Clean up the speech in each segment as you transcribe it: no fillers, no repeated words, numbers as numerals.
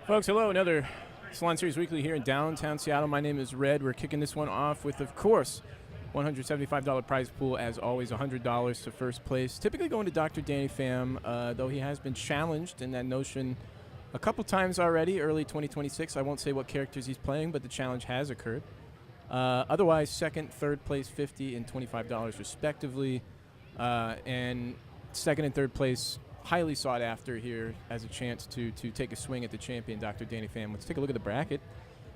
Folks, hello. Another Salon Series Weekly here in downtown Seattle. My name is Red. We're kicking this one off with, of course, $175 prize pool. As always, $100 to first place. Typically going to Dr. Danny Pham, though he has been challenged in that notion a couple times already, early 2026. I won't say what characters he's playing, but the challenge has occurred. Otherwise, second, third place, $50 and $25 respectively. And second and third place, highly sought after here as a chance to take a swing at the champion, Dr. Danny Pham. Let's take a look at the bracket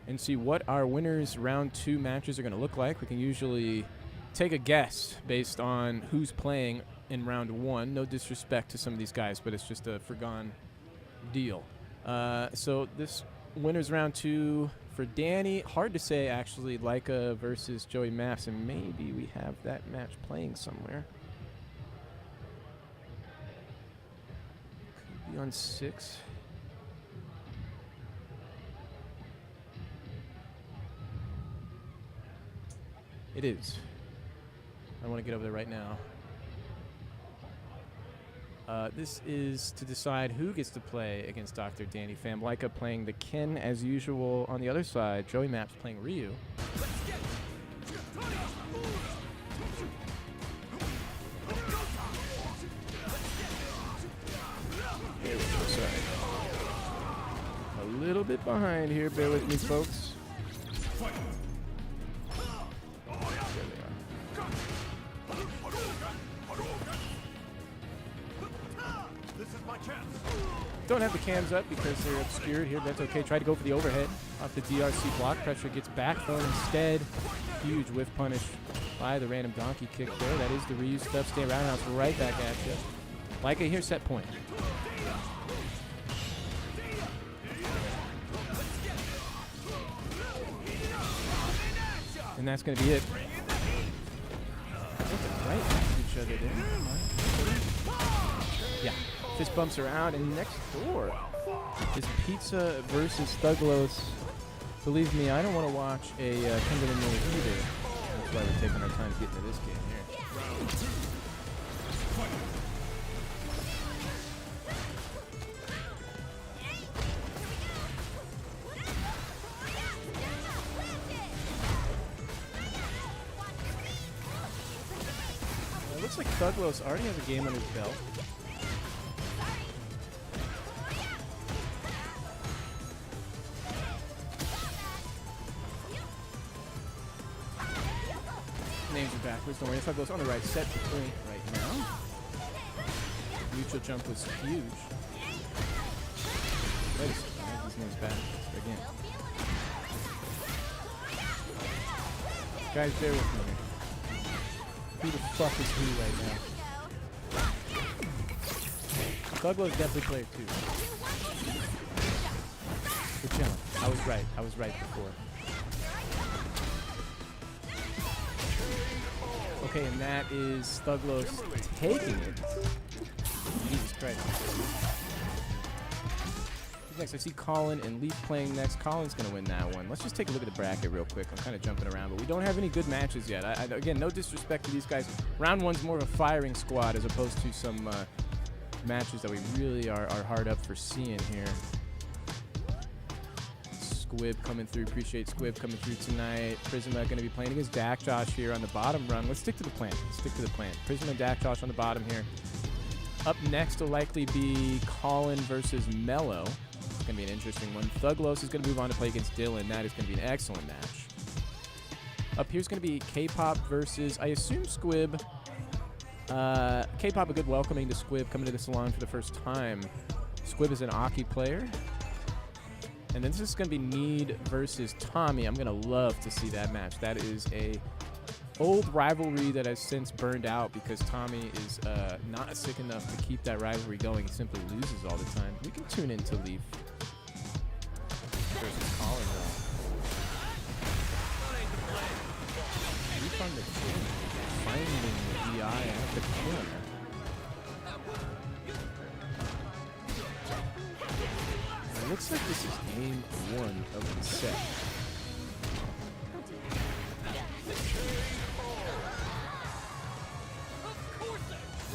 and see what our winners round 2 matches are going to look like. We can usually take a guess based on who's playing in round 1. No disrespect to some of these guys, but it's just a foregone deal. So this winners round 2 for Danny. Hard to say, actually. Leica versus Joey Maps, and maybe we have that match playing somewhere. Could be on 6. It is. I want to get over there right now. This is to decide who gets to play against Dr. Danny Pham. Leica playing the Ken as usual. On the other side, Joey Maps playing Ryu. There we go, sorry. A little bit behind here, bear with me, folks. Don't have the cams up because they're obscured here. That's okay. Try to go for the overhead off the DRC block. Pressure gets back thrown instead. Huge whiff punish by the random donkey kick there. That is the Ryu stuff. Stand roundhouse right back at you. Leica here, set point. And that's going to be it. Right next to each other there. Yeah. Fist bumps around, and next door is Pizza versus Thuglos. Believe me, I don't want to watch a Kingdom of Miller either. That's why we're taking our time to get into this game here. It looks like Thuglos already has a game on his belt. Names are backwards, don't worry. If I goes on the right, set the point right now. Mutual jump was huge. Wait a second, right? His name's back again. Guys, bear with me here. Who the fuck is who right now? Douglas definitely player 2. Good job. I was right. I was right before. Okay, and that is Thuglos taking it. Jesus Christ. Who's next? I see Colin and Leaf playing next. Colin's going to win that one. Let's just take a look at the bracket real quick. I'm kind of jumping around, but we don't have any good matches yet. Again, no disrespect to these guys. Round 1's more of a firing squad as opposed to some matches that we really are hard up for seeing here. Squib coming through. Appreciate Squib coming through tonight. Prisma going to be playing against Dak Josh here on the bottom run. Let's stick to the plan. Prisma and Dak Josh on the bottom here. Up next will likely be Colin versus Mello. It's going to be an interesting one. Thuglos is going to move on to play against Dylan. That is going to be an excellent match. Up here's going to be K-Pop versus, I assume, Squib. K-Pop a good welcoming to Squib coming to the Salon for the first time. Squib is an Aki player. And then this is going to be Need versus Tommy. I'm going to love to see that match. That is a old rivalry that has since burned out because Tommy is not sick enough to keep that rivalry going. He simply loses all the time. We can tune into Leaf versus Colin, though. Leaf on the chin, finding the DI at the corner. It looks like this is game 1 of the set.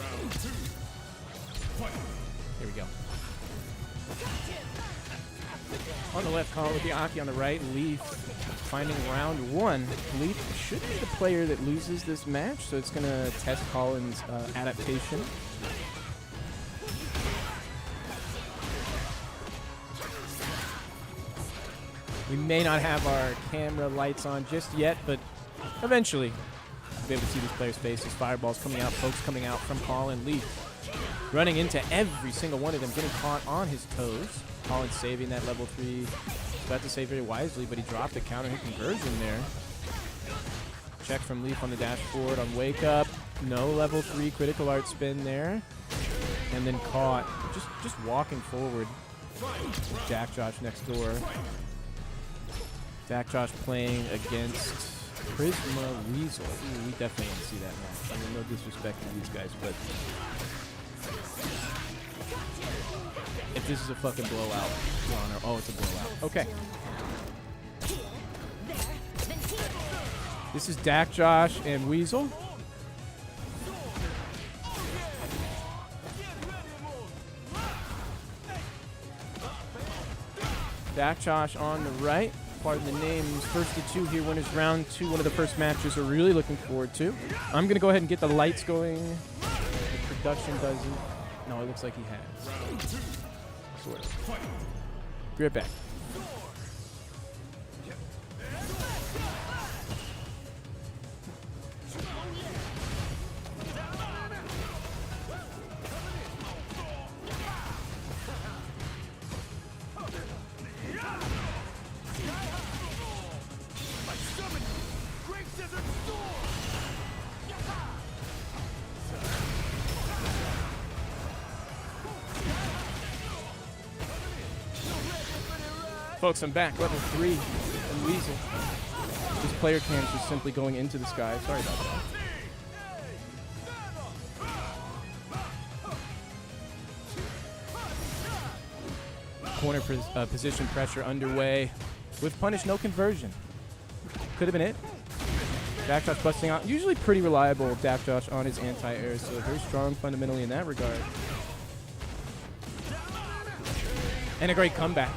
Round 2. Fight. Here we go. On the left, Colin with the Aki on the right. Leaf finding round one. Leaf should be the player that loses this match, so it's going to test Colin's adaptation. We may not have our camera lights on just yet, but eventually we'll be able to see these players' faces. Fireballs coming out, pokes coming out from Colin. Leaf running into every single one of them, getting caught on his toes. Colin saving that level 3. About to save very wisely, but he dropped a counter hit conversion there. Check from Leaf on the dash forward on wake up. No level 3 critical art spin there. And then caught just walking forward. Jack Josh next door. Jack Josh playing against Prisma Weasel. Ooh, we definitely want to see that match. I mean, no disrespect to these guys, but if this is a fucking blowout, Your Honor. Oh, it's a blowout. Okay. This is Dak Josh and Weasel. Dak Josh on the right. Pardon the names. First to two here. Winners round 2. One of the first matches we're really looking forward to. I'm going to go ahead and get the lights going. The production doesn't. No, it looks like he has. Sort of. Be right back. Folks, I'm back. Level 3 and Weasel. This player cam is just simply going into the sky. Sorry about that. Corner position pressure underway. With punish, no conversion. Could have been it. Dak Josh busting out. Usually pretty reliable Dak Josh on his anti-air, so very strong fundamentally in that regard. And a great comeback.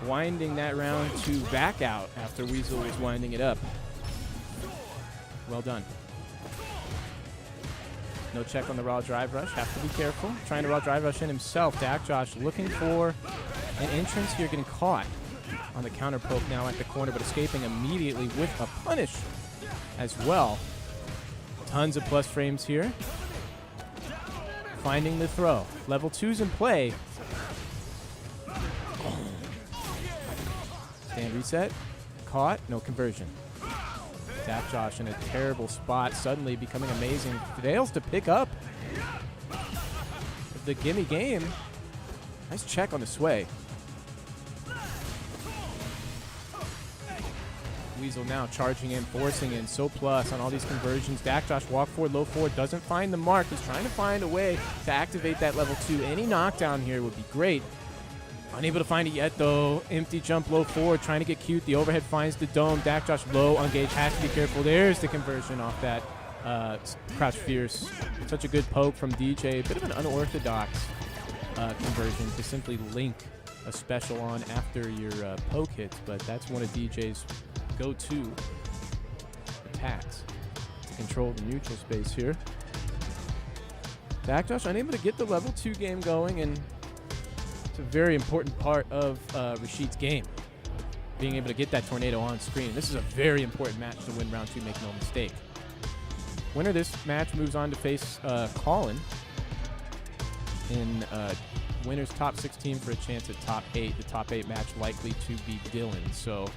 Winding that round to back out after Weasel was winding it up. Well done. No check on the raw drive rush. Have to be careful. Trying to raw drive rush in himself. Dak Josh looking for an entrance here, getting caught on the counter poke now at the corner, but escaping immediately with a punish as well. Tons of plus frames here. Finding the throw. Level 2's in play. Stand reset. Caught. No conversion. Dak Josh in a terrible spot. Suddenly becoming amazing. Fails to pick up the gimme game. Nice check on the sway. Weasel now charging in, forcing in. So plus on all these conversions. Dak Josh walk forward, low forward. Doesn't find the mark. He's trying to find a way to activate that level 2. Any knockdown here would be great. Unable to find it yet, though. Empty jump, low forward, trying to get cute. The overhead finds the dome. Dak Josh low on gauge, has to be careful. There's the conversion off that crouch fierce. Such a good poke from DJ. A bit of an unorthodox conversion to simply link a special on after your poke hits, but that's one of DJ's go-to attacks to control the neutral space here. Dak Josh unable to get the level 2 game going, and it's a very important part of Rashid's game, being able to get that tornado on screen. This is a very important match to win round 2, make no mistake. Winner of this match moves on to face Colin in winner's top 16 for a chance at top 8. The top 8 match likely to be Dylan. So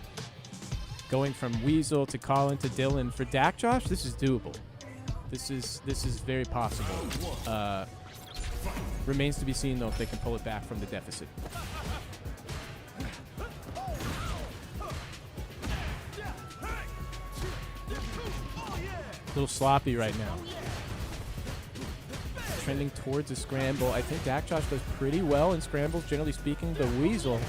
going from Weasel to Colin to Dylan for Dak Josh, this is doable. This is very possible. Remains to be seen, though, if they can pull it back from the deficit. A little sloppy right now. Trending towards a scramble. I think Dak Josh does pretty well in scrambles, generally speaking. The Weasel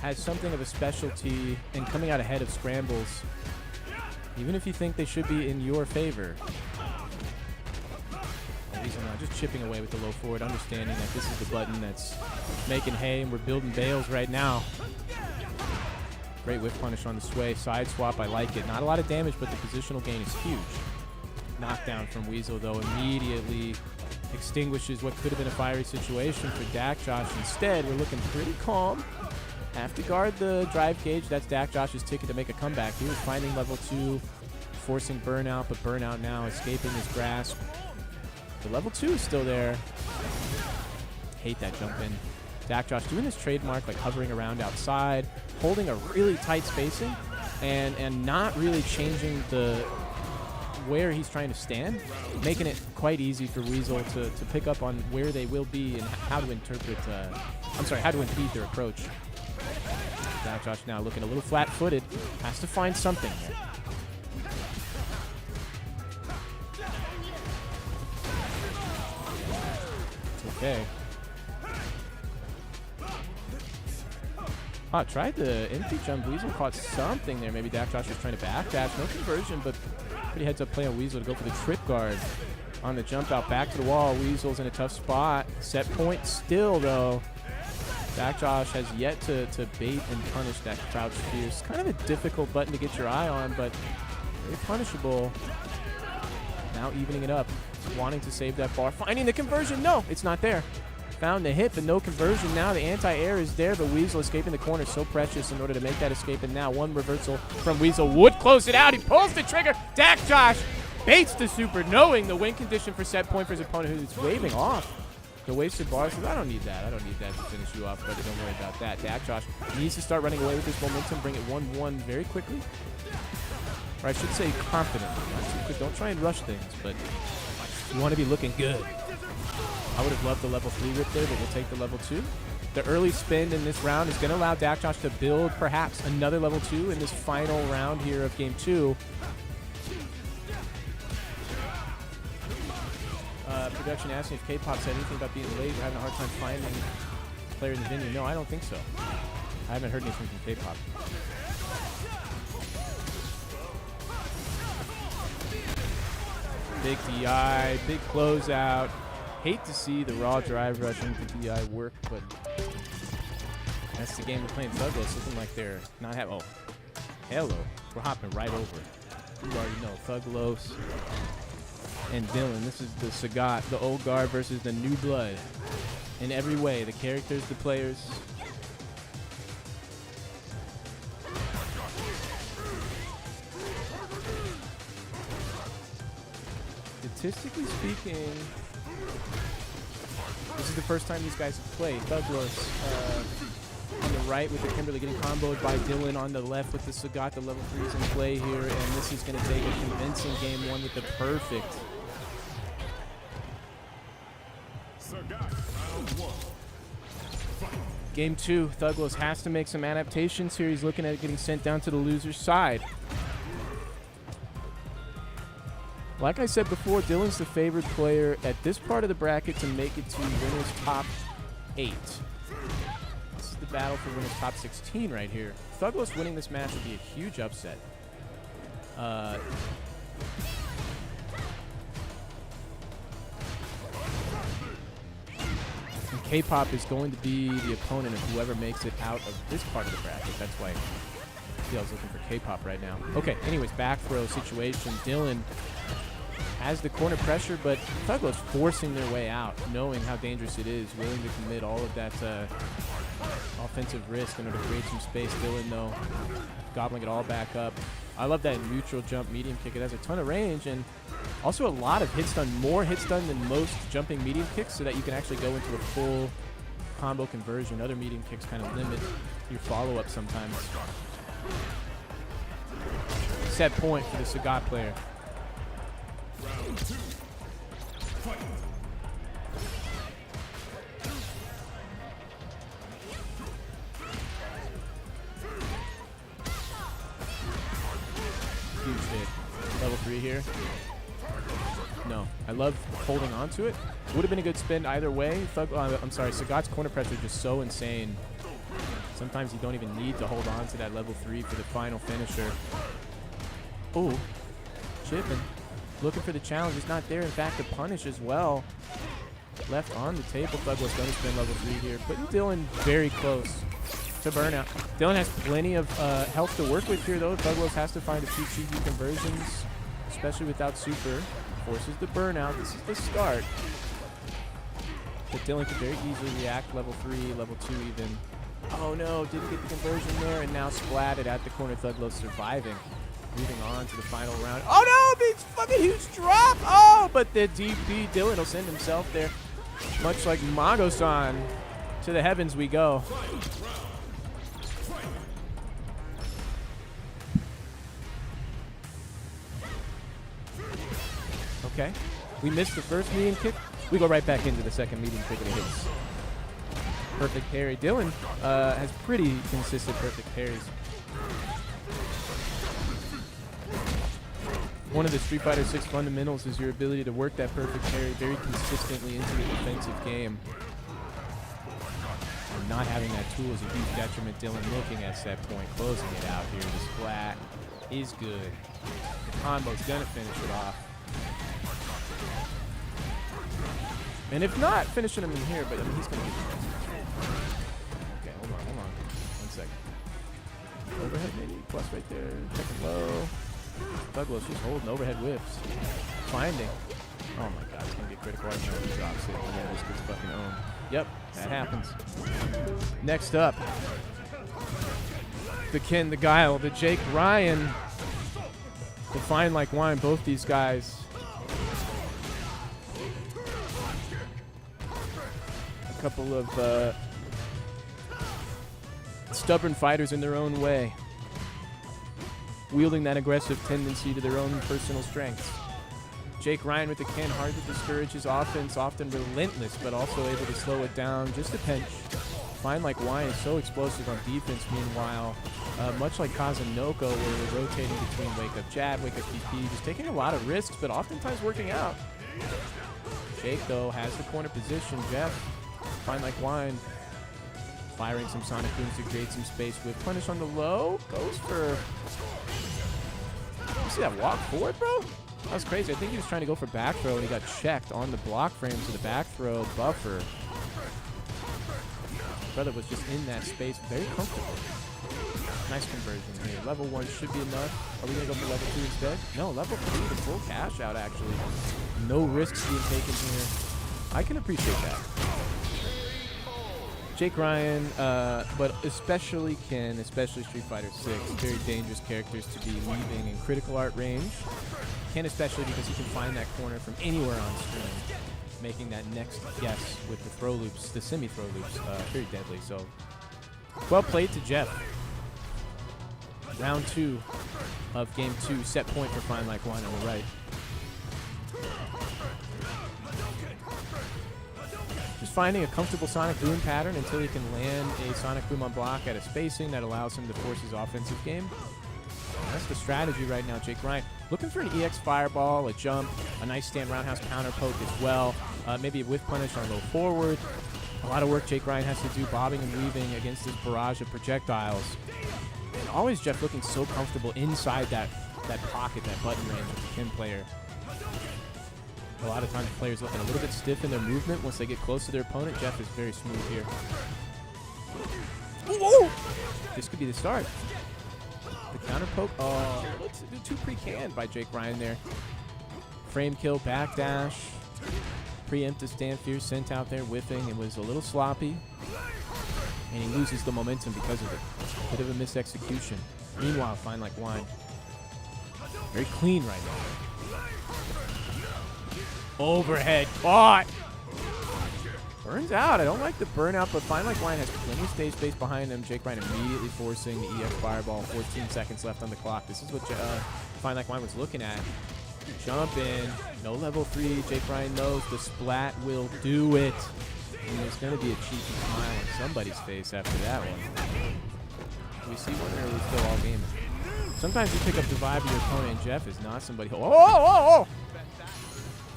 has something of a specialty in coming out ahead of scrambles, even if you think they should be in your favor. Weasel now just chipping away with the low forward, understanding that this is the button that's making hay, and we're building bales right now. Great whip punish on the sway. Side swap, I like it. Not a lot of damage, but the positional gain is huge. Knockdown from Weasel, though, immediately extinguishes what could have been a fiery situation for Dak Josh. Instead, we're looking pretty calm. Have to guard the drive gauge. That's Dak Josh's ticket to make a comeback. He was finding level 2, forcing burnout, but burnout now escaping his grasp. The level 2 is still there. Hate that jump in. Dak Josh doing his trademark, like hovering around outside, holding a really tight spacing, and not really changing the where he's trying to stand, making it quite easy for Weasel to pick up on where they will be and how to interpret, how to impede their approach. Dak Josh now looking a little flat-footed, has to find something here. It's okay. Tried the empty jump. Weasel caught something there. Maybe Dak Josh was trying to backdash. No conversion, but pretty heads-up play on Weasel to go for the trip guard on the jump out back to the wall. Weasel's in a tough spot. Set point still, though. Dak Josh has yet to bait and punish that crouch fierce. Kind of a difficult button to get your eye on, but very punishable. Now evening it up. Wanting to save that bar. Finding the conversion. No, it's not there. Found the hit, but no conversion. Now the anti-air is there, but Weasel escaping the corner. So precious in order to make that escape. And now one reversal from Weasel would close it out. He pulls the trigger. Dak Josh baits the super, knowing the win condition for set point for his opponent, who's waving off the wasted bar. Says, I don't need that. I don't need that to finish you off, brother. Don't worry about that. Dak Josh needs to start running away with this momentum, bring it 1-1 very quickly. Or I should say confidently. Not too quick. Don't try and rush things, but you want to be looking good. I would have loved the level 3 rip there, but we'll take the level 2. The early spin in this round is going to allow Dak Josh to build perhaps another level 2 in this final round here of game 2. Production asking if K-pop said anything about being late or having a hard time finding a player in the venue. No, I don't think so. I haven't heard anything from K-pop. Big DI, big closeout. Hate to see the raw drive rush into DI work, but that's the game we're playing. Thuglos looking like they're not having. Oh, hello. We're hopping right over. You already know. Thuglos and Dylan. This is the Sagat, the old guard versus the new blood. In every way, the characters, the players. Statistically speaking, this is the first time these guys have played. Douglas on the right with the Kimberly getting comboed by Dylan on the left with the Sagat. The level 3 is in play here, and this is going to take a convincing game 1 with the perfect. Game 2, Douglas has to make some adaptations here. He's looking at getting sent down to the loser's side. Like I said before, Dylan's the favored player at this part of the bracket to make it to winner's top 8. This is the battle for winner's top 16 right here. Thuglos winning this match would be a huge upset. And K-pop is going to be the opponent of whoever makes it out of this part of the bracket. That's why I was looking for K-pop right now. Okay, anyways, back throw situation. Dylan has the corner pressure, but Thuglos forcing their way out, knowing how dangerous it is, willing to commit all of that offensive risk in order to create some space. Dylan, though, gobbling it all back up. I love that neutral jump medium kick. It has a ton of range and also a lot of hit stun, more hit stun than most jumping medium kicks, so that you can actually go into a full combo conversion. Other medium kicks kind of limit your follow-up sometimes. Set point for the Sagat player. Round 2. Fight. Huge hit. Level 3 here. No. I love holding on to it. Would have been a good spin either way. I'm sorry. Sagat's corner pressure is just so insane. Sometimes you don't even need to hold on to that level 3 for the final finisher. Ooh. Chipping. Looking for the challenge. It's not there. In fact, the punish as well. Left on the table. Douglas going to spin level 3 here. Putting Dylan very close to burnout. Dylan has plenty of health to work with here, though. Douglas has to find a few cheeky conversions, especially without super. Forces the burnout. This is the start. But Dylan could very easily react. Level 3, level 2 even. Oh no, didn't get the conversion there, and now splatted at the corner. Douglas surviving. Moving on to the final round. Oh no, big fucking huge drop. Oh, but the DP, Dylan will send himself there. Much like Mago-san, to the heavens we go. Okay, we missed the first medium kick. We go right back into the second medium kick and it hits. Perfect parry. Dylan has pretty consistent perfect parries. One of the Street Fighter 6 fundamentals is your ability to work that perfect parry very consistently into the defensive game. And not having that tool is a huge detriment. Dylan looking at set point, closing it out here. The splat is good. The combo's gonna finish it off. And if not, finishing him in here, but I mean, he's gonna get the best. Okay, hold on. 1 second. Overhead maybe, plus right there, checking low. Douglas just holding overhead whips. Finding. Oh my god, it's gonna get critical right now. He drops it and then just gets fucking owned. Yep, that happens. Next up, the Ken, the Guile, the Jake Ryan. The Fine Like Wine, both these guys. A couple of stubborn fighters in their own way, wielding that aggressive tendency to their own personal strengths. Jake Ryan with the Ken, hard to discourage his offense, often relentless, but also able to slow it down just a pinch. Fine Like Wine is so explosive on defense, meanwhile, much like Kazunoko, where we're rotating between wake up jab, wake up DP, just taking a lot of risks, but oftentimes working out. Jake, though, has the corner position. Jeff, Fine Like Wine, firing some Sonic Booms to create some space with punish on the low. Goes for... You see that walk forward, bro? That was crazy. I think he was trying to go for back throw, and he got checked on the block frame to the back throw buffer. Brother was just in that space very comfortable. Nice conversion here. Level 1 should be enough. Are we going to go for level 2 instead? No, level 3, the full cash out, actually. No risks being taken here. I can appreciate that. Jake Ryan, but especially Ken, especially Street Fighter 6, very dangerous characters to be leaving in critical art range. Ken especially because he can find that corner from anywhere on screen, making that next guess with the throw loops, the semi-throw loops, very deadly. So, well played to Jeff. Round 2 of Game 2, set point for Fine Like Wine on the right. Just finding a comfortable Sonic Boom pattern until he can land a Sonic Boom on block at a spacing that allows him to force his offensive game. That's the strategy right now, Jake Ryan. Looking for an EX fireball, a jump, a nice stand roundhouse counter poke as well. Maybe a whiff punish on low forward. A lot of work Jake Ryan has to do bobbing and weaving against this barrage of projectiles. And always Jeff looking so comfortable inside that pocket, that button range of the Ken player. A lot of times players looking a little bit stiff in their movement once they get close to their opponent. Jeff is very smooth here. Ooh! This could be the start. The counter poke. Oh, too pre-canned by Jake Ryan there. Frame kill, backdash. Preemptive stand fierce sent out there, whiffing. It was a little sloppy. And he loses the momentum because of it. Bit of a misexecution. Meanwhile, Fine Like Wine. Very clean right now. Overhead caught. Burns out. I don't like the burnout, but Fine Like Wine has plenty of stage space behind him. Jake Ryan immediately forcing the EX fireball. 14 seconds left on the clock. This is what Fine Like Wine was looking at. Jump in. No level 3. Jake Ryan knows the splat will do it. And there's going to be a cheeky smile on somebody's face after that one. We see one early still all game. Sometimes you pick up the vibe of your opponent, and Jeff is not somebody. Oh!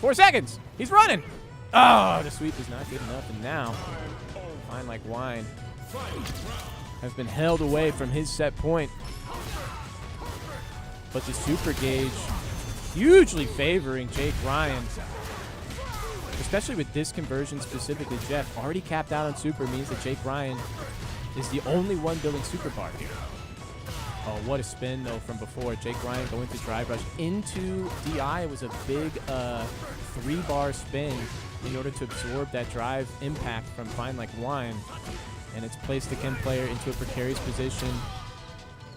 4 seconds. He's running. Oh, the sweep is not good enough. And now, Fine Like Wine has been held away from his set point. But the super gauge hugely favoring Jake Ryan. Especially with this conversion specifically, Jeff already capped out on super means that Jake Ryan is the only one building super bar here. Oh, what a spin, though, from before. Jake Ryan going to drive rush into DI. It was a big 3-bar spin in order to absorb that drive impact from Fine Like Wine. And it's placed the Kim player into a precarious position.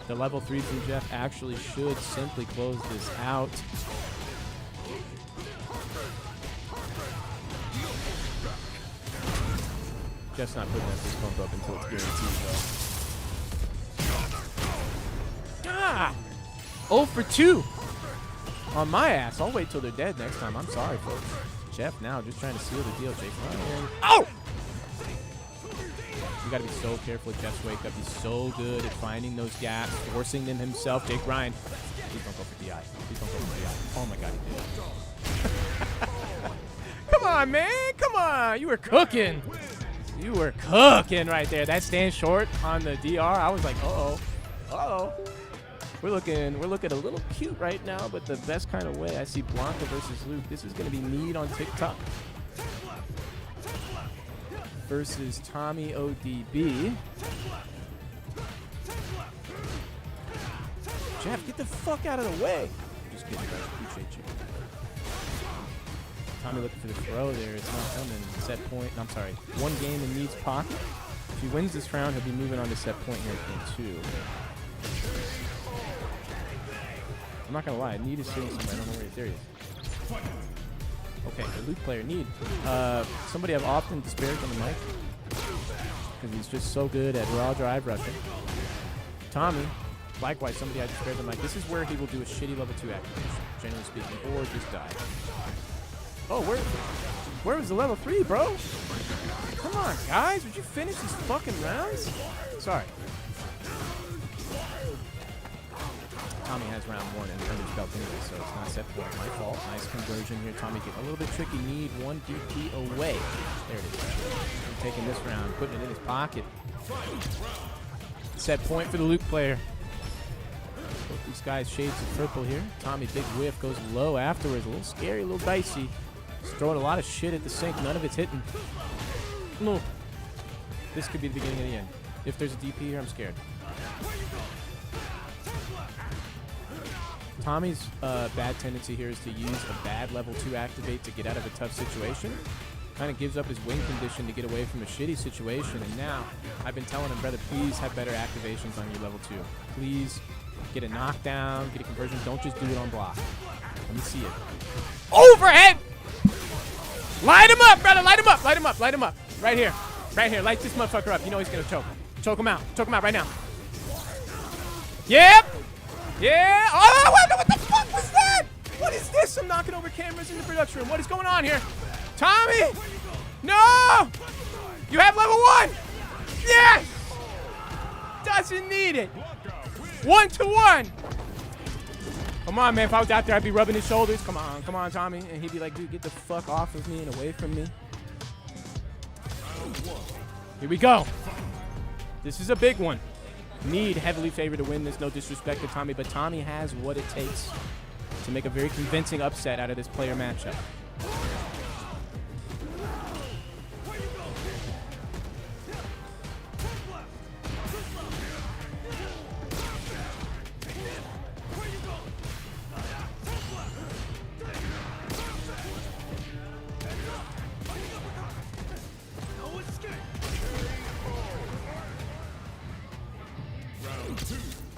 The level 3 from Jeff actually should simply close this out. Jeff's not putting this pump up until it's guaranteed, though. Ah! 0 for 2 on my ass. I'll wait till they're dead next time. I'm sorry, folks. Jeff now just trying to seal the deal. Jake Ryan. Oh! You got to be so careful with Jeff's wake up. He's so good at finding those gaps, forcing them himself. Jake Ryan. Please don't go for DI. Please don't go for DI. Oh, my God, he did. Come on, man. Come on. You were cooking. You were cooking right there. That stand short on the DR. I was like, uh-oh. Uh-oh. We're looking a little cute right now, but the best kind of way. I see Blanca versus Luke. This is going to be Need on TikTok versus Tommy ODB. Jeff, get the fuck out of the way. Just kidding, guys. Appreciate you. Tommy looking for the throw there. It's not coming. Set point. I'm sorry. 1 game in Need's pocket. If he wins this round, he'll be moving on to set point here in game 2. I'm not going to lie. Need is sitting somewhere. I don't know where he is. There he is. Okay, the Luke player, Need. Somebody I've often disparaged on the mic because he's just so good at raw drive rushing. Tommy, likewise, somebody I disparaged on the mic. This is where he will do a shitty level 2 activation, generally speaking, or just die. Oh, where was the level 3, bro? Come on, guys. Would you finish these fucking rounds? Sorry. Tommy has round 1 and under his belt anyway, so it's not set point. My fault. Nice conversion here. Tommy getting a little bit tricky. Need 1 DP away. There it is. I'm taking this round, putting it in his pocket. Set point for the Luke player. Both these guys shades of purple here. Tommy, big whiff, goes low afterwards. A little scary, a little dicey. He's throwing a lot of shit at the sink. None of it's hitting. No. This could be the beginning of the end. If there's a DP here, I'm scared. Tommy's bad tendency here is to use a bad level 2 activate to get out of a tough situation. Kind of gives up his win condition to get away from a shitty situation. And now I've been telling him, brother, please have better activations on your level 2. Please get a knockdown, get a conversion. Don't just do it on block. Let me see it. Overhead! Light him up, brother. Light him up. Light him up. Light him up. Right here. Right here. Light this motherfucker up. You know he's going to choke. Choke him out. Choke him out right now. Yep. Yeah. Oh, what the fuck was that? What is this? I'm knocking over cameras in the production room. What is going on here? Tommy! No! You have level 1! Yes! Doesn't need it. 1-1. Come on, man. If I was out there, I'd be rubbing his shoulders. Come on, Tommy. And he'd be like, dude, get the fuck off of me and away from me. Here we go. This is a big one. Need heavily favored to win this. No disrespect to Tommy, but Tommy has what it takes to make a very convincing upset out of this player matchup.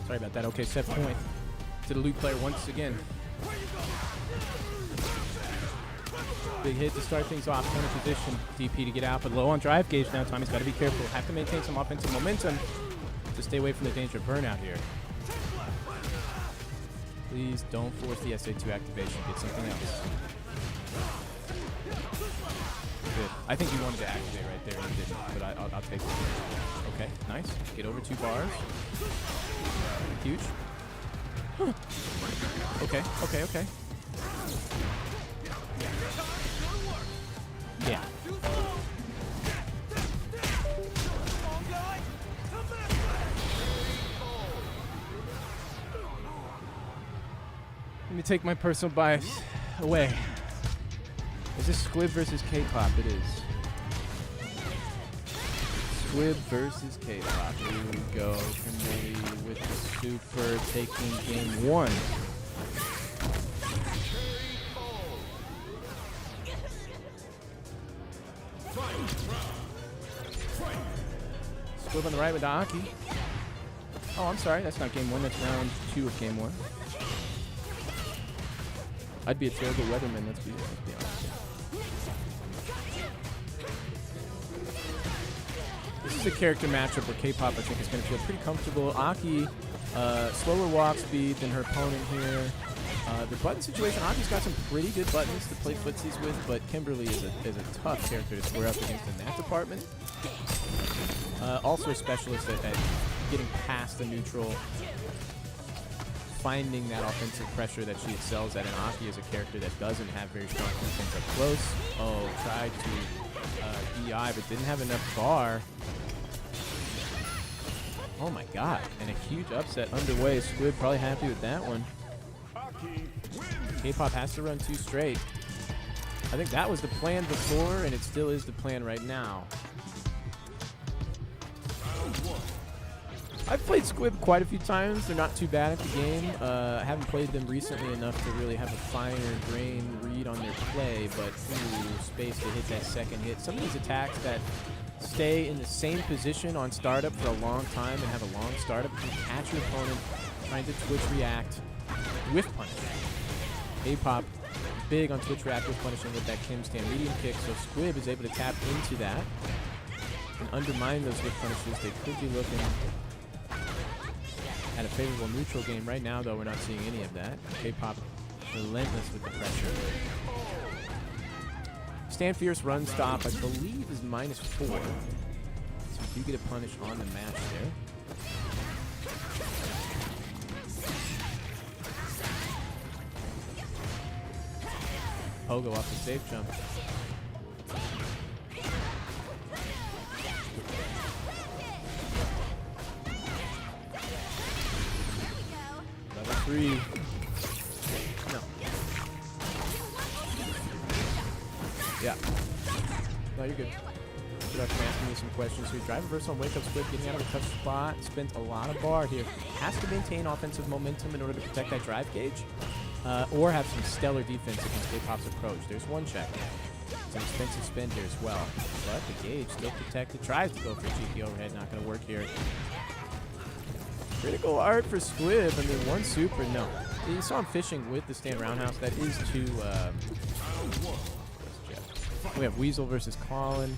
Sorry about that. Okay, set point to the Luke player once again. Big hit to start things off. Corner position. DP to get out, but low on drive gauge now. Tommy's got to be careful. Have to maintain some offensive momentum to stay away from the danger of burnout here. Please don't force the SA2 activation. Get something else. Good. I think you wanted to activate right there and you didn't, but I'll take it. Okay, nice. Get over 2 bars. Huge. Huh. Okay. Yeah. me take my personal bias away. Is this Squib versus K-pop? It is. Squib versus K-pop. Here we go. Kimberly with the super taking game 1. Squib on the right with the Aki. Oh, I'm sorry. That's not game 1. That's round 2 of game 1. I'd be a terrible weatherman. Let's be honest. This is a character matchup where K-pop, I think, is going to feel pretty comfortable. Aki, slower walk speed than her opponent here. The button situation, Aki's got some pretty good buttons to play footsies with, but Kimberly is a tough character to square up against in that department. Also a specialist at getting past the neutral, finding that offensive pressure that she excels at, and Aki is a character that doesn't have very strong defense up close. Oh, tried to DI, but didn't have enough bar. Oh my god, and a huge upset underway. Squid probably happy with that one. K-pop has to run 2 straight. I think that was the plan before, and it still is the plan right now. I've played Squib quite a few times. They're not too bad at the game. I haven't played them recently enough to really have a finer grain read on their play, but ooh, space to hit that second hit. Some of these attacks that stay in the same position on startup for a long time and have a long startup can catch your opponent trying to twitch react with punish. K-pop big on twitch react with punishing with that Kim stand medium kick, so Squib is able to tap into that and undermine those whip punishes. They could be looking at a favorable neutral game. Right now, though, we're not seeing any of that. K-pop relentless with the pressure. Stand fierce run stop, I believe, is -4. So you do get a punish on the match there. Pogo off the safe jump. Level 3. No. Yeah. No, you're good. Production asking me some questions here. Drive reverse on wake up split, getting out of a tough spot. Spent a lot of bar here. Has to maintain offensive momentum in order to protect that drive gauge. Or have some stellar defense against K-pop's approach. There's one check. It's an expensive spend here as well. But the gauge still protected. Tries to go for a cheeky overhead. Not going to work here. Critical art for Squib. I mean, one super. No. You saw him fishing with the stand roundhouse. That is too... we have Weasel versus Colin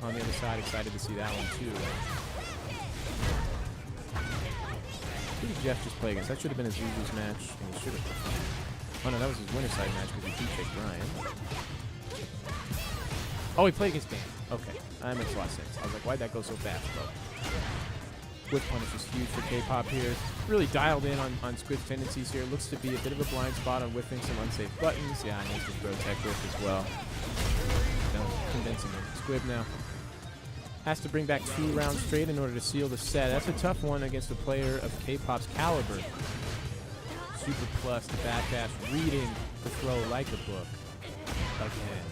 on the other side. Excited to see that one too. Who did Jeff just play against? That should have been his losers match. And he should have. Oh no, that was his winner side match because he beat Jake Ryan. Oh, he played against Dan. Okay, that makes a lot of sense. I was like, why'd that go so fast, bro? Whip punish is huge for K-pop here. Really dialed in on Squib's tendencies here. Looks to be a bit of a blind spot on whiffing some unsafe buttons. Yeah, and he's the throw tech whip as well. No, convincing him. Squib now has to bring back 2 rounds straight in order to seal the set. That's a tough one against a player of K-pop's caliber. Super plus, the backdash, reading the throw like a book. Again.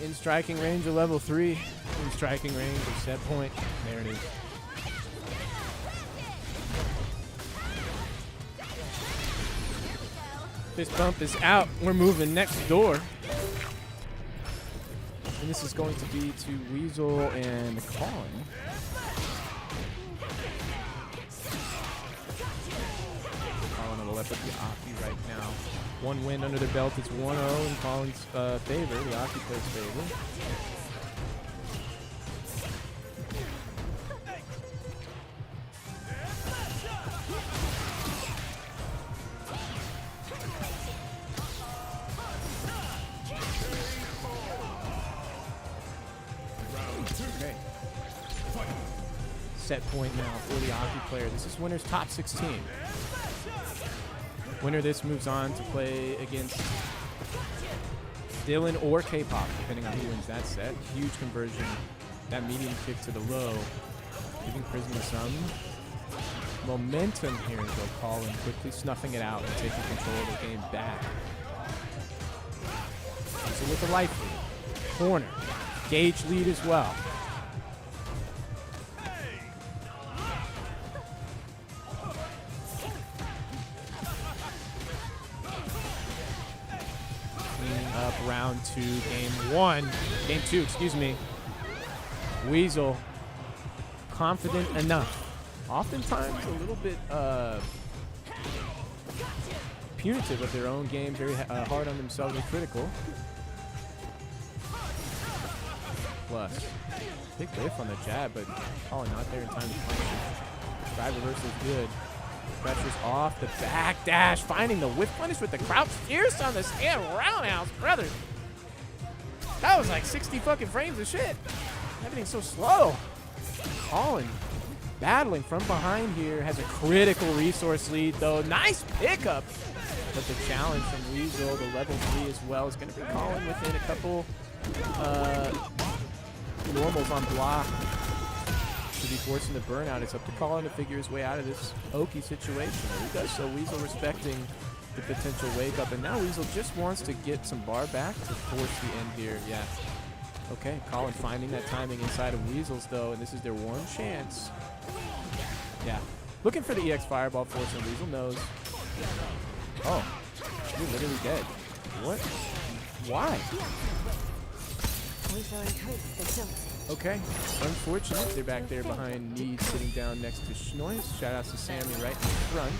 In striking range of level 3. In striking range of set point. There it is. Fist bump is out. We're moving next door. And this is going to be to Weasel and Colin. Colin on the left with the Aki right now. 1 win under their belt. It's 1-0 in Colin's favor. The Aki player's favor. Okay. Set point now for the Aki player. This is winner's top 16. Winner this moves on to play against Dylan or K-pop, depending on who wins that set. Huge conversion. That medium kick to the low Giving Prisma some momentum here. Go Colin quickly snuffing it out and taking control of the game back. So with the life lead. Corner. Gauge lead as well. Cleaning up round 2, game 2, excuse me. Weasel, confident enough. Oftentimes a little bit punitive of their own game, very hard on themselves and critical. Plus, big whiff on the jab, but Colin not there in time to punish it. Drive reversal is good. Pressure's off the back dash, finding the whiff punish with the crouch fierce on the stand roundhouse, brother. That was like 60 fucking frames of shit. Everything's so slow. Colin battling from behind here, has a critical resource lead though. Nice pickup. But the challenge from Weasel, the level 3 as well, is going to be Colin within a couple normals on block to be forcing the burnout. It's up to Colin to figure his way out of this Oki situation. He does so. Weasel respecting the potential wake up, and now Weasel just wants to get some bar back to force the end here. Yeah. Okay, Colin finding that timing inside of Weasel's though, and this is their one chance. Yeah. Looking for the EX Fireball forcing Weasel knows. Oh, you're literally dead. What? Why? Okay, unfortunate. They're back there behind Need, sitting down next to Schnoiz. Shout out to Sammy right in the front.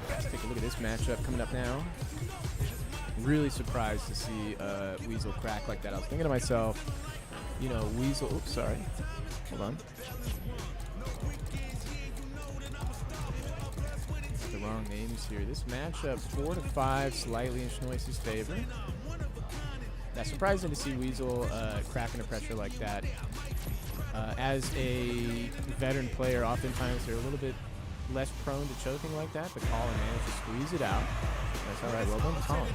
Let's take a look at this matchup coming up now. Really surprised to see Weasel crack like that. I was thinking to myself, you know, Weasel. Oops, sorry. Hold on. The wrong names here. This matchup 4-5, slightly in Schnoiz's favor. Yeah, surprising to see Weasel crack under pressure like that. As a veteran player, oftentimes they're a little bit less prone to choking like that, but Colin managed to squeeze it out. That's all right. Well done, Colin.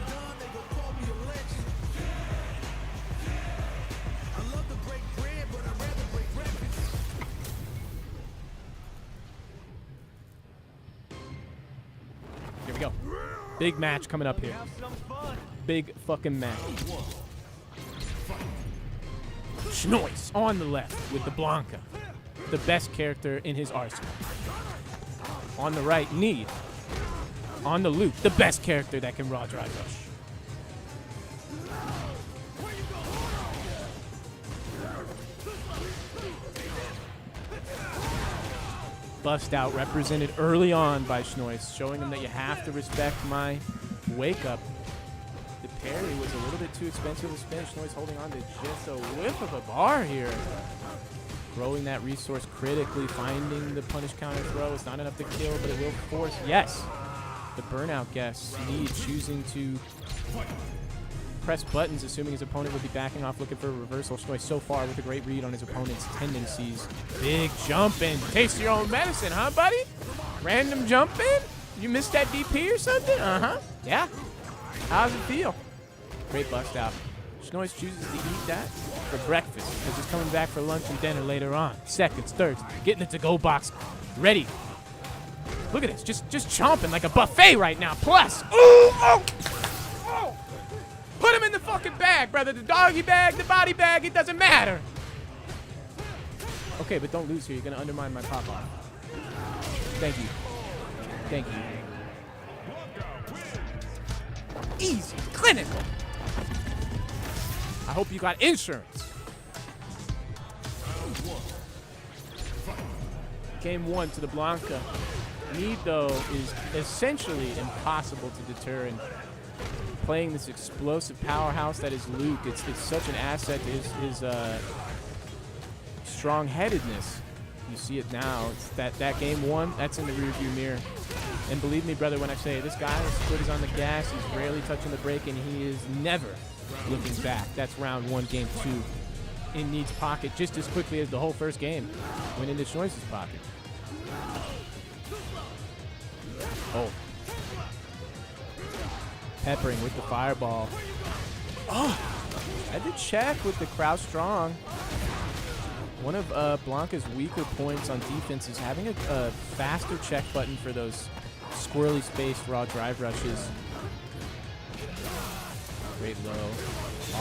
Here we go. Big match coming up here. Big fucking match. Schnoiz on the left with the Blanca, the best character in his arsenal. On the right, Need. On the loop, the best character that can raw drive rush. Bust out represented early on by Schnoiz, showing him that you have to respect my wake up. The parry was a little bit too expensive to spin. Schnoiz holding on to just a whiff of a bar here. Growing that resource critically, finding the punish counter throw. It's not enough to kill, but it will force. Yes! The burnout guess. Need choosing to press buttons, assuming his opponent would be backing off, looking for a reversal. Schnoiz so far with a great read on his opponent's tendencies. Big jumping. Taste your own medicine, huh, buddy? Random jumping? You missed that DP or something? Uh-huh. Yeah. How's it feel? Great bust out. Schnoiz chooses to eat that for breakfast because he's coming back for lunch and dinner later on. Seconds, thirds, getting it to go box, ready. Look at this, just chomping like a buffet right now. Plus, ooh, oh, oh. Put him in the fucking bag, brother. The doggy bag, the body bag, it doesn't matter. Okay, but don't lose here. You're gonna undermine my pop-off. Thank you. Thank you. Easy, clinical. I hope you got insurance. Game 1 to the Blanca. Need, though, is essentially impossible to deter. And playing this explosive powerhouse that is Luke, it's such an asset to his strong-headedness. You see it now. It's that game 1, that's in the rearview mirror. And believe me, brother, when I say this guy's foot is on the gas, he's rarely touching the brake, and he is never looking back. That's round 1, game 2. In Need's pocket just as quickly as the whole first game went into Schnoiz's pocket. Oh. Peppering with the fireball. Oh! Had to check with the crouch strong. One of Blanca's weaker points on defense is having a faster check button for those squirrely spaced raw drive rushes. Great low.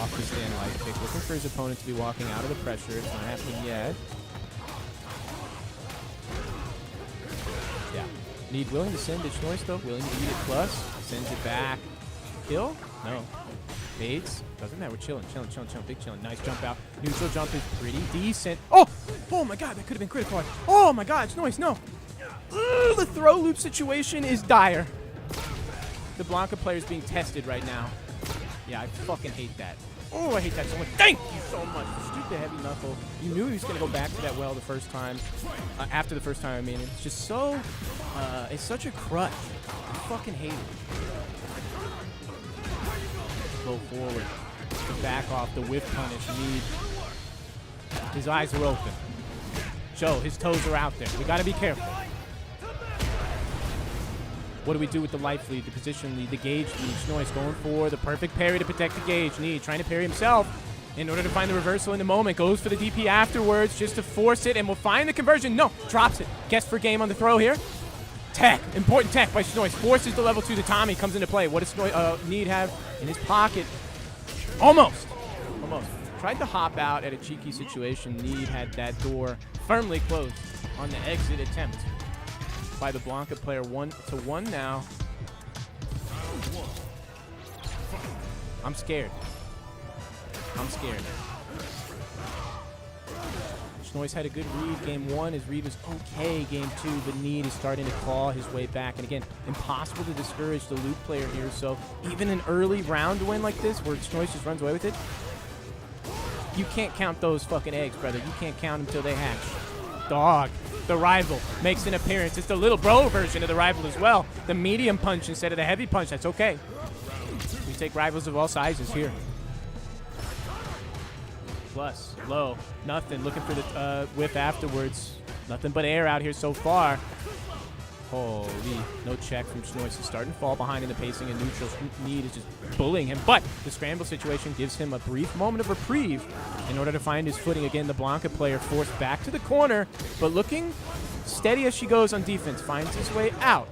Off the stand light kick. Looking for his opponent to be walking out of the pressure. It's not happening yet. Yeah. Need willing to send Ditch Noise though. Willing to eat it plus. Sends it back. Kill? No. Fades. Doesn't matter. We're chilling. Big chilling. Nice jump out. Neutral jump is pretty decent. Oh! Oh my god, that could have been critical. Oh my god, Ditch Noise, no. Ugh, the throw loop situation is dire. The Blanca player is being tested right now. Yeah, I fucking hate that. Oh, I hate that so much. Thank you so much. Stupid heavy knuckle. You knew he was going to go back to that well the first time. After the first time, I mean. It's just so... it's such a crutch. I fucking hate it. Go forward. The back off. The whip punish. Need. His eyes are open. Joe, his toes are out there. We got to be careful. What do we do with the life lead, the position lead, the gauge lead? Noise going for the perfect parry to protect the gauge. Need trying to parry himself in order to find the reversal in the moment. Goes for the DP afterwards just to force it and will find the conversion. No, drops it. Guess for game on the throw here. Tech, important tech by Schnois. Forces the level 2 to Tommy, comes into play. What does Need have in his pocket? Almost. Tried to hop out at a cheeky situation. Need had that door firmly closed on the exit attempt by the Blanca player. 1-1 now. I'm scared. Schnois had a good read game 1. His read was okay game 2, but Need is starting to claw his way back. And again, impossible to discourage the loop player here. So even an early round win like this, where Schnois just runs away with it, you can't count those fucking eggs, brother. You can't count them until they hatch. Dog. The rival makes an appearance. It's the little bro version of the rival as well. The medium punch instead of the heavy punch. That's okay. We take rivals of all sizes here. Plus, low, nothing. Looking for the whip afterwards. Nothing but air out here so far. Holy, no check from Schnois. He's starting to fall behind in the pacing, and neutral. Need is just bullying him. But the scramble situation gives him a brief moment of reprieve in order to find his footing. Again, the Blanca player forced back to the corner, but looking steady as she goes on defense. Finds his way out.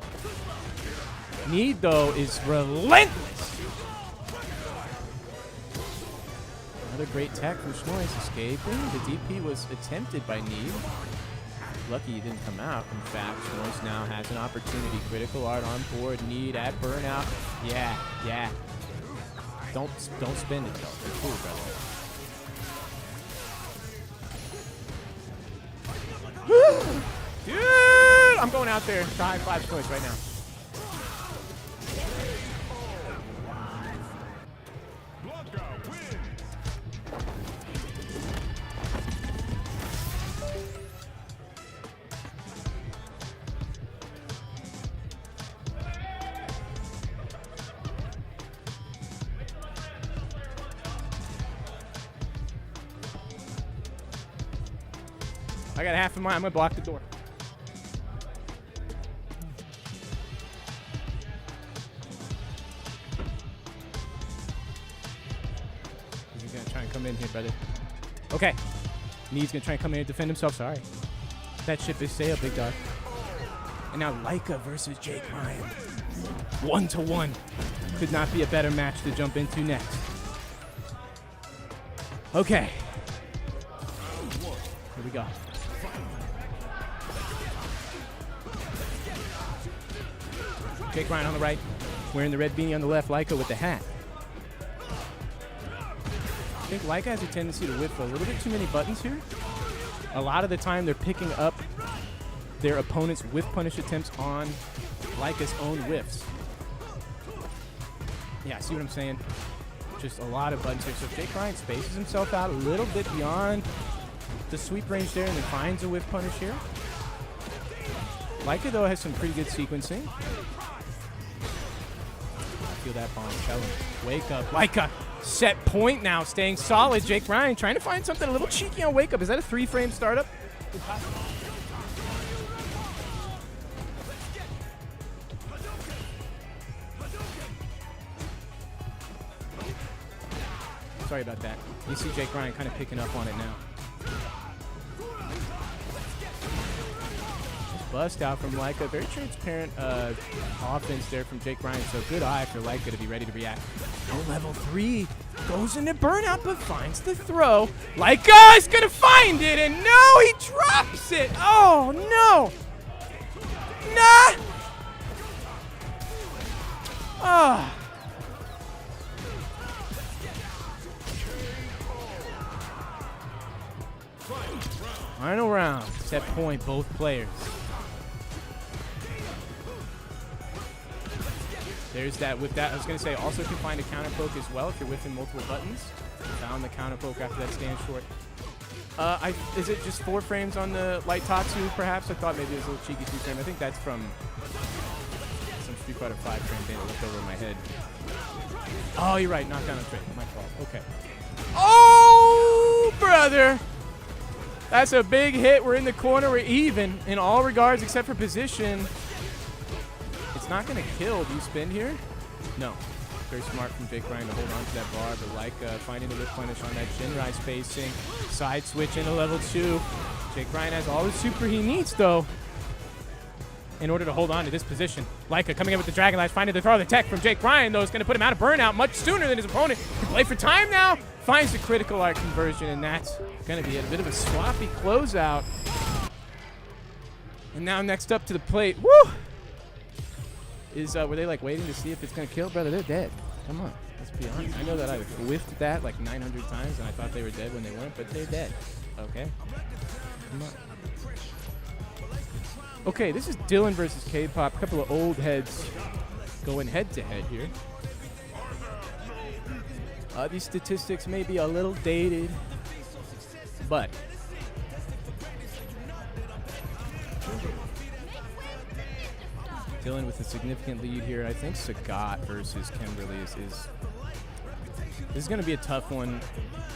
Need, though, is relentless. Another great tech from Schnois escaping. The DP was attempted by Need. Lucky he didn't come out. In fact, Schnois now has an opportunity. Critical art on board. Need at burnout. Yeah. Don't spend it, though. You're cool, brother. Dude! I'm going out there to high five Schnois right now. I got half of mine. I'm going to block the door. He's going to try and come in here, brother. Okay. Need's going to try and come in and defend himself. Sorry. That ship is sailed, big dog. And now Leica versus Jake Ryan. 1-1. Could not be a better match to jump into next. Okay. Here we go. Jake Ryan on the right, wearing the red beanie on the left, Leica with the hat. I think Leica has a tendency to whip a little bit too many buttons here. A lot of the time they're picking up their opponent's whiff punish attempts on Leica's own whiffs. Yeah, see what I'm saying? Just a lot of buttons here. So Jake Ryan spaces himself out a little bit beyond the sweep range there and then finds a whiff punish here. Leica, though, has some pretty good sequencing. Feel that bomb. Challenge. Wake up. Leica. Set point now. Staying solid. Jake Ryan trying to find something a little cheeky on wake up. Is that a 3-frame startup? Sorry about that. You see Jake Ryan kind of picking up on it now. bust out from Leica. Very transparent offense there from Jake Ryan. So good eye for Leica to be ready to react. No level 3. Goes into burnout, but finds the throw. Leica is going to find it, and no, he drops it. Oh, no. Nah. Ah. Final round. Set point, both players. There's that with that. I was going to say, also can find a counter poke as well if you're within multiple buttons. Found the counter poke after that stand short. Is it just 4 frames on the light Tatsu, perhaps? I thought maybe it was a little cheeky 2 frame. I think that's from some Street Fighter 5 frame data looked over my head. Oh, you're right. Knockdown on straight. My fault. Okay. Oh, brother. That's a big hit. We're in the corner. We're even in all regards except for position. It's not going to kill. Do you spin here? No. Very smart from Jake Ryan to hold on to that bar, but like finding the whip punish on that Shinrai spacing. Side switch into level 2. Jake Ryan has all the super he needs, though, in order to hold on to this position. Leica coming in with the Dragon Lash, finding the throw. The tech from Jake Ryan, though, is going to put him out of burnout much sooner than his opponent. He play for time now. Finds the critical art conversion, and that's going to be a bit of a sloppy closeout. And now next up to the plate. Woo! Were they like waiting to see if it's going to kill? Brother, they're dead. Come on. Let's be honest. I know that I whiffed that like 900 times, and I thought they were dead when they weren't, but they're dead. Okay? Come on. Okay, this is Dylan versus K-Pop. A couple of old heads going head-to-head here. These statistics may be a little dated, but Dylan with a significant lead here. I think Sagat versus Kimberly is this is going to be a tough one.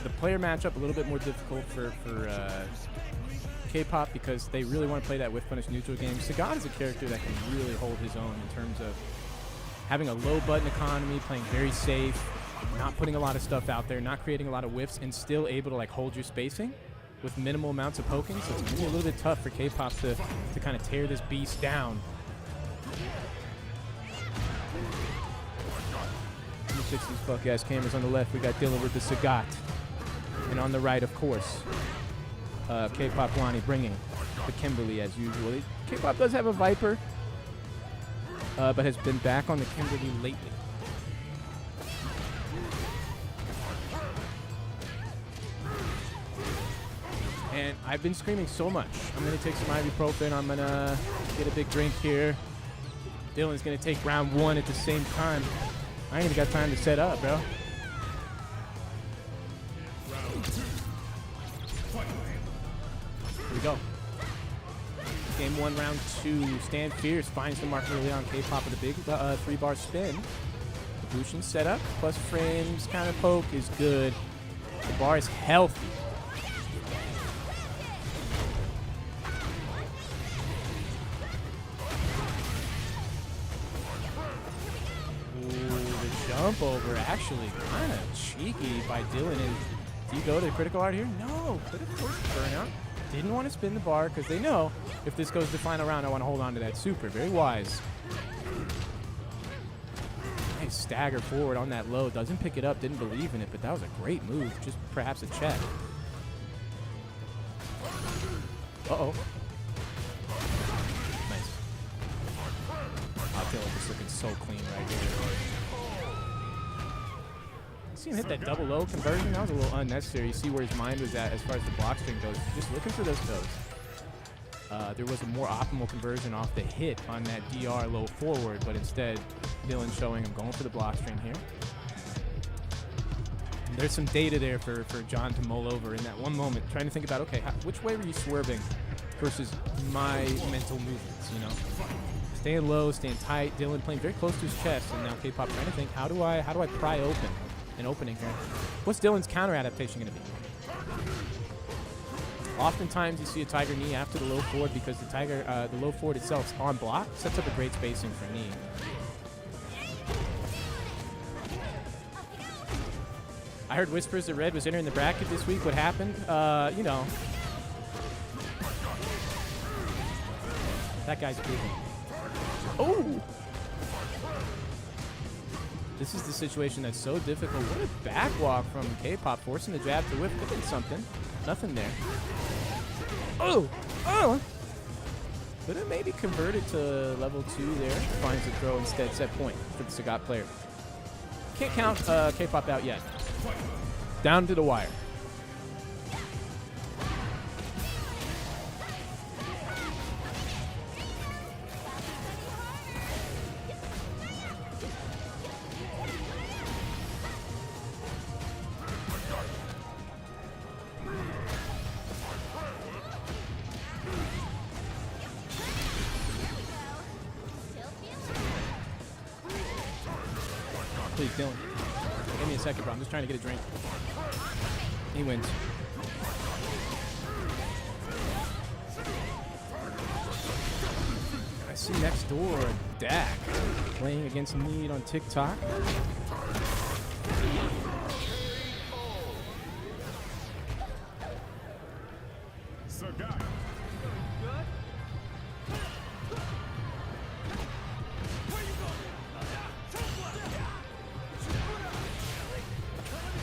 The player matchup a little bit more difficult for K-Pop because they really want to play that whiff punish neutral game. Sagat is a character that can really hold his own in terms of having a low button economy, playing very safe, not putting a lot of stuff out there, not creating a lot of whiffs, and still able to like hold your spacing with minimal amounts of poking. So it's going to be a little bit tough for K-Pop to kind of tear this beast down. 360's fuck-ass cameras on the left. We got Dylan with the Sagat. And on the right, of course, K-Pop Lonnie bringing the Kimberly as usual. K-Pop does have a Viper, but has been back on the Kimberly lately. And I've been screaming so much. I'm going to take some ibuprofen. I'm going to get a big drink here. Dylan's going to take round 1 at the same time. I ain't even got time to set up, bro. Here we go. Game 1, round 2. Stand Fierce finds the mark early on K-Pop with a big 3-bar spin. The Bushin setup plus frames counter poke is good. The bar is healthy. Jump over actually kind of cheeky by Dylan. And do you go to the critical art here? No. Could have forced the burnout. Didn't want to spin the bar because they know if this goes to the final round, I want to hold on to that super. Very wise. Nice stagger forward on that low. Doesn't pick it up. Didn't believe in it, but that was a great move. Just perhaps a check. Uh-oh. Nice. Dylan just looking so clean right here. See him hit that double low conversion. That was a little unnecessary. You see where his mind was at as far as the block string goes. Just looking for those toes. There was a more optimal conversion off the hit on that DR low forward, but instead, Dylan showing him going for the block string here. And there's some data there for John to mull over in that one moment, trying to think about, okay, which way were you swerving versus my mental movements, you know? Staying low, staying tight. Dylan playing very close to his chest, and now K-Pop trying to think, how do I pry open an opening here? What's Dylan's counter adaptation going to be? Oftentimes you see a tiger knee after the low forward because the low forward itself is on block, sets up a great spacing for knee. I heard whispers that Red was entering the bracket this week. What happened? You know. That guy's busy. Oh! This is the situation that's so difficult. What a backwalk from K-pop, forcing the jab to whip. Looking something. Nothing there. Oh! Oh! Could have maybe converted to level 2 there. Finds the throw instead. Set point for the Sagat player. Can't count K-pop out yet. Down to the wire. Please, Dylan. Give me a second, bro. I'm just trying to get a drink. He wins. I see next door Dak playing against Need on TikTok.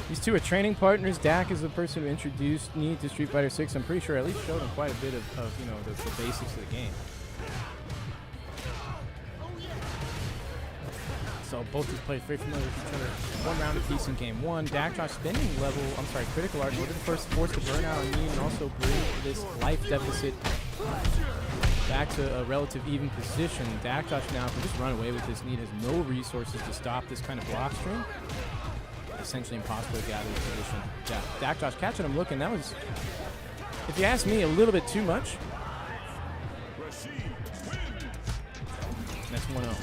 These two are training partners. Dak is the person who introduced Need to Street Fighter 6. I'm pretty sure at least showed him quite a bit of you know, the basics of the game. So both these players very familiar with each other. One round apiece in game one. Dak Josh spending critical art in order to first force the burnout on Need and also bring this life deficit back to a relative even position. Dak Josh now can just run away with this. Need has no resources to stop this kind of block stream. Essentially impossible to get out of this position. Yeah, Dak Josh catching him looking. That was, if you ask me, a little bit too much. That's 1-0.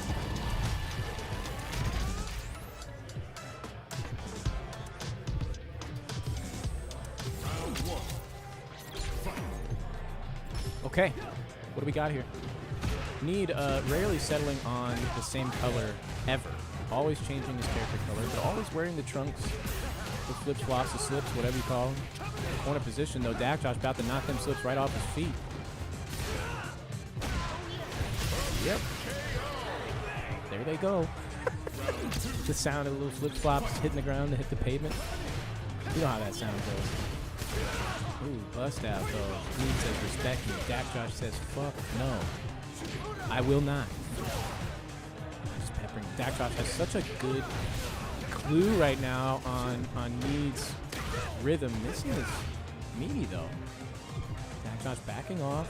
Okay, what do we got here? Need rarely settling on the same color ever. Always changing his character color, but always wearing the trunks, the flips, flops, the slips, whatever you call them. Corner position, though. Dak Josh about to knock them slips right off his feet. Yep. There they go. The sound of the little flip flops hitting the ground to hit the pavement. You know how that sound goes. Ooh, bust out, though. Need says respect me. Dak Josh says, fuck no. I will not. Dak Josh has such a good clue right now on Need's rhythm. This is meaty, though. Dak Josh backing off,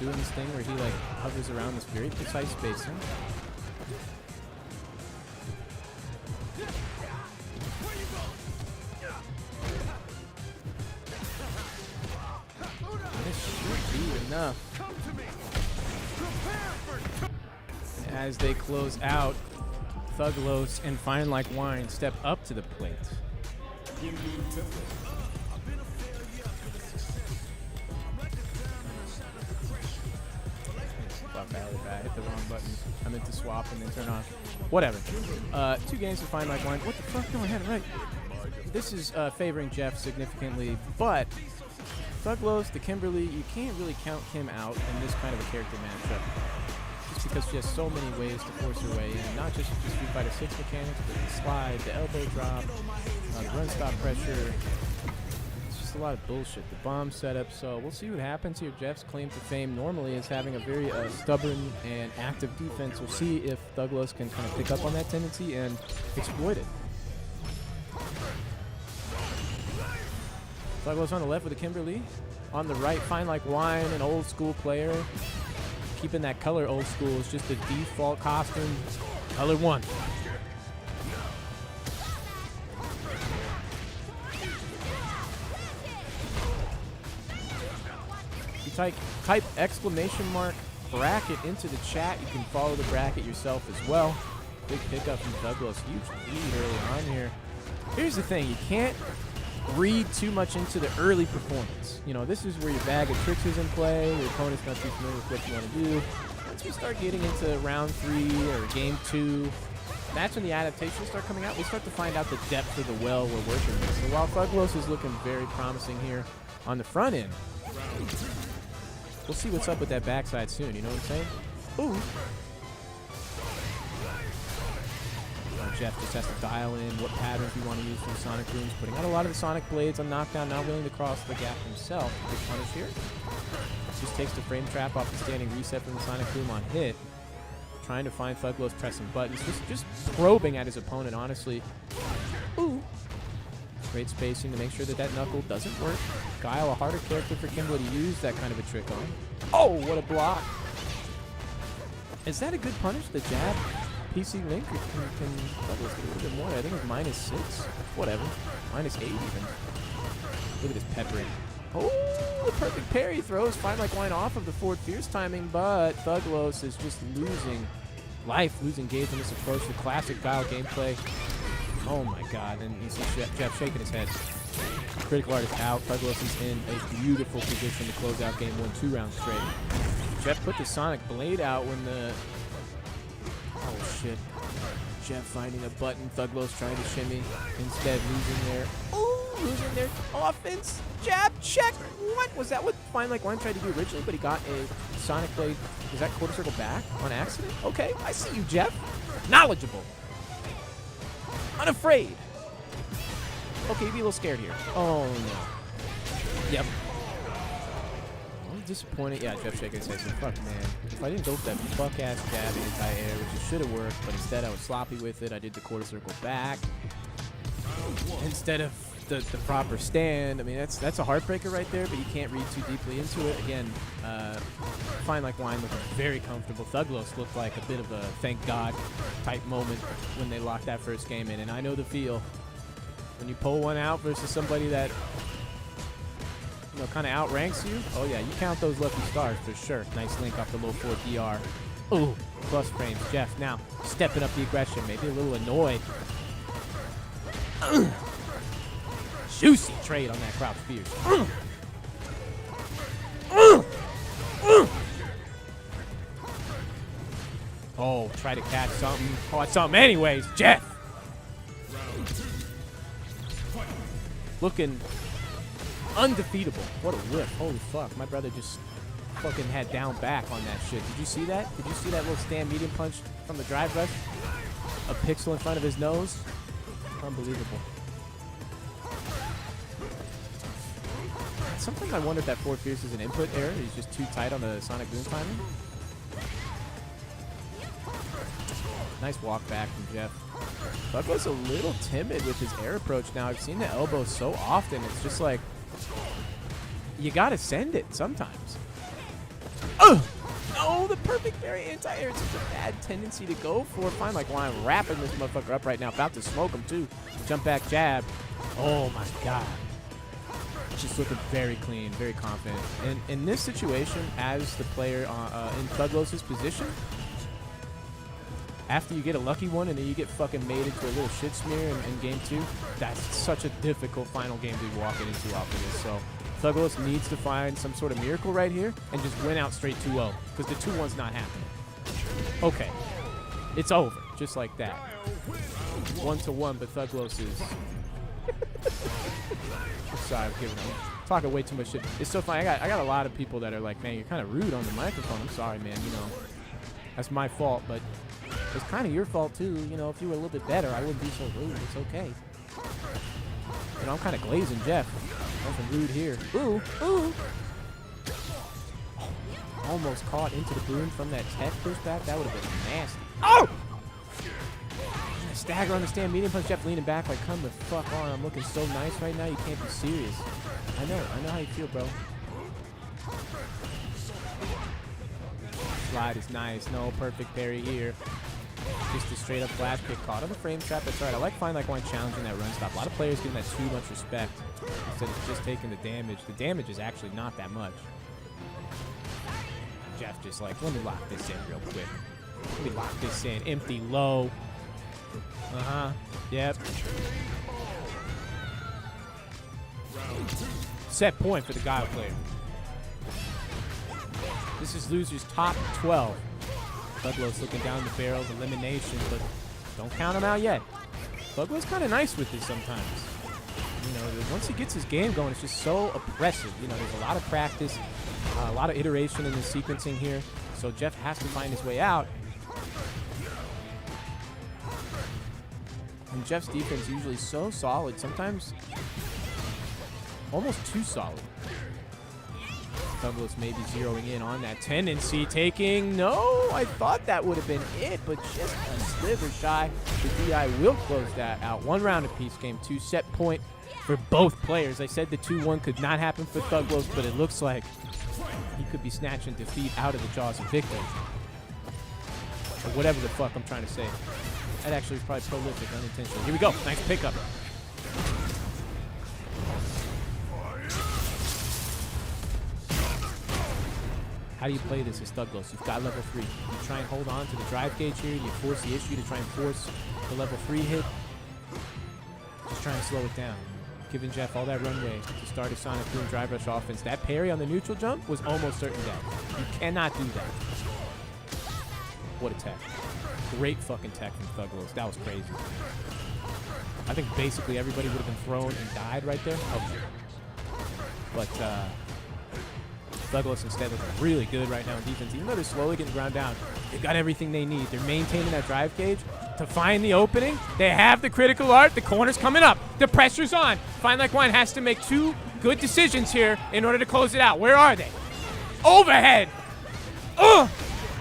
doing this thing where he like hovers around this very precise spacing. This should be enough. As they close out, Thuglos and Fine Like Wine step up to the plate. Fuck, I hit the wrong button. I meant to swap and then turn on. Whatever. 2 games for Fine Like Wine. What the fuck? No, I had it right. This is favoring Jeff significantly, but Thuglos, the Kimberly, you can't really count him out in this kind of a character matchup. Because she has so many ways to force her way in, not just the Street Fighter 6 mechanics, but the slide, the elbow drop, the run stop pressure. It's just a lot of bullshit. The bomb setup. So we'll see what happens here. Jeff's claim to fame normally is having a very stubborn and active defense. We'll see if Thuglos can kind of pick up on that tendency and exploit it. Thuglos on the left with the Kimberly. On the right, Fine Like Wine, an old school player. Keeping that color old school is just the default costume. Color 1. You type exclamation mark bracket into the chat. You can follow the bracket yourself as well. Big pickup from Thuglos. Huge lead early on here. Here's the thing. You can't read too much into the early performance. You know, this is where your bag of tricks is in play. Your opponent's not too familiar with what you want to do. Once we start getting into round 3 or game 2, that's when the adaptations start coming out. We start to find out the depth of the well we're working with. So while Thuglos is looking very promising here on the front end, We'll see what's up with that backside soon, you know what I'm saying? Ooh. Jeff just has to dial in what patterns we want to use for the Sonic Booms. Putting out a lot of the Sonic Blades on knockdown, not willing to cross the gap himself. Big punish here. Just takes the frame trap off the standing reset from the Sonic Boom on hit. Trying to find Thuglos pressing buttons. Just probing at his opponent, honestly. Ooh. Great spacing to make sure that that knuckle doesn't work. Guile, a harder character for Kimbo to use that kind of a trick on. Oh, what a block. Is that a good punish? The jab? PC Link, or can Douglas get a little bit more? I think it was -6. Whatever. -8 even. Look at this peppering. Oh, the perfect parry throws. Fine like wine off of the forward fierce timing, but Thuglos is just losing life, losing gauge in this approach. The classic Guile gameplay. Oh my god, and you see Jeff shaking his head. Critical Art is out. Thuglos is in a beautiful position to close out game 1, 2 rounds straight. Jeff put the Sonic Blade out when the... Oh shit. Jeff finding a button. Thuglos trying to shimmy. Instead losing their offense. Jab, check. What? Was that what Fine Like Wine tried to do originally? But he got a Sonic Blade. Was that quarter circle back on accident? Okay, I see you, Jeff. Knowledgeable. Unafraid. Okay, be a little scared here. Oh no. Yep. I'm disappointed. Yeah, Jeff shaking his head. So, fuck, man. If I didn't go for that fuck-ass jab in anti-air, which it should have worked, but instead I was sloppy with it. I did the quarter circle back instead of the proper stand. I mean, that's a heartbreaker right there, but you can't read too deeply into it. Again, Fine Like Wine looked very comfortable. Thuglos looked like a bit of a thank God type moment when they locked that first game in, and I know the feel. When you pull one out versus somebody that, you know, kind of outranks you, oh yeah, you count those lucky stars for sure. Nice link off the low 4 DR. Ooh, plus frames. Jeff now stepping up the aggression, maybe a little annoyed. Juicy trade on that crowd fierce. Oh, try to catch something. Caught something anyways. Jeff. Looking undefeatable. What a whip. Holy fuck. My brother just fucking had down back on that shit. Did you see that? Did you see that little stand medium punch from the drive rush? A pixel in front of his nose? Unbelievable. Sometimes I wonder if that forward fierce is an input error. He's just too tight on the Sonic Boom timing. Nice walk back from Jeff. Bucko's a little timid with his air approach now. I've seen the elbow so often. It's just like, you gotta send it sometimes. Oh, no, the perfect very anti-air. It's such a bad tendency to go for. Fine Like Wine wrapping this motherfucker up right now. About to smoke him too. Jump back jab. Oh my god. Just looking very clean, very confident. And in this situation, as the player in Thuglos' position, after you get a lucky one and then you get fucking made into a little shit smear in game 2, that's such a difficult final game to be walking into off of this. So Thuglos needs to find some sort of miracle right here and just win out straight 2-0, because the 2-1's not happening. Okay, it's over, just like that. 1-1, but Thuglos is... Sorry, I'm giving him talking way too much shit. It's so funny. I got a lot of people that are like, man, you're kind of rude on the microphone. I'm sorry, man. You know, that's my fault, but it's kind of your fault too. You know, if you were a little bit better, I wouldn't be so rude. It's okay. You know, I'm kind of glazing Jeff. Nothing rude here. Ooh, ooh. Almost caught into the boom from that tech pushback. That would have been nasty. Oh! Stagger on the stand, medium punch. Jeff leaning back like, come the fuck on. I'm looking so nice right now. You can't be serious. I know how you feel, bro. Slide is nice. No perfect parry here. Just a straight up flash kick caught on the frame trap. That's right. I like Fine Like Wine challenging that run stop. A lot of players giving that too much respect instead of just taking the damage. The damage is actually not that much. Jeff just like, let me lock this in real quick. Let me lock this in. Empty low. Uh-huh. Yep. Set point for the Guile player. This is loser's top 12. Thuglos looking down the barrel of elimination, but don't count him out yet. Thuglos kind of nice with this sometimes. You know, once he gets his game going, it's just so oppressive. You know, there's a lot of practice. A lot of iteration in the sequencing here, so Jeff has to find his way out. And Jeff's defense usually so solid, sometimes almost too solid. Douglas maybe zeroing in on that tendency, taking, no, I thought that would have been it, but just a sliver shy. The DI will close that out. 1 round apiece, game 2, set point for both players. I said the 2-1 could not happen for Douglas, but it looks like he could be snatching defeat out of the jaws of victory. Or whatever the fuck I'm trying to say. That actually was probably prolific, unintentional. Here we go, nice pickup. How do you play this as Douglas? You've got level 3. You try and hold on to the drive gauge here. You force the issue to try and force the level 3 hit. Just try and slow it down. Giving Jeff all that runway to start his Sonic Boom drive rush offense. That parry on the neutral jump was almost certain death. You cannot do that. What a tech. Great fucking tech from Douglas. That was crazy. I think basically everybody would have been thrown and died right there. Oh. But Douglas instead looking really good right now in defense. Even though they're slowly getting ground down, they've got everything they need. They're maintaining that drive gauge to find the opening. They have the critical art. The corner's coming up. The pressure's on. Fine Like Wine has to make 2 good decisions here in order to close it out. Where are they? Overhead.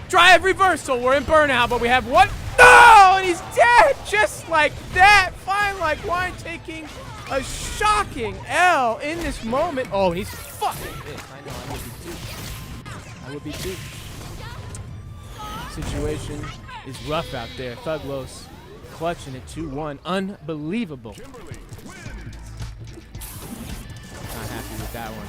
Drive reversal. We're in burnout, but we have one. No, and he's dead just like that. Fine Like Wine taking a shocking L in this moment. Oh, he's fucking pissed. I know, I would be too. Situation is rough out there. Douglas clutching it 2-1. Unbelievable. Not happy with that one.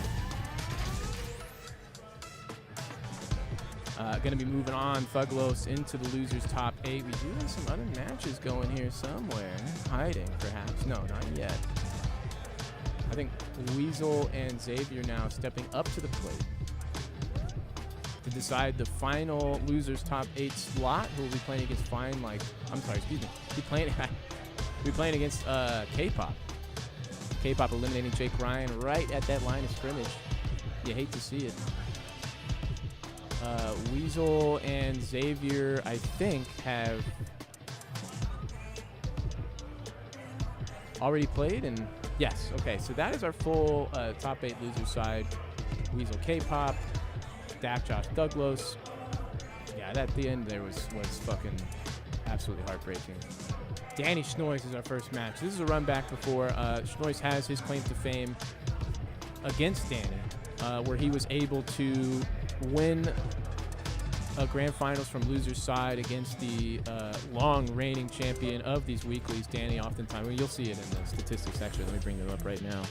Going to be moving on, Douglas, into the losers' top 8. We do have some other matches going here somewhere. Hiding, perhaps. No, not yet. I think Weasel and Xavier now stepping up to the plate to decide the final losers' top 8 slot. Who will be playing against Be playing against K-Pop. K-Pop eliminating Jake Ryan right at that line of scrimmage. You hate to see it. Weasel and Xavier, I think, have already played, and yes, okay, so that is our full top 8 loser side. Weasel K-Pop, Dak Josh Douglas. Yeah, at the end there was fucking absolutely heartbreaking. Danny Schnois is our first match. This is a run back before. Schnois has his claim to fame against Danny, where he was able to win a grand finals from loser's side against the long reigning champion of these weeklies, Danny. Oftentimes, well, you'll see it in the statistics. Actually, let me bring them up right now.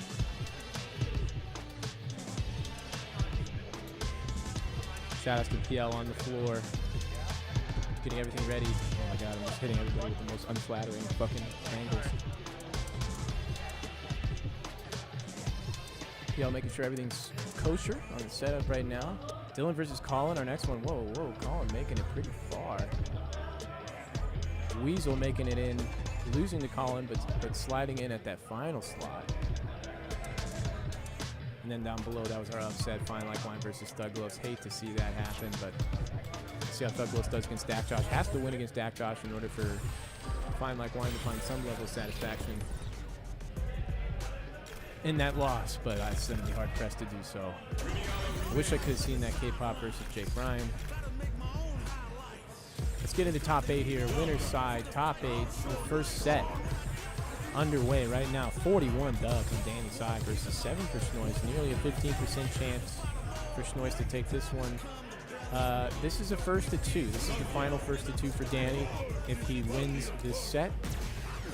Shout out to PL on the floor, getting everything ready. Oh my God, I'm just hitting everybody with the most unflattering fucking angles. PL making sure everything's kosher on the setup right now. Dylan versus Colin, our next one. Whoa, Colin making it pretty far. Weasel making it in, losing to Colin, but sliding in at that final slot. And then down below, that was our upset, Fine Like Wine versus Douglas. Hate to see that happen, but see how Douglas does against Dak Josh. Has to win against Dak Josh in order for Fine Like Wine to find some level of satisfaction in that loss, but I'm going to be hard-pressed to do so. I wish I could have seen that K-Pop versus Jake Ryan. Let's get into top 8 here. Winner's side, top 8, the first set underway right now. 41 dubs on Danny's side versus 7 for Schnois. Nearly a 15% chance for Schnois to take this one. This is a first to 2. This is the final first to 2 for Danny. If he wins this set,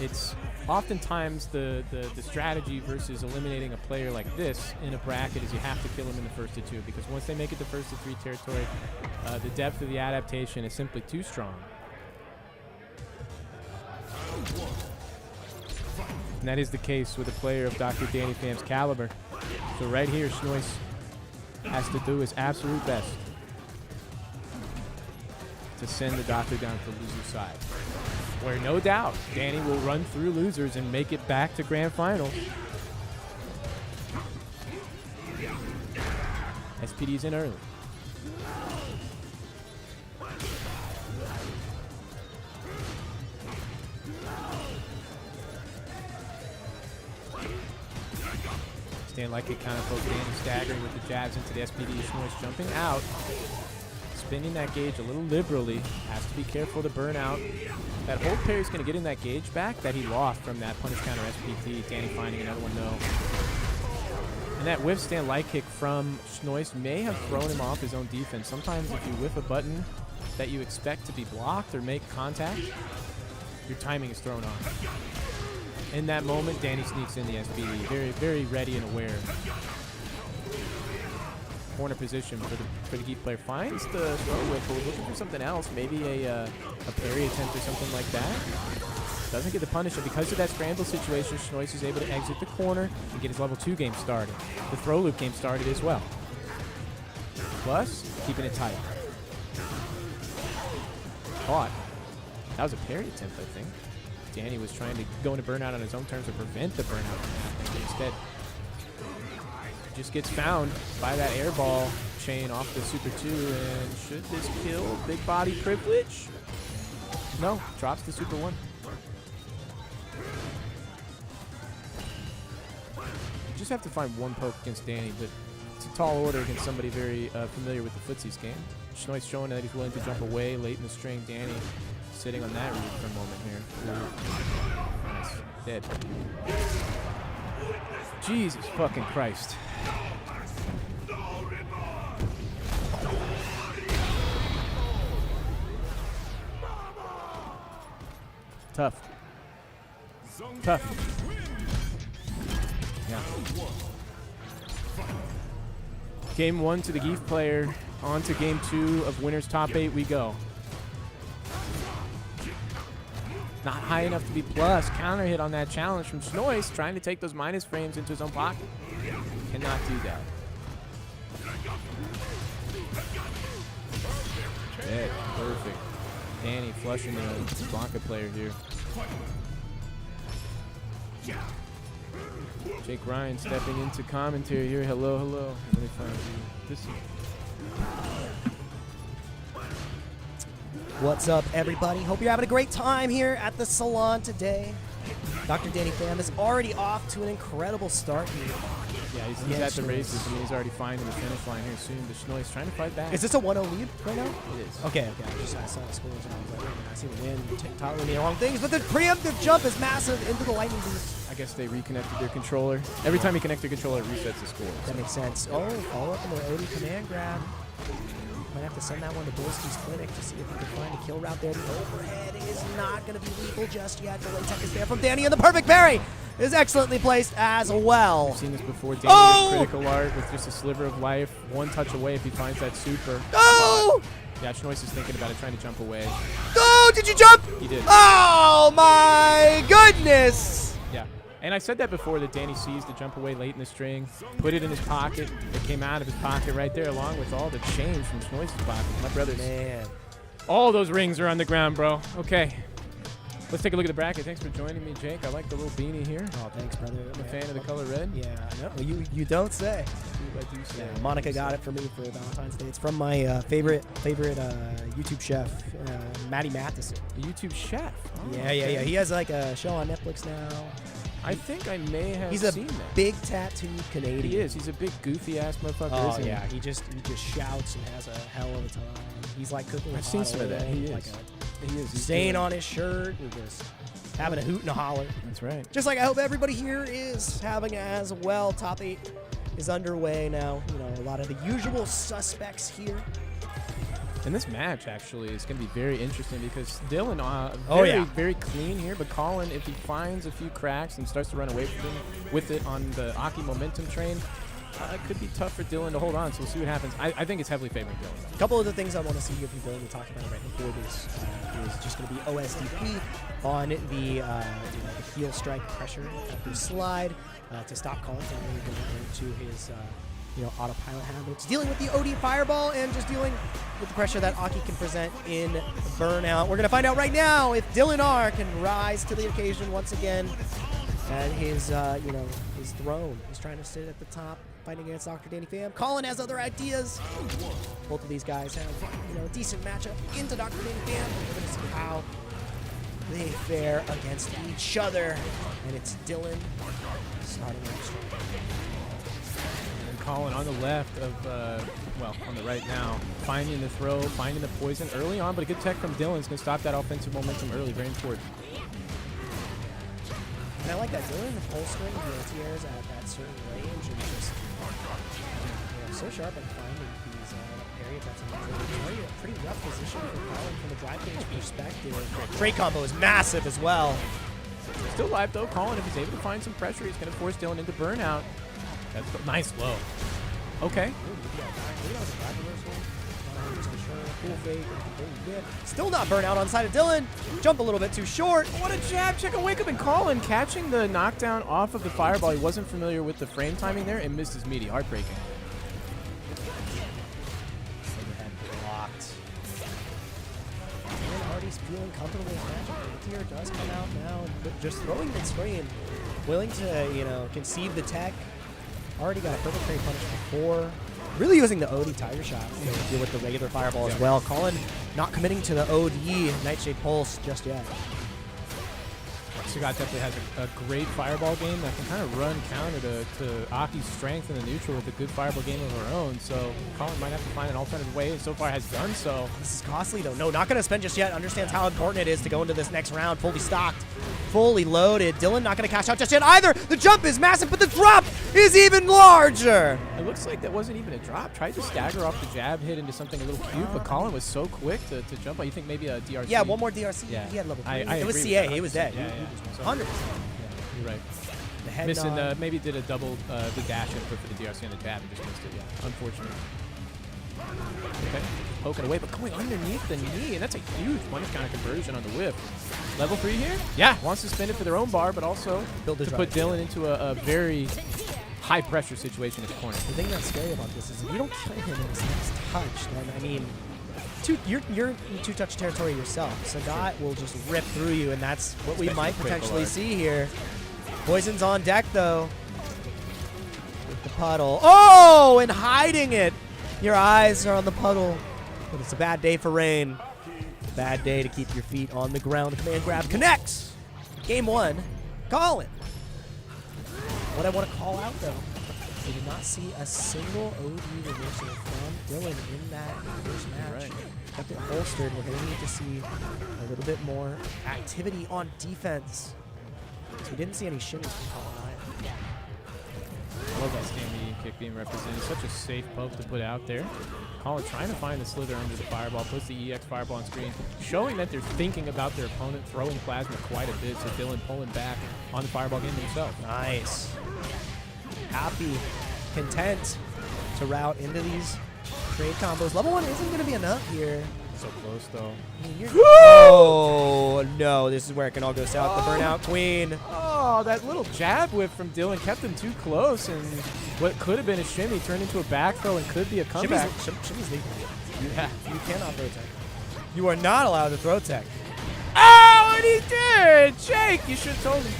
it's oftentimes the strategy versus eliminating a player like this in a bracket is you have to kill him in the first to 2, because once they make it to first to 3 territory, the depth of the adaptation is simply too strong. And that is the case with a player of Dr. Danny Pham's caliber. So right here, Schnois has to do his absolute best to send the Doctor down to the loser side, where no doubt Danny will run through losers and make it back to grand finals. SPD's in early. Stand like it kind of poked Danny staggering with the jabs into the SPD. Schnoiss jumping out. Spinning that gauge a little liberally. Has to be careful to burn out. That hold parry's going to get in that gauge back that he lost from that punish counter SPD. Danny finding another one though. And that whiff stand light kick from Schnoiss may have thrown him off his own defense. Sometimes if you whiff a button that you expect to be blocked or make contact, your timing is thrown off. In that moment, Danny sneaks in the SPD. Very, very ready and aware. Corner position for the Geef player. Finds the throw whip, but we're looking for something else. Maybe a parry attempt or something like that. Doesn't get the punish, and because of that scramble situation, Schnoiss is able to exit the corner and get his level 2 game started. The throw loop game started as well. Plus, keeping it tight. Caught. That was a parry attempt, I think. Danny was trying to go into burnout on his own terms to prevent the burnout from happening. Instead, just gets found by that air ball chain off the Super 2. And should this kill big body privilege? No, drops the Super 1. You just have to find one poke against Danny, but it's a tall order against somebody very familiar with the footsies game. Schnoiss showing that he's willing to jump away late in the string. Danny sitting on that root for a moment here. Nice. Dead. Jesus fucking Christ. Tough. Tough. Yeah. Game 1 to the Geef player. On to game 2 of winners top 8 we go. Not high enough to be plus. Counter hit on that challenge from Schnoiss, trying to take those minus frames into his own pocket. Cannot do that. Dead. Perfect. Danny flushing the Blanca player here. Jake Ryan stepping into commentary here. Hello, hello. Let me find you. This What's up, everybody? Hope you're having a great time here at the Salon today. Dr. Danny Pham is already off to an incredible start here. Yeah, he's at the races. I mean, he's already finding the finish line here soon. But Schnoiss trying to fight back. Is this a 1-0 lead right now? It is. Okay. I saw the scores and I was like, I see the win. Tyler made the wrong things, but the preemptive jump is massive into the lightning boost. I guess they reconnected their controller. Every time you connect your controller, it resets the score. That makes sense. Oh, follow up on the OD command grab. Might have to send that one to Bolski's clinic to see if we can find a kill route there. The overhead is not going to be lethal just yet. The late tech is there from Danny, and the perfect parry is excellently placed as well. We've seen this before. Danny with critical art with just a sliver of life. One touch away if he finds that super. Oh! Yeah, Schnoiss is thinking about it, trying to jump away. Oh, did you jump? He did. Oh, my goodness. Yeah. And I said that before, that Danny sees the jump away late in the string, put it in his pocket. It came out of his pocket right there, along with all the change from Schnoiss's pocket. My brothers. Man. All those rings are on the ground, bro. Okay. Let's take a look at the bracket. Thanks for joining me, Jake. I like the little beanie here. Oh, thanks, brother. I'm a fan of the color red. Yeah, I know. You don't say. I do say. Yeah, Monica got it for me for Valentine's Day. It's from my favorite YouTube chef, Matty Matheson. A YouTube chef. Oh, Yeah. He has like a show on Netflix now. I think I may have He's a seen that. big tattooed Canadian. He is. He's a big goofy ass motherfucker. Oh isn't he? yeah, he just shouts and has a hell of a time. He's like cooking with I've seen hot some of that. oil, He like is. a He is. He's stain doing- on his shirt and just having a hoot and a holler. That's right. Just like I hope everybody here is having as well. Top 8 is underway now. You know, a lot of the usual suspects here. And this match actually is going to be very interesting because Dylan, very clean here, but Colin, if he finds a few cracks and starts to run away from him with it on the Aki momentum train, it could be tough for Dylan to hold on. So we'll see what happens. I think it's heavily favoring Dylan. A couple of the things I want to see if you're willing to talk about right before this is just going to be OSDP on the the heel strike pressure through slide to stop Colin from really going into his autopilot habits. Dealing with the OD fireball and just dealing with the pressure that Aki can present in burnout. We're going to find out right now if Dylan R can rise to the occasion once again at his his throne. He's trying to sit at the top fighting against Dr. Danny Pham. Colin has other ideas. Both of these guys have, a decent matchup into Dr. Danny Pham. We're going to see how they fare against each other. And it's Dylan starting off strong. And Colin on the left of, on the right now, finding the throw, finding the poison early on, but a good tech from Dylan is going to stop that offensive momentum early, very important. And I like that Dylan holstering the anti-airs at that certain range and just so sharp at finding these area attacks. It's already a pretty rough position for Colin from a drive page perspective. Trade combo is massive as well. Still live though. Colin, if he's able to find some pressure, he's going to force Dylan into burnout. That's a nice low. Okay. Still not burnout on side of Dylan. Jump a little bit too short. What a jab. Check and wake up and Colin catching the knockdown off of the fireball. He wasn't familiar with the frame timing there and missed his meaty. Heartbreaking. Overhead blocked. And Artie's feeling comfortable with matchup. The tier does come out now and just throwing mid-screen. Willing to, conceive the tech. Already got a purple trade punish before. Really using the OD Tiger Shot to deal with the regular fireball as well. Colin not committing to the OD Nightshade Pulse just yet. Sagat definitely has a great fireball game that can kind of run counter to Aki's strength in the neutral with a good fireball game of her own. So Colin might have to find an alternative way, and so far has done so. This is costly though. No, not going to spend just yet. Understands how important it is to go into this next round fully stocked, fully loaded. Dylan not going to cash out just yet either. The jump is massive, but the drop is even larger. It looks like that wasn't even a drop. Tried to stagger off the jab hit into something a little cute, but Colin was so quick to jump on. You think maybe a DRC? Yeah, one more DRC. Yeah. He had level 3. I it was agree CA. with He was dead. Yeah, 100%. Yeah, you're right. The head Missing, nod. maybe did a double the dash input for the DRC on the jab and just missed it. Yeah, unfortunate. Okay, poking away, but going underneath the knee, and that's a huge punish counter conversion on the whip. Level 3 here? Yeah, wants to spin it for their own bar, but also Build the to drive. put Dylan into a very high pressure situation in the corner. The thing that's scary about this is if you don't kill him in his next touch, then you're in two-touch territory yourself. Sagat will just rip through you, and that's what we might potentially see here. Poison's on deck, though. With the puddle. Oh, and hiding it. Your eyes are on the puddle. But it's a bad day for Rain. Bad day to keep your feet on the ground. Command grab connects. Game 1, Colin. What I want to call out, though, we did not see a single OD reversal from Dylan in that first match. Right. Kept it holstered. We're going to need to see a little bit more activity on defense. So we didn't see any shimmies from Colin either. I love that stand medium kick being represented. Such a safe poke to put out there. Colin trying to find the slither under the fireball, puts the EX fireball on screen, showing that they're thinking about their opponent, throwing plasma quite a bit, so Dylan pulling back on the fireball game himself. Nice. Happy, content to route into these trade combos. Level 1 isn't going to be enough here. So close, though. I mean, oh, no. This is where it can all go south. The Burnout Queen. Oh, that little jab whip from Dylan kept him too close, and what could have been a shimmy turned into a back throw and could be a comeback. Shimmy's legal. Yeah. You cannot throw tech. You are not allowed to throw tech. Oh, and he did! Jake, you should have told me.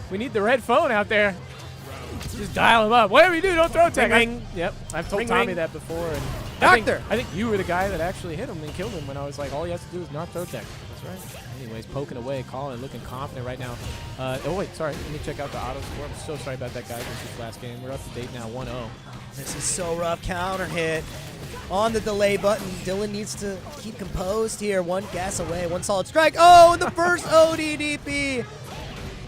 We need the red phone out there. Just dial him up. Whatever you do, don't throw tech. Ring. Yep, I've told Ring, Tommy ring. that before. And Doctor! I think you were the guy that actually hit him and killed him when I was like, all he has to do is not throw tech. That's right. Anyways, poking away, Colin looking confident right now. Oh, wait, sorry. Let me check out the auto score. I'm so sorry about that, guys. This is last game. We're up to date now, 1-0. This is so rough. Counter hit on the delay button. Dylan needs to keep composed here. One guess away. One solid strike. Oh, and the first ODDP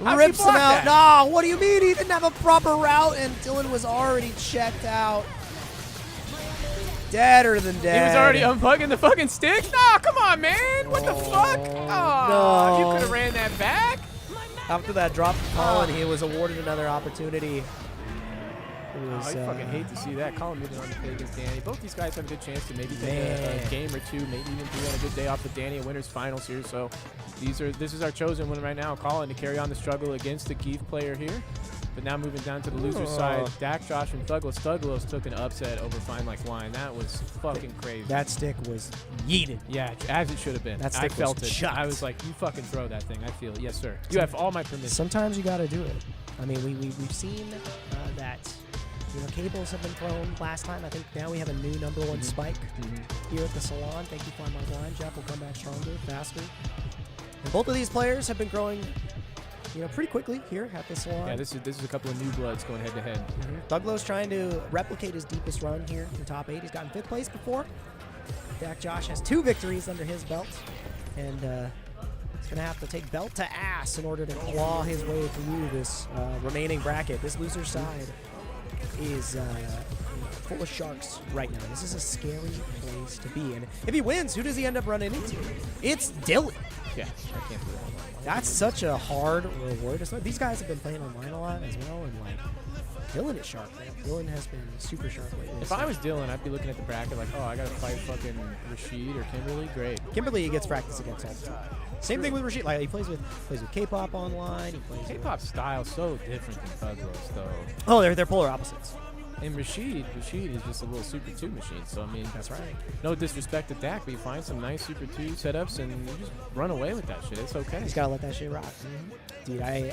How'd you rips him block out. that? No, what do you mean? He didn't have a proper route, and Dylan was already checked out. Deader than dead. He was already unplugging the fucking stick? No, come on, man. What the fuck? Oh, no. You could have ran that back. After that drop from Colin, he was awarded another opportunity. It was, I fucking hate to see that. Colin moving on to play against Danny. Both these guys have a good chance to maybe take a game or two, maybe even three on a good day off with Danny at winners finals here. So this is our chosen one right now, Colin, to carry on the struggle against the Geef player here. But now moving down to the loser side, Dak, Josh, and Thuglos. Thuglos took an upset over Fine Like Wine. That was fucking crazy. That stick was yeeted. Yeah, as it should have been. That stick I felt was it. chucked. I was like, you fucking throw that thing. I feel it. Yes, sir. You have all my permission. Sometimes you got to do it. I mean, we've seen that, you know, cables have been thrown last time. I think now we have a new #1 spike here at the Salon. Thank you for my blind. Jeff will come back stronger, faster. And both of these players have been growing, you know, pretty quickly here at the Salon. Yeah, this is a couple of new bloods going head to head. Douglas trying to replicate his deepest run here in top 8. He's gotten 5th place before. Dak Josh has 2 victories under his belt, and he's going to have to take belt to ass in order to claw his way through this remaining bracket. This loser side is full of sharks right now. This is a scary place to be. And if he wins, who does he end up running into? It's Dylan. Yeah, I can't do that. That's such a hard reward. These guys have been playing online a lot as well, and like Dylan is sharp. Man. Dylan has been super sharp lately. If I was Dylan, I'd be looking at the bracket like, oh, I got to fight fucking Rashid or Kimberly. Great. Kimberly, he gets practice against all the time. Same thing with Rashid. Like he plays with K-pop online. He plays K-pop style so different than Douglas, though. Oh, they're polar opposites. And Rashid is just a little Super 2 machine. So, I mean, that's right. No disrespect to Dak, but you find some nice Super 2 setups and you just run away with that shit. It's okay. You just got to let that shit rock. Dude, I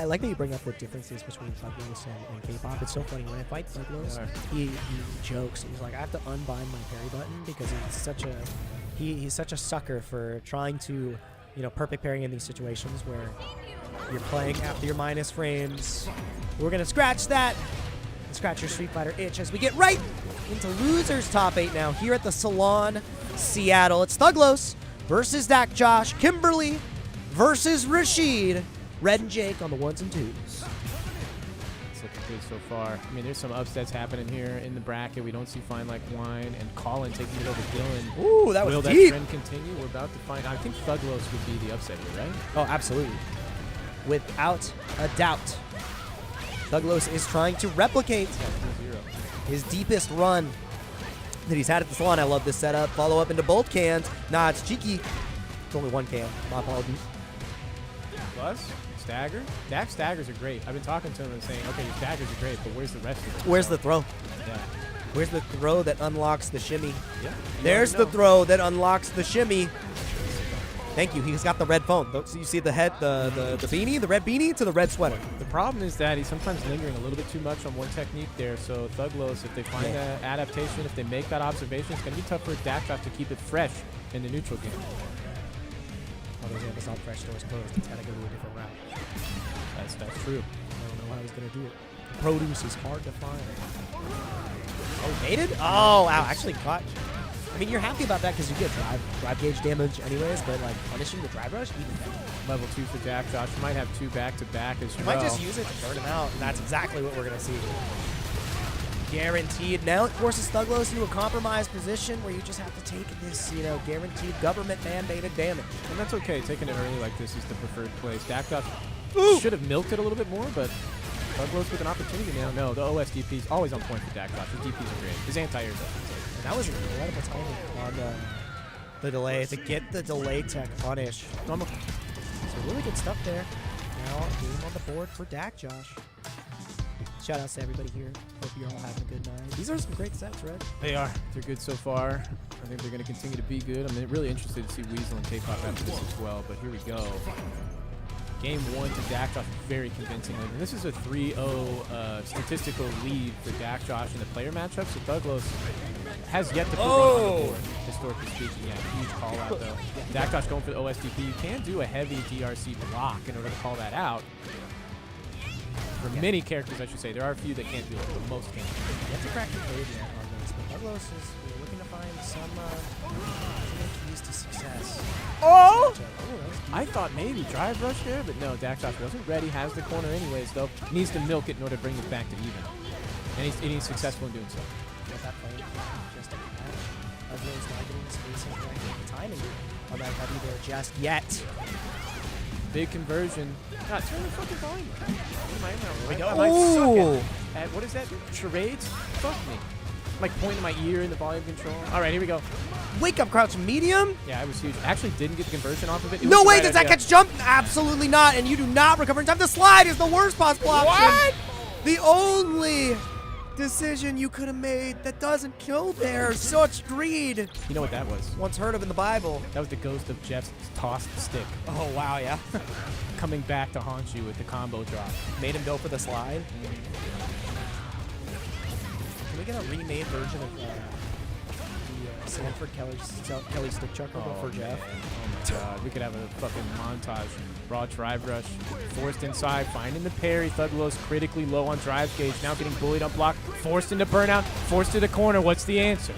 like that you bring up the differences between Douglas and K-pop. It's so funny. When I fight Douglas, he jokes. He's like, I have to unbind my parry button because he's such a sucker for trying to, you know, perfect parrying in these situations where you're playing after your minus frames. We're going to scratch that. Scratch your Street Fighter itch as we get right into losers top 8 now here at the Salon, Seattle. It's Douglas versus Dak Josh, Kimberly versus Rashid, Red and Jake on the 1s and 2s. It's looking good so far. I mean, there's some upsets happening here in the bracket. We don't see Fine Like Wine and Colin taking it over Dylan. Ooh, that was Will deep. that trend continue? We're about to find. I think Douglas would be the upset here, right? Oh, absolutely. Without a doubt. Douglas is trying to replicate his deepest run that he's had at the Salon. I love this setup. Follow up into both cans. Nah, it's cheeky. It's only one can. My apologies. Plus, stagger. Dak staggers are great. I've been talking to him and saying, okay, your staggers are great, but where's the rest of it? Where's the throw? Yeah. Where's the throw that unlocks the shimmy? Yeah. There's the throw that unlocks the shimmy. Thank you. He's got the red phone. So you see the head, the beanie, the red beanie to the red sweater. The problem is that he's sometimes lingering a little bit too much on one technique there. So Douglas, if they find that adaptation, if they make that observation, it's going to be tough for Dak Josh to keep it fresh in the neutral game. Although the Amazon Fresh Store is closed, it's got to go to a different route. That's true. I don't know how he's going to do it. Produce is hard to find. Oh, baited? Oh, wow. Actually caught. I mean, you're happy about that because you get drive gauge damage anyways, but like punishing the drive rush, even better. Level 2 for Dak Josh. You might have 2 back-to-back as well. You might just use it to burn him out, and that's exactly what we're going to see. Guaranteed. Now it forces Douglas into a compromised position where you just have to take this, you know, guaranteed government-mandated damage. And that's okay. Taking it early like this is the preferred place. Dak Josh should have milked it a little bit more, but Douglas with an opportunity now. No, the OSDP is always on point for Dak Josh. His DPs are great. His anti-air stuff. That was incredible timing on the delay to get the delay tech punish. So really good stuff there. Now game on the board for Dak Josh. Shout outs to everybody here. Hope you're all having a good night. These are some great sets, right? They are. They're good so far. I think they're going to continue to be good. I'm really interested to see Weasel and K-pop after this as well, but here we go. Game 1 to Dak Josh very convincingly. And this is a 3-0 statistical lead for Dak Josh in the player matchup, so Douglas has yet to put one on the board, historically speaking. Yeah, huge call out though. Dak Josh going for the OSDP. You can do a heavy DRC block in order to call that out. For many characters, I should say. There are a few that can't do it, but most can't. You have to crack the code yet on this, but Douglas is looking to find some keys to success. Oh! I thought maybe drive rush there, but no, Dak Josh wasn't ready. Has the corner anyways, though. Needs to milk it in order to bring it back to even. And he's successful in doing so. That play, just a match of those targeting spacing right. The timing on that heavy there just yet. Big conversion. God, turn the fucking volume up. Here we go. I suck at what is that? Charades? Fuck me. I'm like pointing my ear in the volume control. All right, here we go. Wake up crouch medium. Yeah, it was huge. Actually didn't get the conversion off of it. No way, does that catch jump? Absolutely not. And you do not recover in time. The slide is the worst possible option. What? The only decision you could have made that doesn't kill there. Such greed. You know what that was? Once heard of in the Bible. That was the ghost of Jeff's tossed stick Oh, wow, yeah. coming back to haunt you with the combo drop. Made him go for the slide. Can we get a remade version of the Sanford Kelly stick chucker for Jeff? Man. Oh my god. We could have a fucking montage. Raw drive rush. Forced inside. Finding the parry. Thuglos critically low on drive gauge. Now getting bullied on block. Forced into burnout. Forced to the corner. What's the answer?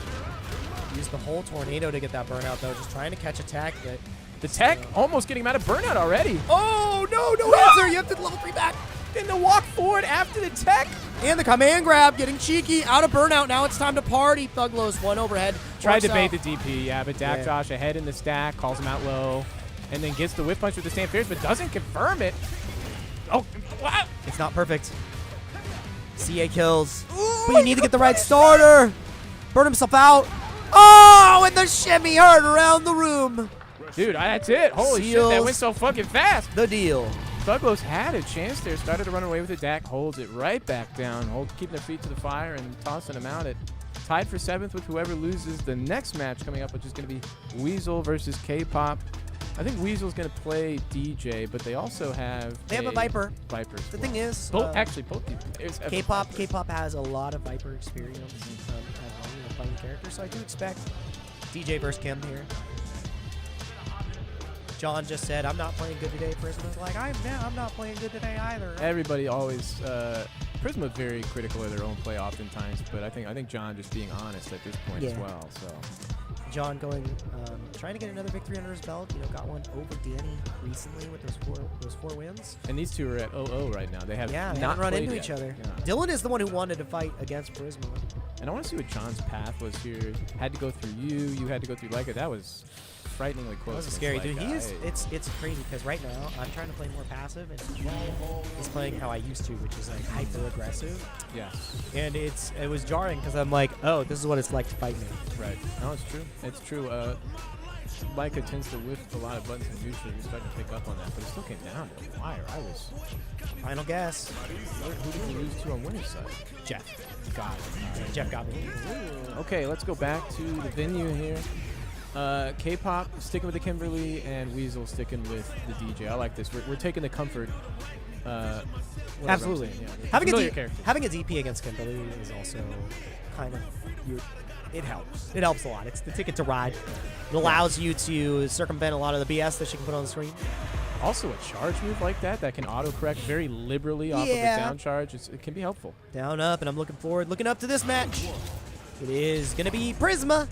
Used the whole tornado to get that burnout, though. Just trying to catch attack. But The tech almost getting him out of burnout already. oh, no answer. You have to level 3 back. Then the walk forward after the tech. And the command grab, getting cheeky, out of burnout. Now it's time to party. Thuglos, one overhead. Tried to works bait out. the DP, yeah, but Dak Yeah. Josh ahead in the stack, calls him out low, and then gets the whip punch with the stand fierce, but doesn't confirm it. Oh, wow. It's not perfect. CA kills. But you need to get the right starter. Burn himself out. Oh, and the shimmy hurt around the room. Dude, that's it. Holy shit, that Seals. went so fucking fast. The deal. Thuglos had a chance there, started to run away with it. Dak holds it right back down, keeping their feet to the fire and tossing them out. It tied for 7th with whoever loses the next match coming up, which is going to be Weasel versus K-Pop. I think Weasel's going to play DJ, but they also have a Viper. Viper. The thing is, Actually, both these players have K-pop has a lot of Viper experience playing characters, so I do expect DJ versus Kim here. John just said, "I'm not playing good today." Prisma's like, I'm not playing good today either. Everybody always Prisma's very critical of their own play oftentimes, but I think John just being honest at this point as well. So John going trying to get another victory under his belt. You know, got one over Danny recently with those four wins. And these two are at 0-0 right now. They have they not haven't run played into yet. each other. Yeah. Dylan is the one who wanted to fight against Prisma. And I want to see what John's path was here. Had to go through you. You had to go through Leica. That was frighteningly close. That was a scary dude. He is. It's crazy because right now I'm trying to play more passive, and he's playing how I used to, which is like hyper aggressive. Yes. And it was jarring because I'm like, oh, this is what it's like to fight me. Right. No, it's true. It's true. Leica tends to whiff a lot of buttons and usually you're starting to pick up on that, but it still came down to the wire. I was. Final guess. Who did you lose to on winning side? Jeff. Got it. Jeff got me. Okay, let's go back to the venue here. K-pop sticking with the Kimberly and Weasel sticking with the DJ. I like this. We're taking the comfort. Absolutely. Yeah, having a DP against Kimberly is also kind of it helps. It helps a lot. It's the ticket to ride. It allows you to circumvent a lot of the BS that she can put on the screen. Also, a charge move like that can auto-correct very liberally off of the down charge. It can be helpful. Down up, and I'm looking up to this match. It is going to be Prisma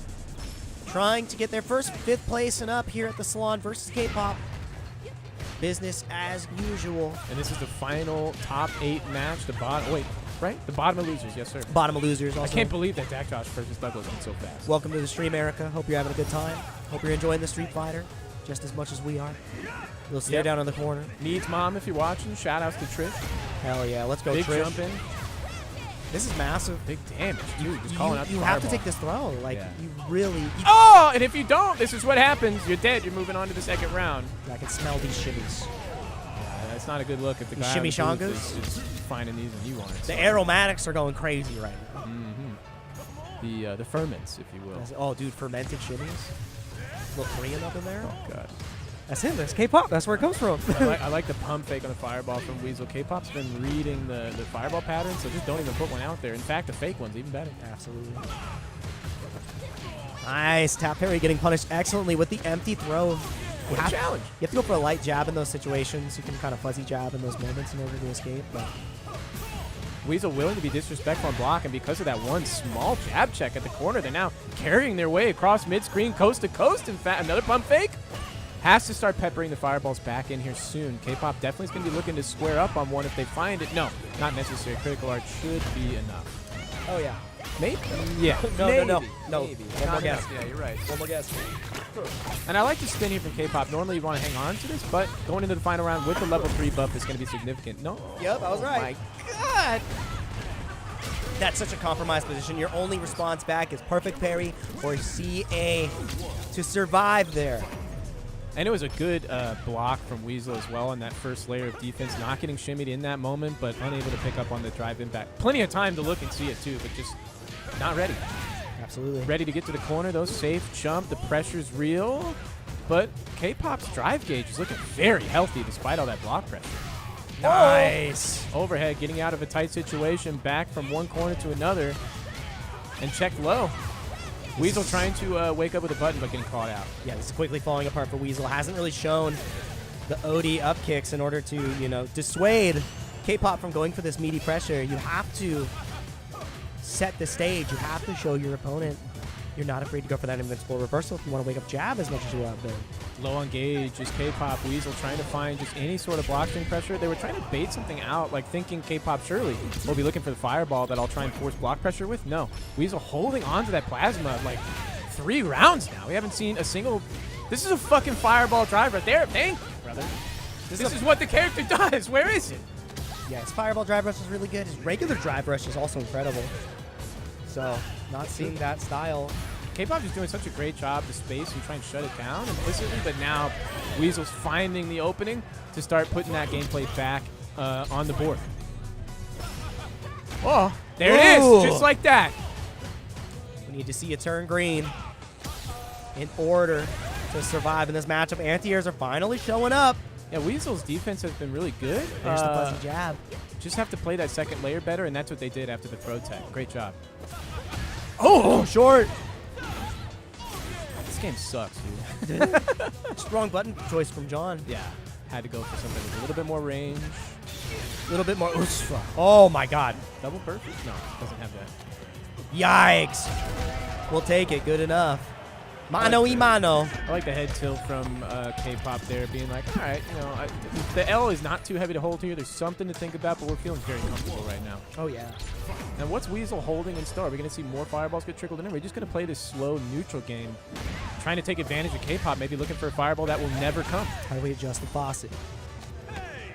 trying to get their first 5th place and up here at the Salon versus K-pop. Business as usual. And this is the final top 8 match. The bottom. Wait, right? The bottom of losers. Yes, sir. Bottom of losers. Also. I can't believe that Dak Josh versus Douglas went so fast. Welcome to the stream, Erica. Hope you're having a good time. Hope you're enjoying the Street Fighter just as much as we are. We'll stay down in the corner. Needs mom if you're watching. Shout outs to Trish. Hell yeah, let's go, Big Trish. jump in. This is massive. Big damage, dude. Just calling out the You have to fireball. take this throw. Like, Yeah. you really... Oh, and if you don't, this is what happens. You're dead. You're moving on to the second round. I can smell these shimmies. That's not a good look if the These guy shimmy on the booth shangas? is finding these and you aren't. The aromatics are going crazy right now. The ferments, if you will. Oh, dude, fermented shimmies. Little Korean up in there. Oh, God. That's him. That's K-pop. That's where it comes from. I like the pump fake on the fireball from Weasel. K-pop's been reading the fireball pattern, so just don't even put one out there. In fact, the fake one's even better. Absolutely. Nice. Tap parry getting punished excellently with the empty throw. What a challenge. You have to go for a light jab in those situations. You can kind of fuzzy jab in those moments in order to escape. But Weasel willing to be disrespectful on block, and because of that one small jab check at the corner, they're now carrying their way across mid-screen, coast to coast. In fact, another pump fake. Has to start peppering the fireballs back in here soon. K-pop definitely is going to be looking to square up on one if they find it. No, not necessary. Critical art should be enough. oh yeah. Maybe? Yeah. No. Maybe. One more guess. Yeah, you're right. One more guess. And I like the spin here from K-pop. Normally you want to hang on to this, but going into the final round with the level 3 buff is going to be significant. No. Yep, I was right. My God. That's such a compromised position. Your only response back is perfect parry or CA to survive there. And it was a good block from Weasel as well in that first layer of defense, not getting shimmied in that moment, but unable to pick up on the drive impact. Plenty of time to look and see it too, but just not ready. Absolutely. Ready to get to the corner, though. Safe jump. The pressure's real. But K-Pop's drive gauge is looking very healthy despite all that block pressure. Nice. Overhead, getting out of a tight situation, back from one corner to another, and checked low. Weasel trying to wake up with a button, but getting caught out. Yeah, this is quickly falling apart for Weasel. Hasn't really shown the OD up kicks in order to, you know, dissuade K-Pop from going for this meaty pressure. You have to set the stage. You have to show your opponent you're not afraid to go for that invincible reversal if you want to wake up jab as much as you want to. Low on gauge is K-Pop. Weasel trying to find just any sort of blockchain pressure. They were trying to bait something out, like thinking K-Pop surely will be looking for the fireball that I'll try and force block pressure with. No. Weasel holding on to that plasma like 3 rounds now. We haven't seen a single... This is a fucking fireball drive right there. Thank you, brother. This is what the character does. Where is it? Yeah, his fireball drive rush is really good. His regular drive rush is also incredible. So, not seeing that style. K-Pop is doing such a great job to space and try and shut it down implicitly, but now Weasel's finding the opening to start putting that gameplay back on the board. Oh, there it is, just like that. We need to see it turn green in order to survive in this matchup. Anti-airs are finally showing up. Yeah, Weasel's defense has been really good. There's the fuzzy jab. Just have to play that second layer better, and that's what they did after the throw tech. Great job. Oh, short. This game sucks, dude. Strong button choice from John. Yeah, had to go for something with a little bit more range. A little bit more. Oh, my God. Double perfect? No, doesn't have that. Yikes. We'll take it. Good enough. Mano y mano. I like the head tilt from K-Pop there, being like, all right, you know, the L is not too heavy to hold here. There's something to think about, but we're feeling very comfortable right now. Oh, yeah. Now, what's Weasel holding in store? Are we going to see more fireballs get trickled in? Or are we just going to play this slow, neutral game, trying to take advantage of K-Pop, maybe looking for a fireball that will never come? How do we adjust the faucet?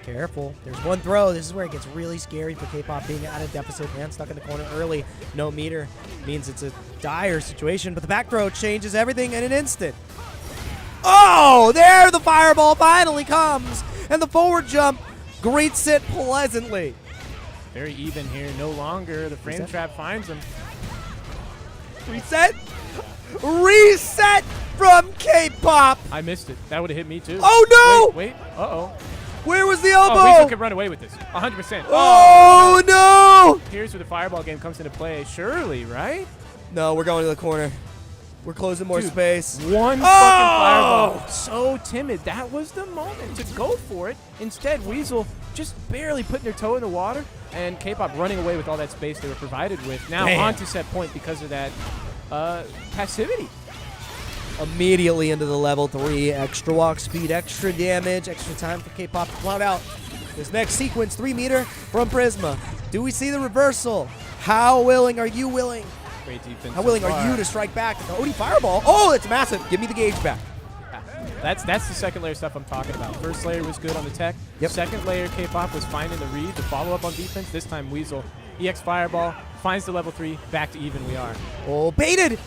Careful. There's one throw. This is where it gets really scary for K-Pop being at a deficit and stuck in the corner early. No meter means it's a dire situation, but the back throw changes everything in an instant. Oh, there the fireball finally comes, and the forward jump greets it pleasantly. Very even here. No longer. The frame trap finds him. Reset. Reset from K-Pop. I missed it. That would have hit me too. Oh, no. Wait. Uh-oh. Where was the elbow? Oh, Weasel could run away with this. 100%. Oh, no. Here's where the fireball game comes into play. Surely, right? No, we're going to the corner. We're closing more space. One fucking fireball. So timid. That was the moment to go for it. Instead, Weasel just barely putting their toe in the water, and K-Pop running away with all that space they were provided with. Now onto set point because of that passivity. Immediately into the level 3. Extra walk speed, extra damage, extra time for K-Pop to cloud out. This next sequence, 3 meter from Prisma. Do we see the reversal? How willing are you willing? Great defense. How willing are you to strike back? The OD fireball. Oh, that's massive. Give me the gauge back. That's the second layer stuff I'm talking about. First layer was good on the tech. Yep. Second layer, K-Pop was finding the read, the follow-up on defense. This time, Weasel, EX fireball, finds the level 3. Back to even we are. Oh, baited.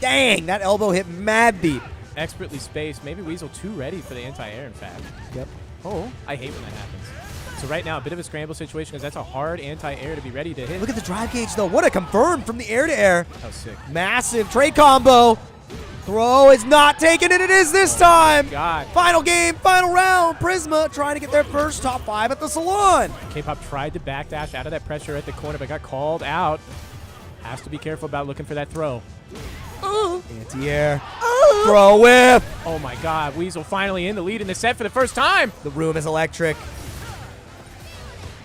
Dang, that elbow hit mad deep. Expertly spaced. Maybe Weasel too ready for the anti-air, in fact. Yep. Oh, I hate when that happens. So right now, a bit of a scramble situation because that's a hard anti-air to be ready to hit. Look at the drive gauge, though. What a confirm from the air to air. That was sick. Massive trade combo. Throw is not taken, and it is this time. God. Final game, final round. Prisma trying to get their first top 5 at the Salon. K-Pop tried to backdash out of that pressure at the corner, but got called out. Has to be careful about looking for that throw. Anti-air. Throw whip. Oh my God, Weasel finally in the lead in the set for the first time. The room is electric.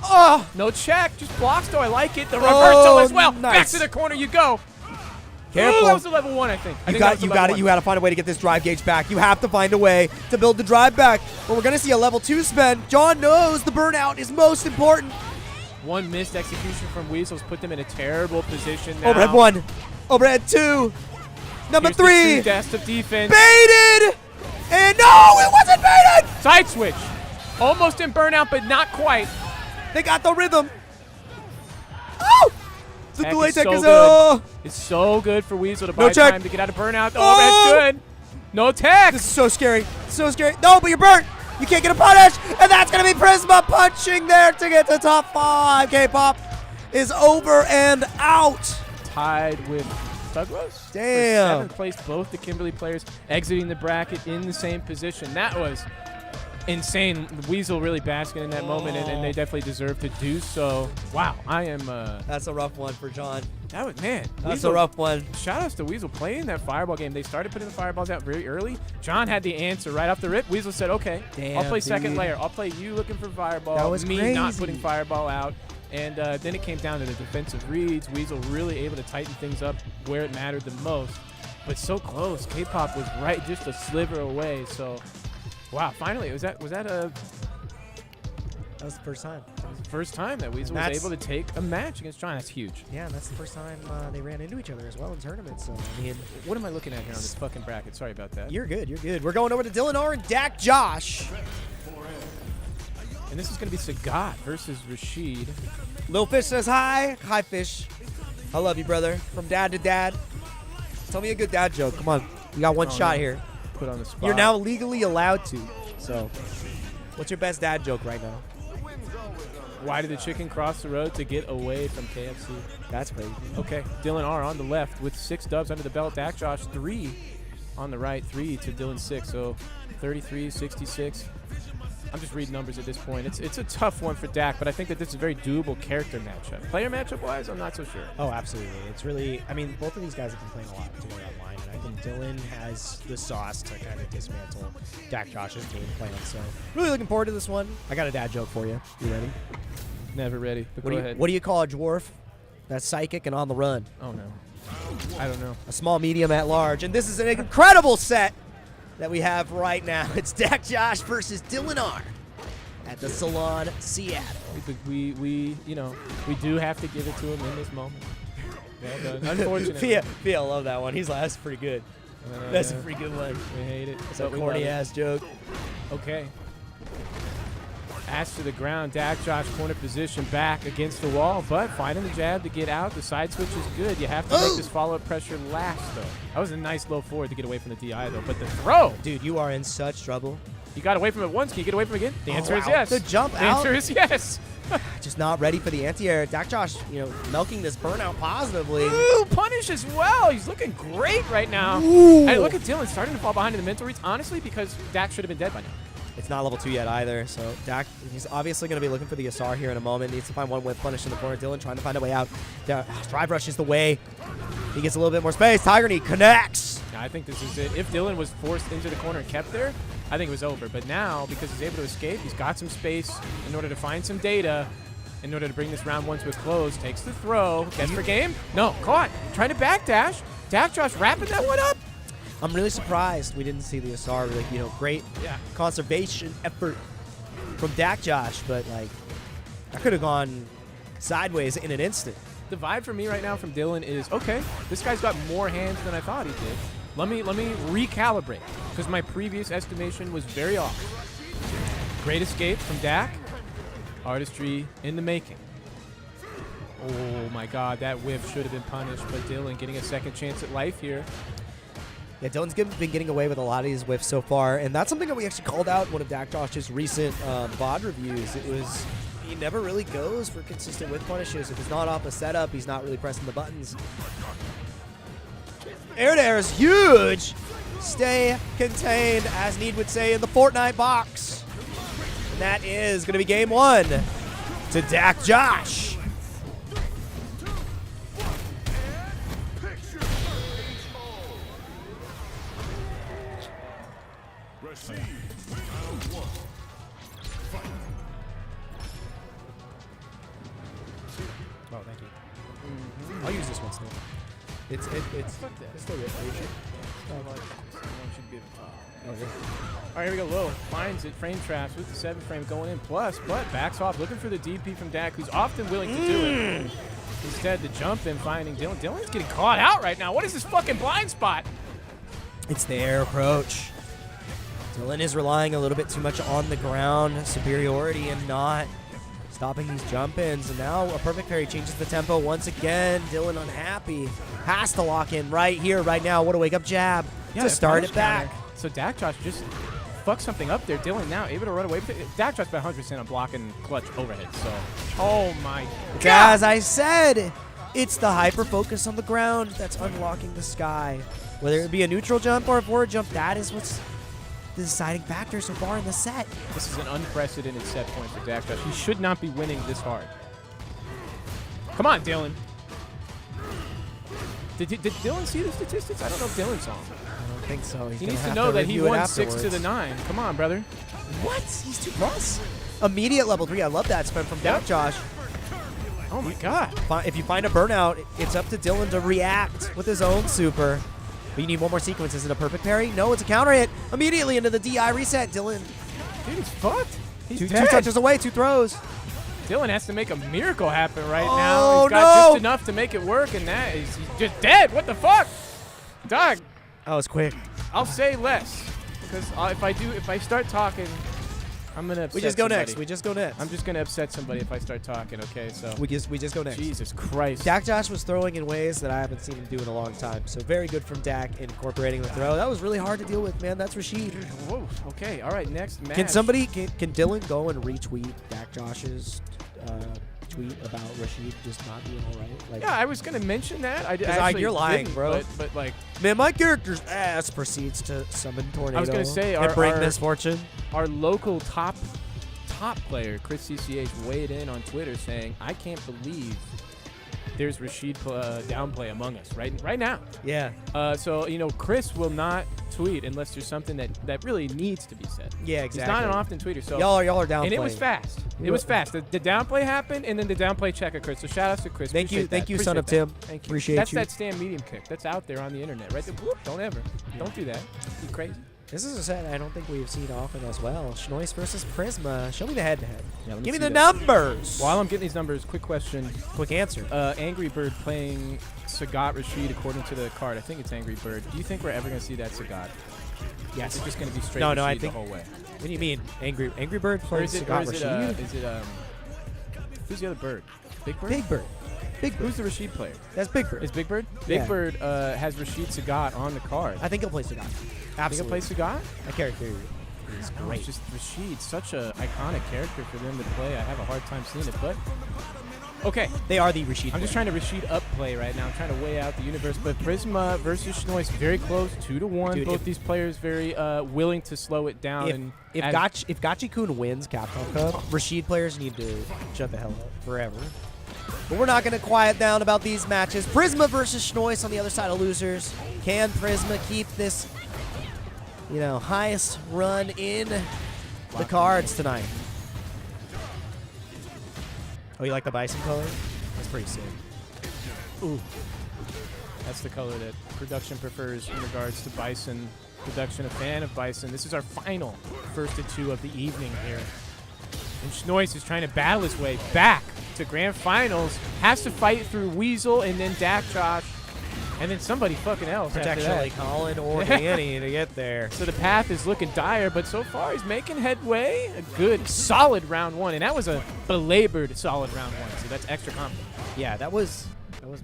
Oh, no check, just blocks though. I like it. The reversal as well. Nice. Back to the corner you go. Careful. Ooh, that was a level 1, I think. You got it. You got to find a way to get this drive gauge back. You have to find a way to build the drive back. But we're going to see a level 2 spend. John knows the burnout is most important. One missed execution from Weasel's put them in a terrible position now. Overhead 1. Overhead 2. Number Here's 3. The true test of defense. Baited. And no, it wasn't baited. Side switch. Almost in burnout, but not quite. They got the rhythm. Oh! The Tech delay is tech so is good. It's so good for Weasel to buy check. time to get out of burnout. Oh, that's good. No tech. This is so scary. So scary. No, but you're burnt. You can't get a punish. And that's going to be Prisma punching there to get to top 5. K-pop is over and out. Tied with Douglas. Damn. For 7th place, both the Kimberly players exiting the bracket in the same position. That was insane. Weasel really basking in that moment, and they definitely deserve to do so. Wow, I am. That's a rough one for John. That was, man. That's Weasel, a rough one. Shout outs to Weasel playing that fireball game. They started putting the fireballs out very early. John had the answer right off the rip. Weasel said, okay, Damn, I'll play dude. second layer. I'll play you looking for fireball, That was me crazy. not putting fireball out. And then it came down to the defensive reads. Weasel really able to tighten things up where it mattered the most. But so close. K-pop was right just a sliver away. So, wow, finally, was that a That was the first time. first time that Weasel was able to take a match against John? That's huge. Yeah, and that's the first time they ran into each other as well in tournaments. So, I mean, What am I looking at here on this fucking bracket? Sorry about that. you're good. You're good. We're going over to Dylan R and Dak Josh. And this is going to be Sagat versus Rashid. Lil Fish says hi. Hi, Fish. I love you, brother. From dad to dad. Tell me a good dad joke. Come on. You got one Oh, shot no. here. Put on the spot. You're now legally allowed to. So, what's your best dad joke right now? Why did the chicken cross the road to get away from KFC? That's crazy. Okay, Dylan R on the left with 6 dubs under the belt. Dak Josh 3 on the right, 3 to Dylan 6. So 33, 66. I'm just reading numbers at this point. It's a tough one for Dak, but I think that this is a very doable character matchup. Player matchup-wise, I'm not so sure. Oh, absolutely. It's really, I mean, both of these guys have been playing a lot together online, and I think Dylan has the sauce to kind of dismantle Dak Josh's game plan. So, really looking forward to this one. I got a dad joke for you. You ready? Never ready, but What go do, you, ahead. what do you call a dwarf that's psychic and on the run? Oh, no. I don't know. A small, medium, at large. And this is an incredible set that we have right now. It's Dak Josh versus Dylan R at the Salon, Seattle. We do have to give it to him in this moment. Well done. Unfortunately. Fia, I love that one. He's like, that's pretty good. That's a pretty good one. We hate it. It's a but we love corny it. ass joke. Okay. Ass to the ground. Dak Josh corner position back against the wall, but finding the jab to get out. The side switch is good. You have to make this follow-up pressure last, though. That was a nice low forward to get away from the DI, though. But the throw. Dude, you are in such trouble. You got away from it once. Can you get away from it again? The answer is wow. yes. The jump the out. answer is yes. Just not ready for the anti-air. Dak Josh, milking this burnout positively. Ooh, punish as well. He's looking great right now. Ooh. And look at Dylan starting to fall behind in the mental reads, honestly, because Dak should have been dead by now. It's not level 2 yet either, so Dak, he's obviously going to be looking for the Asar here in a moment. Needs to find one with punish in the corner. Dylan trying to find a way out. Drive rush is the way. He gets a little bit more space. Tiger Knee connects. I think this is it. If Dylan was forced into the corner and kept there, I think it was over. But now, because he's able to escape, he's got some space in order to find some data, in order to bring this round 1 to a close. Takes the throw. Gets for game. No, caught. Trying to backdash. Dak Josh wrapping that one up. I'm really surprised we didn't see the Asar. Great conservation effort from Dak Josh, but that could have gone sideways in an instant. The vibe for me right now from Dylan is, okay, this guy's got more hands than I thought he did. Let me recalibrate, because my previous estimation was very off. Great escape from Dak. Artistry in the making. Oh my God, that whiff should have been punished, but Dylan getting a second chance at life here. Yeah, Dylan's been getting away with a lot of these whiffs so far, and that's something that we actually called out in one of Dak Josh's recent VOD reviews. It was, he never really goes for consistent whiff punishes. If it's not off a setup, he's not really pressing the buttons. Air to air is huge. Stay contained, as Need would say in the Fortnite box. And that is going to be game 1 to Dak Josh. Oh, thank you. I'll use this one still. It's still good. Are you sure? All right, here we go. Low finds it. Frame traps with the 7 frame going in plus, but backs off looking for the DP from Dak, who's often willing to do it. Instead, the jump in finding Dylan. Dylan's getting caught out right now. What is this fucking blind spot? It's the air approach. Dylan is relying a little bit too much on the ground superiority and not stopping these jump ins. And now a perfect parry changes the tempo once again. Dylan unhappy. Has to lock in right here, right now. What a wake up jab to start it back. So Dak Josh just fucked something up there. Dylan now able to run away with it. Dak Josh by 100% on blocking clutch overhead. So, oh my God. As I said, it's the hyper focus on the ground that's unlocking the sky. Whether it be a neutral jump or a forward jump, that is what's the deciding factor so far in the set. This is an unprecedented set point for Dak Josh. He should not be winning this hard. Come on, Dylan. Did Dylan see the statistics? I don't know if Dylan saw them. I don't think so. He needs to know that he won 6 to the 9. Come on, brother. What? He's 2+? Immediate level 3. I love that spin from Dak Josh. Oh my God. If you find a burnout, it's up to Dylan to react with his own super. But you need one more sequence. Is it a perfect parry? No, it's a counter hit. Immediately into the DI reset. Dylan. Dude, he's fucked. He's Two dead. touches away, 2 throws. Dylan has to make a miracle happen right Oh, now. He's got no. just enough to make it work, and that is he's just dead. What the fuck? Dog, That was quick. I'll say less. Because if I start talking, I'm going to upset We just go somebody. next. We just go next. I'm just going to upset somebody if I start talking, okay? So We just go next. Jesus Christ. Dak Josh was throwing in ways that I haven't seen him do in a long time. So very good from Dak incorporating the throw. That was really hard to deal with, man. That's Rashid. Whoa. Okay. All right. Next match. Can somebody, can Dylan go and retweet Dak Josh's tweet about Rashid just not being all right? Like, Yeah, I was going to mention that. I 'Cause, actually you're lying, didn't, bro. But like, man, my character's ass proceeds to summon tornado. I was gonna say, and bring our misfortune. our local top player, Chris CCH, weighed in on Twitter saying, I can't believe there's Rashid downplay among us right now. Yeah. So, Chris will not tweet unless there's something that really needs to be said. Yeah, exactly. He's not an often tweeter. So Y'all are downplaying. And it was fast. It was fast. The downplay happened, and then the downplay check occurred. So shout out to Chris. Thank you, Appreciate son that. of Tim. Thank you. Appreciate That's you. that stand medium kick. That's out there on the internet, right there. Whoop, don't ever. Don't do that. You crazy? This is a set I don't think we've seen often as well. Schnois versus Prisma. Show me the head-to-head. Yeah, let me Give me see the that. numbers. While I'm getting these numbers, quick question. Quick answer. Angry Bird playing Sagat Rashid according to the card. I think it's Angry Bird. Do you think we're ever going to see that Sagat? Yes. It's just going to be straight No, Rashid I think the whole way. What do you mean? Angry Bird Or plays is it, Sagat Rashid? who's the other bird? Big Bird? Big Bird. Big Bird. Who's the Rashid player? That's Big Bird. Is Big Bird? Yeah. Big Bird has Rashid Sagat on the card. I think he'll play Sagat. Think Absolutely. he'll play Sagat? That character is No, great. it's just Rashid, such a iconic character for them to play. I have a hard time seeing it, but okay. They are the Rashid. I'm just trying to Rashid up play right now. I'm trying to weigh out the universe, but Prisma versus Schnois very close, 2-1. Dude, Both these players very willing to slow it down. If Gachi-kun wins Capcom Cup, Rashid players need to shut the hell up forever. But we're not going to quiet down about these matches. Prisma versus Schnois on the other side of losers. Can Prisma keep this, highest run in the cards tonight? Oh, you like the bison color? That's pretty sick. Ooh. That's the color that production prefers in regards to Bison. Production, a fan of Bison. This is our final first of 2 of the evening here. And Schnois is trying to battle his way back to grand finals. Has to fight through Weasel and then Dak Josh. And then somebody fucking else after Potentially that. Colin or Danny to get there. So the path is looking dire, but so far he's making headway. A good, solid round 1. And that was a belabored solid round 1. So that's extra confident. Yeah, that was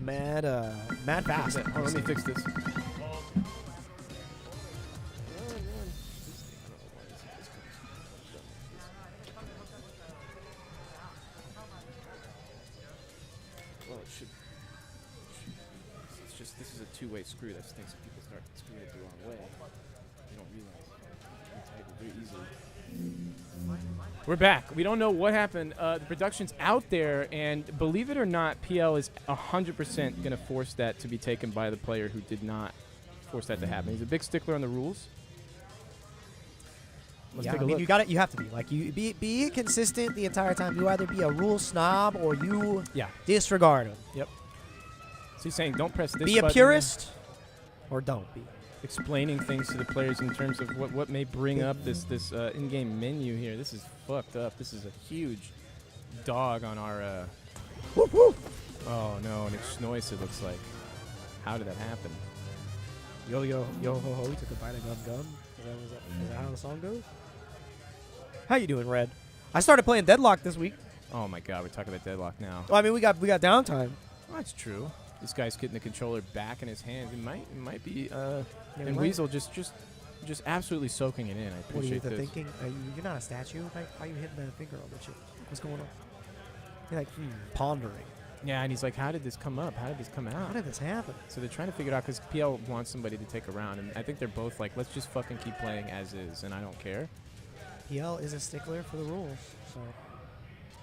mad fast. Oh, let me fix this. Well, it should. It's just this is a two-way screw. That stinks if people start screwing it the wrong way. They don't realize you can tighten it very easily. We're back. We don't know what happened. The production's out there, and believe it or not, PL is 100% going to force that to be taken by the player who did not force that to happen. He's a big stickler on the rules. Let's take a look. You got it. You have to be like you be consistent the entire time. You either be a rule snob or you disregard them. Yep. So he's saying don't press this Be a button. purist or don't be. Explaining things to the players in terms of what may bring up this in-game menu here. This is fucked up. This is a huge dog on our. Whoop, whoop. Oh no, and it's Schnois. It looks like. How did that happen? Yo ho ho. We took a bite of gum. Is that how the song goes? How you doing, Red? I started playing Deadlock this week. Oh my God, we're talking about Deadlock now. Oh, I mean, we got downtime. Oh, that's true. This guy's getting the controller back in his hands. It might be. we And might. Weasel just just absolutely soaking it in. I What are you appreciate this. thinking? You're not a statue. How are you hitting that finger on the chip? What's going on? You're like pondering. Yeah, and he's like, how did this come up? How did this come How out? did this happen? So they're trying to figure it out because PL wants somebody to take a round, and I think they're both like, let's just fucking keep playing as is, and I don't care. PL is a stickler for the rules, so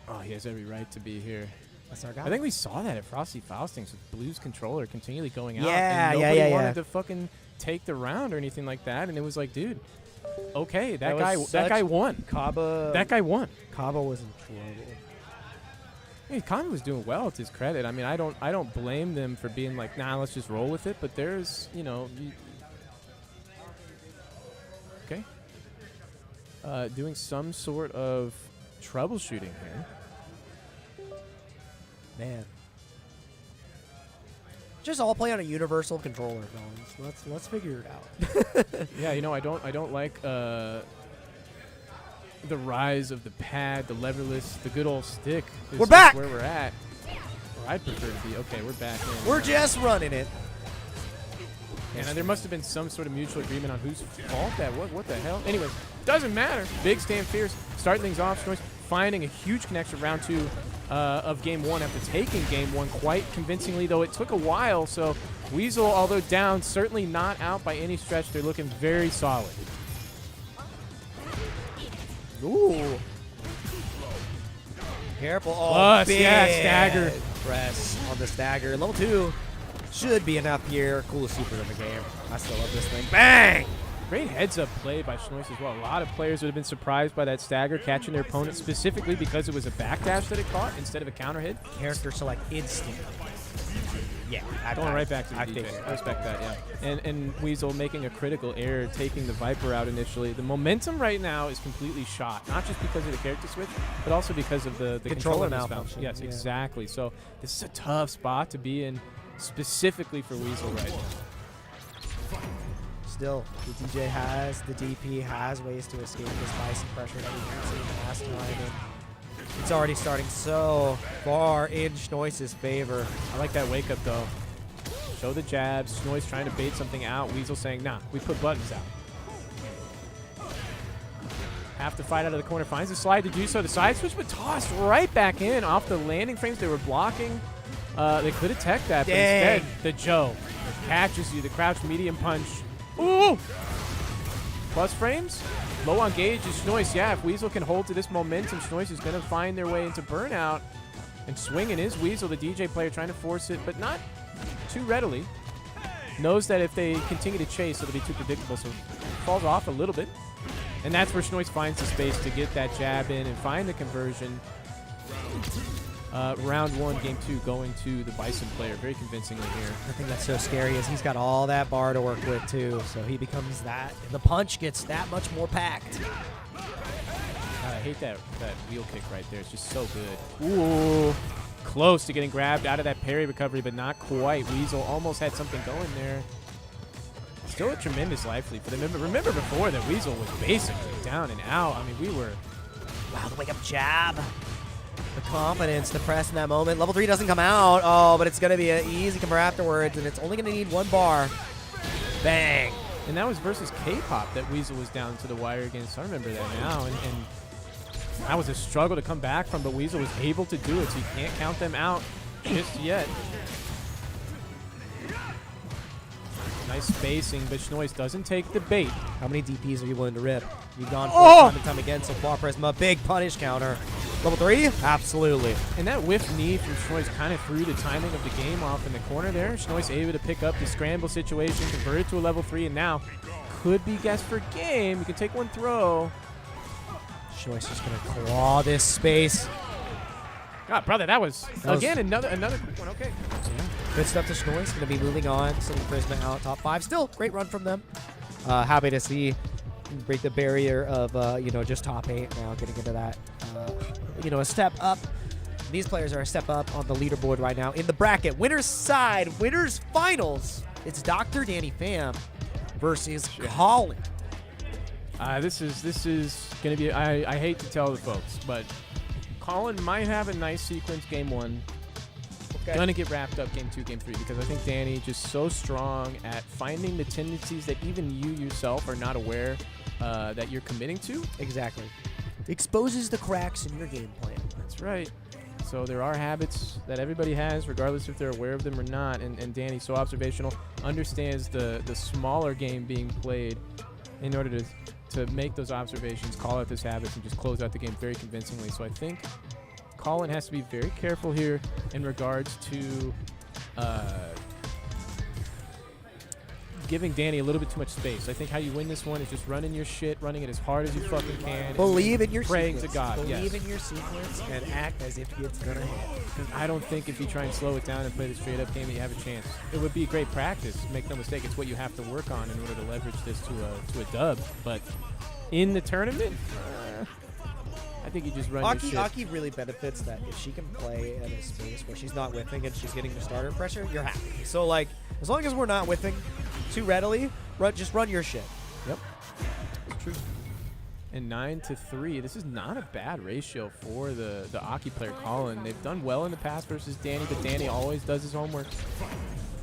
Oh, he has every right to be here. that's our guy. I think we saw that at Frosty Faustings with Blue's controller continually going out. Yeah, and yeah, nobody yeah, wanted yeah. to fucking take the round or anything like that, and it was like, dude, okay, That that was guy such- won. Kaba. That guy won. Kaba was in trouble. I mean, Kami was doing well, to his credit. I mean, I don't blame them for being like, nah, let's just roll with it. But there's, okay, doing some sort of troubleshooting here. Man. Just all play on a universal controller, fellas. Let's figure it out. Yeah, I don't like the rise of the pad, the leverless, the good old stick. Is We're back! where we're at. Or I'd prefer to be. Okay, we're back in. We're just running it. And there must have been some sort of mutual agreement on whose fault that was. What the hell? Anyways, doesn't matter. Big Stand Fierce starting things off. Schnoiz finding a huge connection round 2 of Game 1 after taking Game 1 quite convincingly, though it took a while. So Weasel, although down, certainly not out by any stretch. They're looking very solid. Ooh. Careful. Oh, Plus, big yeah, stagger. press on the stagger. Level 2 should be enough here. Coolest super in the game. I still love this thing. Bang! Great heads-up play by Schnoiz as well. A lot of players would have been surprised by that stagger, catching their opponent specifically because it was a backdash that it caught instead of a counter hit. Character select instant. Yeah. Going right back to the I DJ. think I respect that, yeah. And Weasel making a critical error, taking the Viper out initially. The momentum right now is completely shot, not just because of the character switch, but also because of the controller malfunction. Yes, yeah. exactly. So this is a tough spot to be in specifically for Weasel right now. Still, the DJ has, the DP has ways to escape this Bison pressure that we haven't seen last time. And it's already starting so far in Schnoiz's favor. I like that wake up though. Show the jabs. Schnoiz trying to bait something out. Weasel saying, nah, we put buttons out. Have to fight out of the corner. Finds the slide to do so. The side switch, but tossed right back in off the landing frames. They were blocking. They could have teched that, but Dang. instead, the Joe catches you. The crouch medium punch. Ooh! Plus frames. Low on gauge is Schnoiz. Yeah, if Weasel can hold to this momentum, Schnoiz is going to find their way into burnout. And swinging is Weasel, the DJ player, trying to force it, but not too readily. Knows that if they continue to chase, it'll be too predictable, so falls off a little bit. And that's where Schnoiz finds the space to get that jab in and find the conversion. Round 1, Game 2, going to the Bison player very convincingly here. The thing that's so scary is he's got all that bar to work with too, so he becomes that. The punch gets that much more packed. I hate that wheel kick right there. It's just so good. Ooh. Close to getting grabbed out of that parry recovery, but not quite. Weasel almost had something going there. Still a tremendous life lead for them. Remember before that Weasel was basically down and out. I mean, we were... Wow, the wake up jab. The confidence, the press in that moment. Level 3 doesn't come out. Oh, but it's going to be an easy comer afterwards, and it's only going to need 1 bar. Bang. And that was versus K-pop that Weasel was down to the wire against. I remember that now. And that was a struggle to come back from, but Weasel was able to do it, so you can't count them out just yet. Nice spacing, but Schnoiz doesn't take the bait. How many DPs are you willing to rip? You've gone for Oh! it time and time again so far. Prisma, big punish counter. Level 3? Absolutely. And that whiff knee from Schnoiz kind of threw the timing of the game off in the corner there. Schnoiz able to pick up the scramble situation, convert it to a level 3, and now could be guessed for game. You can take 1 throw. Schnoiz just going to claw this space. God, brother, that was again another quick one. Okay. Yeah. Good stuff to Schnoiz. Going to be moving on. Sending Prisma out top 5. Still, great run from them. Happy to see break the barrier of, just top 8 now, getting into that, a step up. These players are a step up on the leaderboard right now. In the bracket, winner's side, winner's finals. It's Dr. Danny Pham versus Colin. This is going to be, I hate to tell the folks, but Colin might have a nice sequence game 1. Okay. Gonna get wrapped up game 2, game 3 because I think Danny just so strong at finding the tendencies that even you yourself are not aware that you're committing to. Exactly. Exposes the cracks in your game plan. That's right. So there are habits that everybody has, regardless if they're aware of them or not. And Danny's so observational, understands the smaller game being played in order to make those observations, call out those habits, and just close out the game very convincingly. So I think Colin has to be very careful here in regards to giving Danny a little bit too much space. I think how you win this one is just running your shit, running it as hard as you fucking can. Believe in your praying sequence. to God. Believe Yes. in your sequence and act as if it's gonna hit. Because I don't think if you try and slow it down and play the straight-up game that you have a chance. It would be a great practice. Make no mistake, it's what you have to work on in order to leverage this to a dub. But in the tournament, I think you just run your shit. Aki really benefits that if she can play at a space where she's not whiffing and she's getting the starter pressure, you're happy. So, like, as long as we're not whiffing too readily, just run your shit. Yep, it's true. And 9-3. This is not a bad ratio for the Aki player, Colin. They've done well in the past versus Danny, but Danny always does his homework.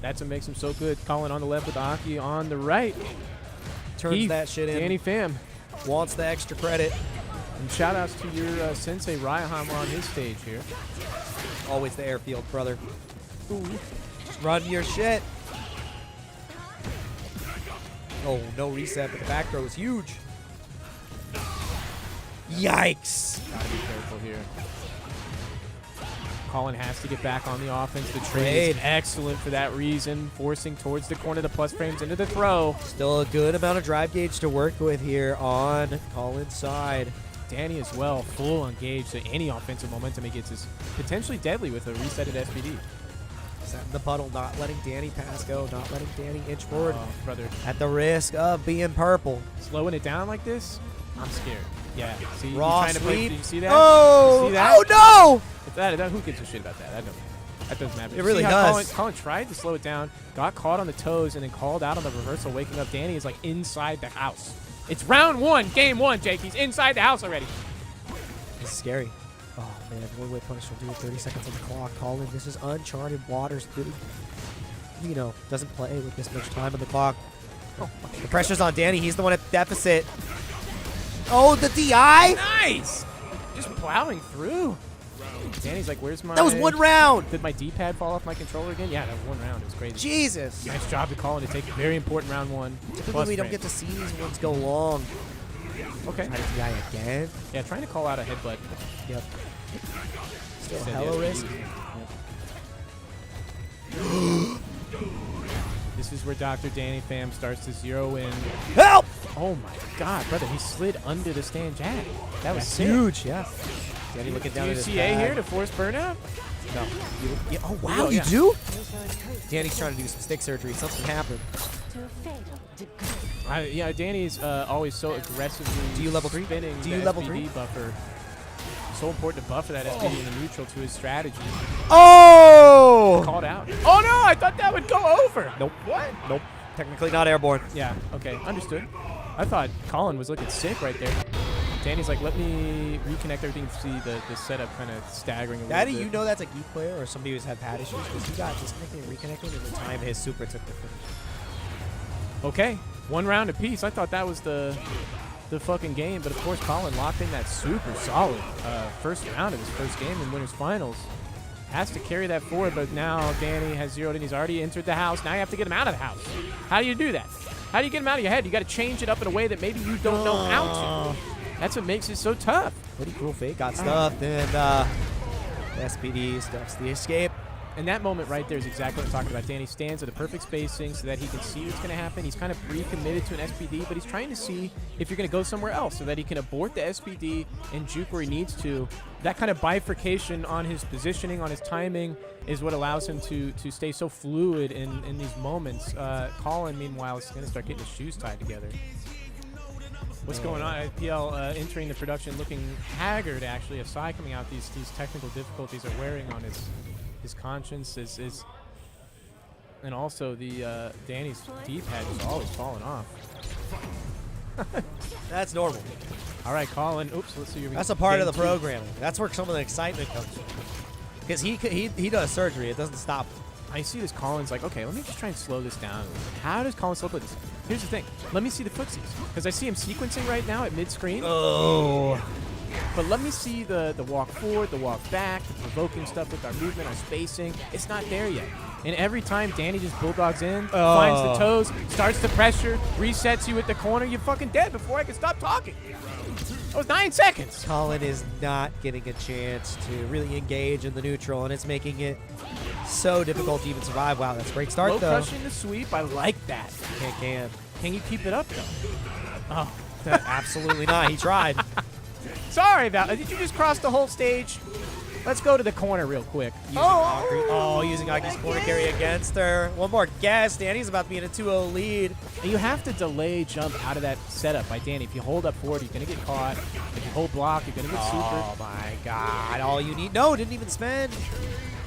That's what makes him so good. Colin on the left with Aki on the right. Turns Heath, that shit in. Danny fam. Wants the extra credit. And shout outs to your sensei Raihan on his stage here. Always the airfield, brother. Ooh. Just run your shit. Oh, no reset, but the back throw is huge. Yikes. Gotta be careful here. Colin has to get back on the offense. The trade is excellent for that reason. Forcing towards the corner, the plus frames into the throw. Still a good amount of drive gauge to work with here on Colin's side. Danny as well, full engaged, so any offensive momentum he gets is potentially deadly with a resetted SPD. Setting the puddle, not letting Danny pass go, not letting Danny inch forward. Oh, brother. At the risk of being purple. Slowing it down like this, I'm scared. Yeah, see, Raw trying to play, sweep. did you see that? Oh, you see that? Oh If that, who gives a shit about that? That doesn't matter. It really See how does. Colin tried to slow it down, got caught on the toes, and then called out on the reversal, waking up. Danny is like inside the house. It's round 1, game 1, Jake. He's inside the house already. This is scary. Oh, man. One-way punish will do it. 30 seconds on the clock. Colin, this is uncharted waters. You know, doesn't play with this much time on the clock. Oh, the pressure's on Danny. He's the one at deficit. Oh, the DI? Nice! Just plowing through. Danny's like, where's my... That was one round. Did my D-pad fall off my controller again? Yeah, that was one round. It was crazy. Jesus. Nice job to Colin to take a very important round 1. Typically, we don't get to see these ones go long. Okay. Try to DI again. Yeah, trying to call out a headbutt. Yep. Still Said hella the risk. This is where Dr. Danny Pham starts to zero in. Help! Oh my God, brother! He slid under the stand jack. That was That's sick. huge. Yeah. Danny looking down at his UCA pad. here to force burnout. No. Yeah, oh wow, Oh, you yeah. do? Danny's trying to do some stick surgery. Something happened. Yeah, Danny's always so aggressively Do you level 3? spinning Do you the level SPD 3? buffer. So important to buffer that SPD in the neutral to his strategy. Oh! Called out. Oh no! I thought that would go over. Nope. What? Nope. Technically not airborne. Yeah. Okay. Understood. I thought Colin was looking sick right there. Danny's like, let me reconnect everything to see the setup kind of staggering a Daddy, little bit. you know that's a geek player or somebody who's had pad issues because he got disconnected and reconnected and the time his super took the finish. Okay. 1 round apiece. I thought that was the fucking game, but of course Colin locked in that super solid first round of his first game in winners finals. Has to carry that forward, but now Danny has zeroed in. He's already entered the house. Now you have to get him out of the house. How do you do that? How do you get him out of your head? You got to change it up in a way that maybe you don't know how to. That's what makes it so tough. Pretty cool fake. Got stuffed and the SPD stuffs the escape. And that moment right there is exactly what I'm talking about. Danny stands at a perfect spacing so that he can see what's going to happen. He's kind of pre-committed to an SPD, but he's trying to see if you're going to go somewhere else so that he can abort the SPD and juke where he needs to. That kind of bifurcation on his positioning, on his timing, is what allows him to stay so fluid in these moments. Colin, meanwhile, is going to start getting his shoes tied together. What's going on? IPL entering the production looking haggard, actually. Aside coming out, these technical difficulties are wearing on his conscience is and also the Danny's D-pad is always falling off. That's normal. All right, Colin. Oops, let's see. That's a part of the programming. That's where some of the excitement comes from. Because he does surgery. It doesn't stop him. I see this Colin's like, okay, let me just try and slow this down. How does Colin slow play this? Here's the thing. Let me see the footsies. Because I see him sequencing right now at mid-screen. Oh. But let me see the walk forward, the walk back, the provoking stuff with our movement, our spacing. It's not there yet. And every time Danny just bulldogs in, finds the toes, starts to pressure, resets you at the corner, you're fucking dead before I can stop talking. That was 9 seconds. Colin is not getting a chance to really engage in the neutral, and it's making it so difficult to even survive. Wow, that's a great start, Low though. crushing the sweep, I like that. Can. Can you keep it up, though? Oh, Absolutely not. He tried. sorry about that. Did you just cross the whole stage? Let's go to the corner real quick. Using Aki's corner carry against her. One more guess. Danny's about to be in a 2-0 lead. And you have to delay jump out of that setup by Danny. If you hold up forward, you're going to get caught. If you hold block, you're going to get super. Oh, my God. All you need. No, didn't even spend.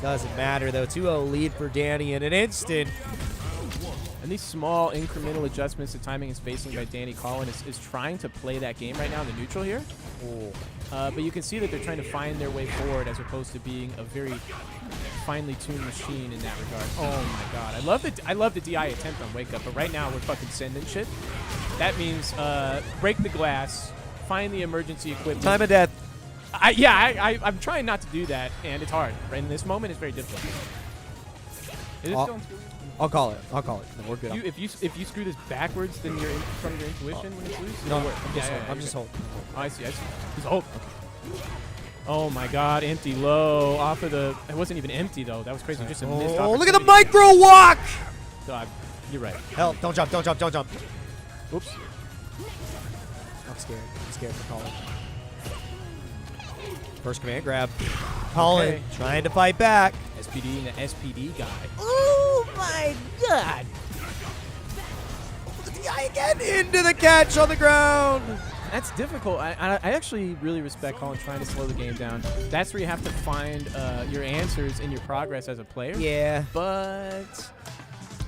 Doesn't matter, though. 2-0 lead for Danny in an instant. And these small incremental adjustments to timing and spacing by Danny Collin is trying to play that game right now in the neutral here. But you can see that they're trying to find their way forward as opposed to being a very finely tuned machine in that regard. Oh my God, I love the DI attempt on wake up, but right now we're fucking sending shit. That means break the glass, find the emergency equipment. Time of death. I'm trying not to do that, and it's hard. Right in this moment, it's very difficult. Is it still in school? I'll call it. No, we're good. If you screw this backwards, then you're in from your intuition when it's loose. No, It'll I'm just holding. Oh, I see. He's hold. Okay. Oh my God, empty low off of the. It wasn't even empty though. That was crazy. Just a missed Oh, look opportunity. at the micro walk! God, you're right. Help! Don't jump! Oops. I'm scared for Colin. First command grab. Colin trying to fight back. SPD and the SPD guy. Oh my God! The DI again into the catch on the ground. That's difficult. I actually really respect Colin trying to slow the game down. That's where you have to find your answers in your progress as a player. Yeah. But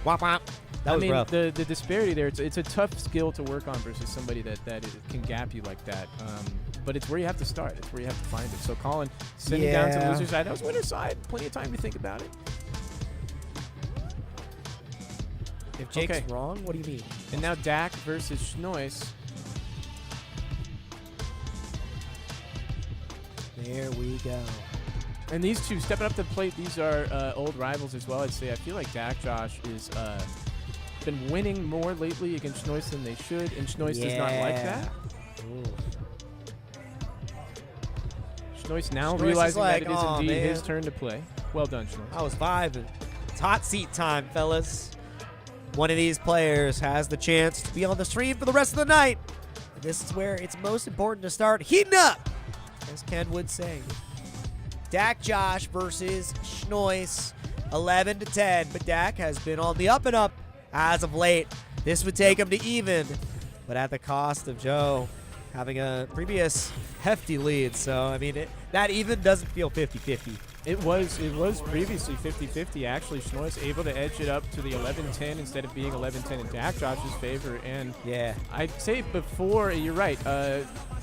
Wop wop. That was rough. the disparity there, it's a tough skill to work on versus somebody that can gap you like that. But it's where you have to start. It's where you have to find it. So Colin sending down to the loser side. That was winner's side. Plenty of time to think about it. If Jake's wrong, what do you mean? And now Dak versus Schnois. There we go. And these two stepping up to the plate, these are old rivals as well, I'd say. I feel like Dak Josh is been winning more lately against Schnois than they should, and Schnois does not like that. Ooh. Schnois now Schnois realizing is like, that it is indeed man. his turn to play. Well done, Schnois. I was 5. And it's hot seat time, fellas. One of these players has the chance to be on the stream for the rest of the night. And this is where it's most important to start heating up, as Ken would say. Dak Josh versus Schnois, 11-10. But Dak has been on the up and up as of late. This would take him to even, but at the cost of Joe having a previous hefty lead. So, I mean, that even doesn't feel 50-50. It was previously 50-50. Actually, Schnois able to edge it up to the 11-10 instead of being 11-10 in Dak Josh's favor. And yeah, I'd say before, you're right,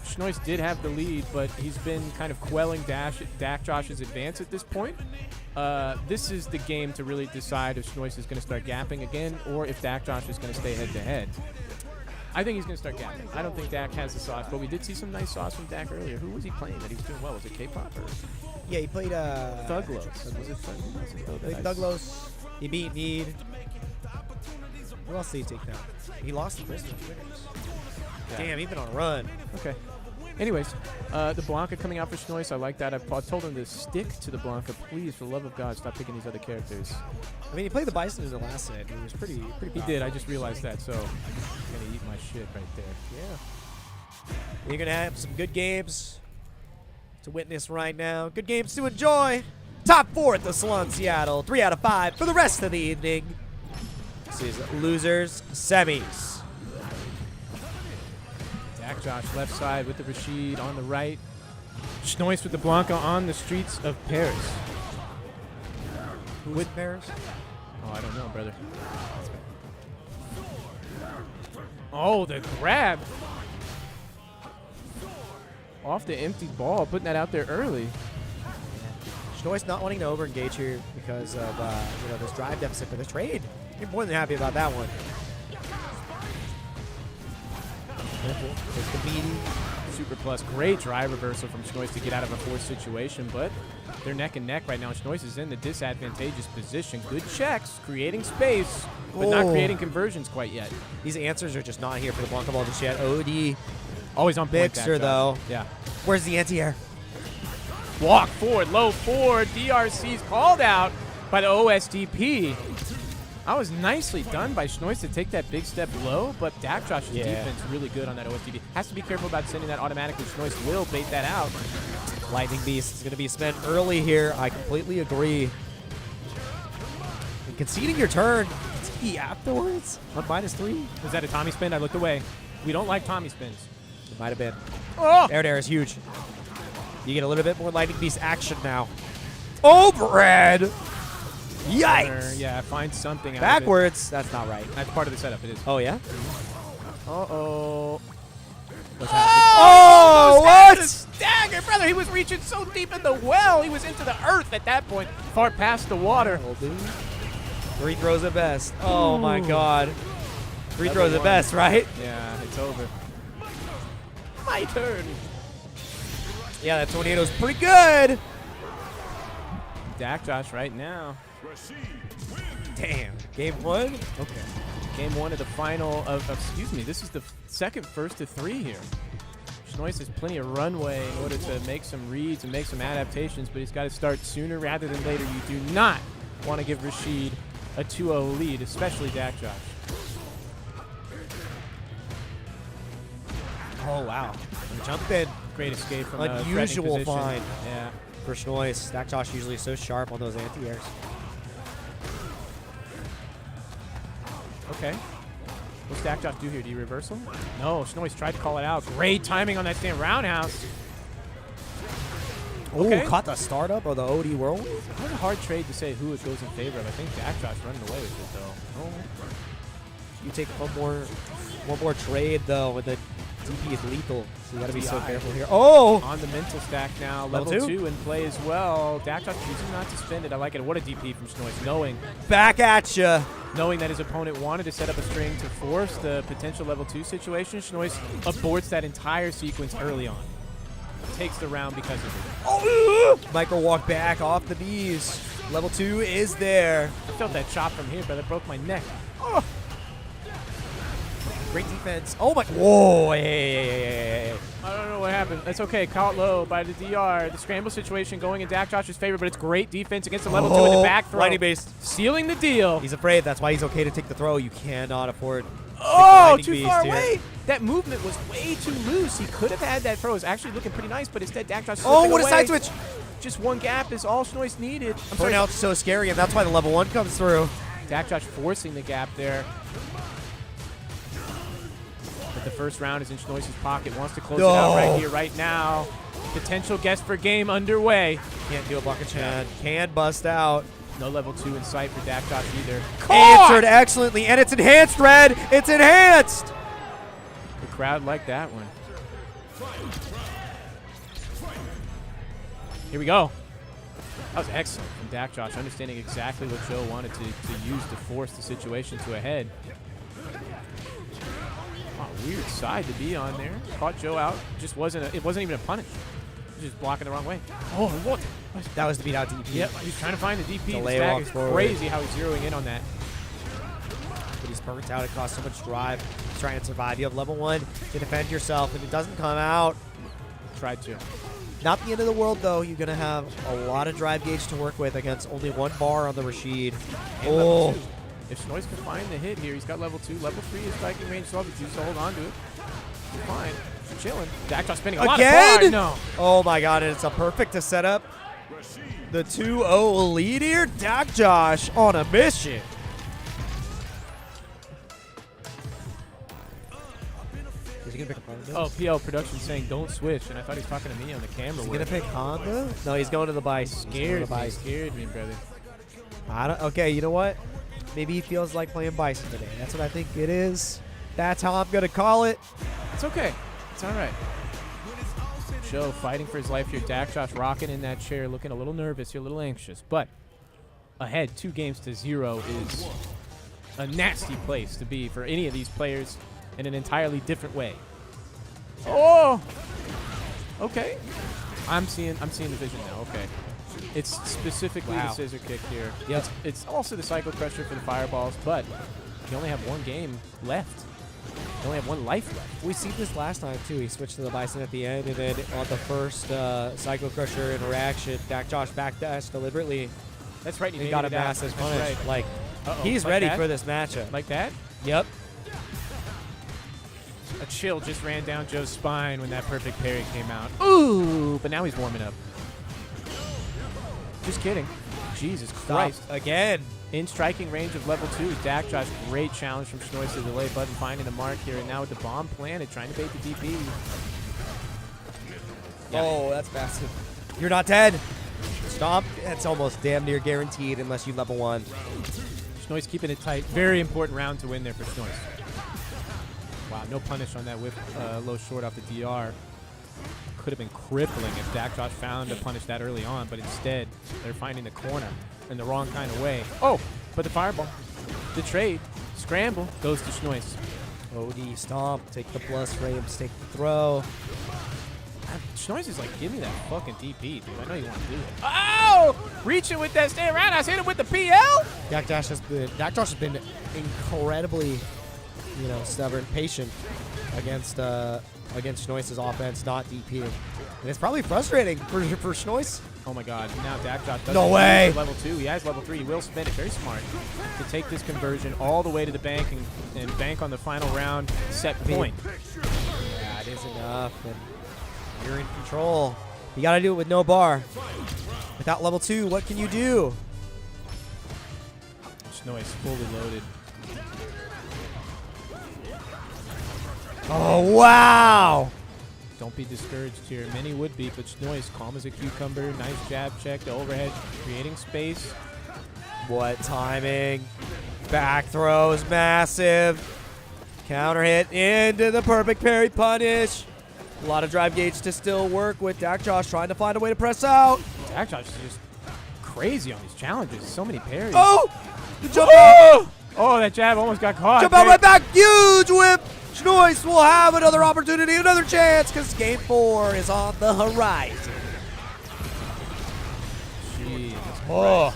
Schnois did have the lead, but he's been kind of quelling Dak Josh's advance at this point. This is the game to really decide if Schnois is going to start gapping again or if Dak Josh is going to stay head-to-head. I think he's going to start gapping. I don't think Dak has the sauce, but we did see some nice sauce from Dak earlier. Who was he playing that he was doing well? Was it K-pop or? Yeah, he played Thuglos. Was it Thuglos? Thuglos. He beat Need. Who else did he take down? He lost the Christmas winners. Yeah. Damn, he's been on a run. Okay. Anyways, the Blanca coming out for Schnois. I like that. I've told him to stick to the Blanca. Please, for the love of God, stop picking these other characters. I mean, he played the Bison in the last set. He was pretty He did. I just realized that, so I'm going to eat my shit right there. Yeah. You're going to have some good games to witness right now. Good games to enjoy. Top 4 at the Salon Seattle. 3 out of 5 for the rest of the evening. This is losers semis. Dak Josh left side with the Rashid on the right. Schnois with the Blanca on the streets of Paris. Who with Paris? Oh, I don't know, brother. Oh, the grab. Off the empty ball, putting that out there early. Schnoi's not wanting to over-engage here because of this drive deficit for the trade. You're more than happy about that one. There's the meaty. Super plus. Great drive reversal from Schnois to get out of a forced situation, but they're neck and neck right now. Schnois is in the disadvantageous position. Good checks, creating space, but not creating conversions quite yet. These answers are just not here for the Blanca Ball just yet. OD. Always on point. Mixer, though. Yeah. Where's the anti-air? Walk forward, low forward. DRC's called out by the OSDP. That was nicely done by Schnois to take that big step low, but Dakjosh's defense really good on that OSDP. Has to be careful about sending that automatically. Schnois will bait that out. Lightning Beast is going to be spent early here. I completely agree. And conceding your turn afterwards on -3. Was that a Tommy spin? I looked away. We don't like Tommy spins. It might have been. Oh! Air is huge. You get a little bit more Lightning Beast action now. Overhead! Yikes! Yeah, find something out backwards. That's not right. That's part of the setup. It is. Oh, yeah? Uh-oh. What's happening? Oh, what? Stagger, brother. He was reaching so deep in the well. He was into the earth at that point. Far past the water. Three throws at best. Oh, my God. Three Level throws at best, right? Yeah, it's over. My turn. Yeah, that tornado's pretty good. Dakjosh right now. Damn. Game 1? Okay. Game 1 of the final of excuse me, this is the second first to 3 here. Schnois has plenty of runway in order to make some reads and make some adaptations, but he's got to start sooner rather than later. You do not want to give Rashid a 2-0 lead, especially Dakjosh. Oh, wow. Jump in. Great escape from unusual a find. Yeah. For Schnois. Dakjosh usually so sharp on those anti-airs. Okay. What's Dakjosh do here? Do you reversal? No, Schnois tried to call it out. Great timing on that stand roundhouse. Oh, Okay. caught the startup of the OD Whirlwind. It's a hard trade to say who it goes in favor of. I think Dakjosh running away with it, though. Oh. You take one more trade, though, and the DP is lethal. So you got to be so careful here. Oh! On the mental stack now. Level Level two? 2 in play as well. Dakjosh choosing not to spend it. I like it. What a DP from Schnois, Back at you. knowing that his opponent wanted to set up a string to force the potential level 2 situation. Schnois aborts that entire sequence early on. Takes the round because of it. Oh! Micro walk back off the knees. Level 2 is there. I felt that chop from here, but it broke my neck. Oh. Great defense. Oh my. Whoa. Hey. I don't know what happened. It's okay. Caught low by the DR. The scramble situation going in Dakjosh's favor, but it's great defense against the level 2 in the back throw. Lightning Beast. Sealing the deal. He's afraid. That's why he's okay to take the throw. You cannot afford. Oh, too far away. That movement was way too loose. He could have had that throw. It was actually looking pretty nice, but instead Dakjosh slipping Oh, what a away. side switch. Just one gap is all Schnois needed. I'm sorry. Burnout's so scary, and that's why the level 1 comes through. Dakjosh forcing the gap there. But the first round is in Schnois' pocket. Wants to close it out right here, right now. Potential guess for game underway. Can't do a bucket Chad. Can bust out. No level 2 in sight for Dakjosh either. Answered excellently, and it's enhanced, Red. It's enhanced. The crowd liked that one. Here we go. That was excellent from Dakjosh, understanding exactly what Joe wanted to use to force the situation to a head. Oh, weird side to be on there. Caught Joe out. Just wasn't. It wasn't even a punish. He was just blocking the wrong way. Oh, what? That was the beat out DP. Yep. He's trying to find the DP. Delay The stack walk is forward. crazy how he's zeroing in on that. But he's burnt out. It costs so much drive. He's trying to survive. You have level 1 to defend yourself, and it doesn't come out. Tried to. Not the end of the world, though. You're going to have a lot of drive gauge to work with against only 1 bar on the Rashid. And level 2. If Schnois can find the hit here, he's got level 2. Level 3 is striking range 12. If you just hold on to it, you're fine. You're chilling. Dakjosh spending a lot of bar. No. Oh, my God. And it's a perfect to set up the 2-0 lead here. Dakjosh on a mission. Is he going to pick up Honda? Oh, PL Production saying don't switch, and I thought he was talking to me on the camera. Is he going to pick Honda? No, he's going to the Bice. Scared me, brother. I don't. Okay, you know what? Maybe he feels like playing Bison today. That's what I think it is. That's how I'm going to call it. It's okay. It's all right. Joe fighting for his life here. Dak Josh rocking in that chair, looking a little nervous here, a little anxious. But ahead 2-0 is a nasty place to be for any of these players in an entirely different way. Oh! Okay. I'm seeing the vision now. Okay. It's specifically the scissor kick here. Yep. It's also the Psycho Crusher for the fireballs, but you only have one game left. You only have one life left. We see this last time, too. He switched to the Bison at the end, and then on the first Psycho Crusher interaction, Dak Josh backdashed deliberately. That's right. He got a massive punish. Right. Like, Uh-oh. he's Like ready that? for this matchup. Like that? Yep. A chill just ran down Joe's spine when that perfect parry came out. Ooh, but now he's warming up. Just kidding. Jesus Christ. Again. In striking range of level 2 is Dak Josh. Great challenge from Schnoiz to the delay button, finding the mark here. And now with the bomb planted, trying to bait the DP. Yeah. Oh, that's massive. You're not dead. Stomp. That's almost damn near guaranteed unless you level 1. Schnoiz keeping it tight. Very important round to win there for Schnoiz. Wow, no punish on that whip low short off the DR. Could have been crippling if Dak Josh found to punish that early on, but instead they're finding the corner in the wrong kind of way. Oh, but the fireball, the trade, scramble goes to Schnoiz. OD stomp. Take the plus frames. Take the throw. Schnoiz is like, give me that fucking DP, dude. I know you want to do it. Oh! Reach it with that stay around. I hit him with the PL. Dak Josh has been incredibly, stubborn, patient against Schnoiz's offense, not DP. And it's probably frustrating for Schnoiz. Oh my God! Now Dak Josh doesn't No way. use level 2. He has level 3. He will spin it. Very smart to take this conversion all the way to the bank and bank on the final round set point. Yeah, it is enough. And you're in control. You got to do it with no bar. Without level 2, what can you do? Schnoiz fully loaded. Oh, wow. Don't be discouraged here. Many would be, but Schnoiz calm as a cucumber. Nice jab check to overhead, creating space. What timing. Back throws, massive. Counter hit into the perfect parry punish. A lot of drive gauge to still work with Dak Josh trying to find a way to press out. Dak Josh is just crazy on these challenges. So many parries. Oh! The jump out! Oh, that jab almost got caught. Jump out right back. Huge whip. Schnoiz will have another opportunity, another chance, because game 4 is on the horizon. Jesus Oh.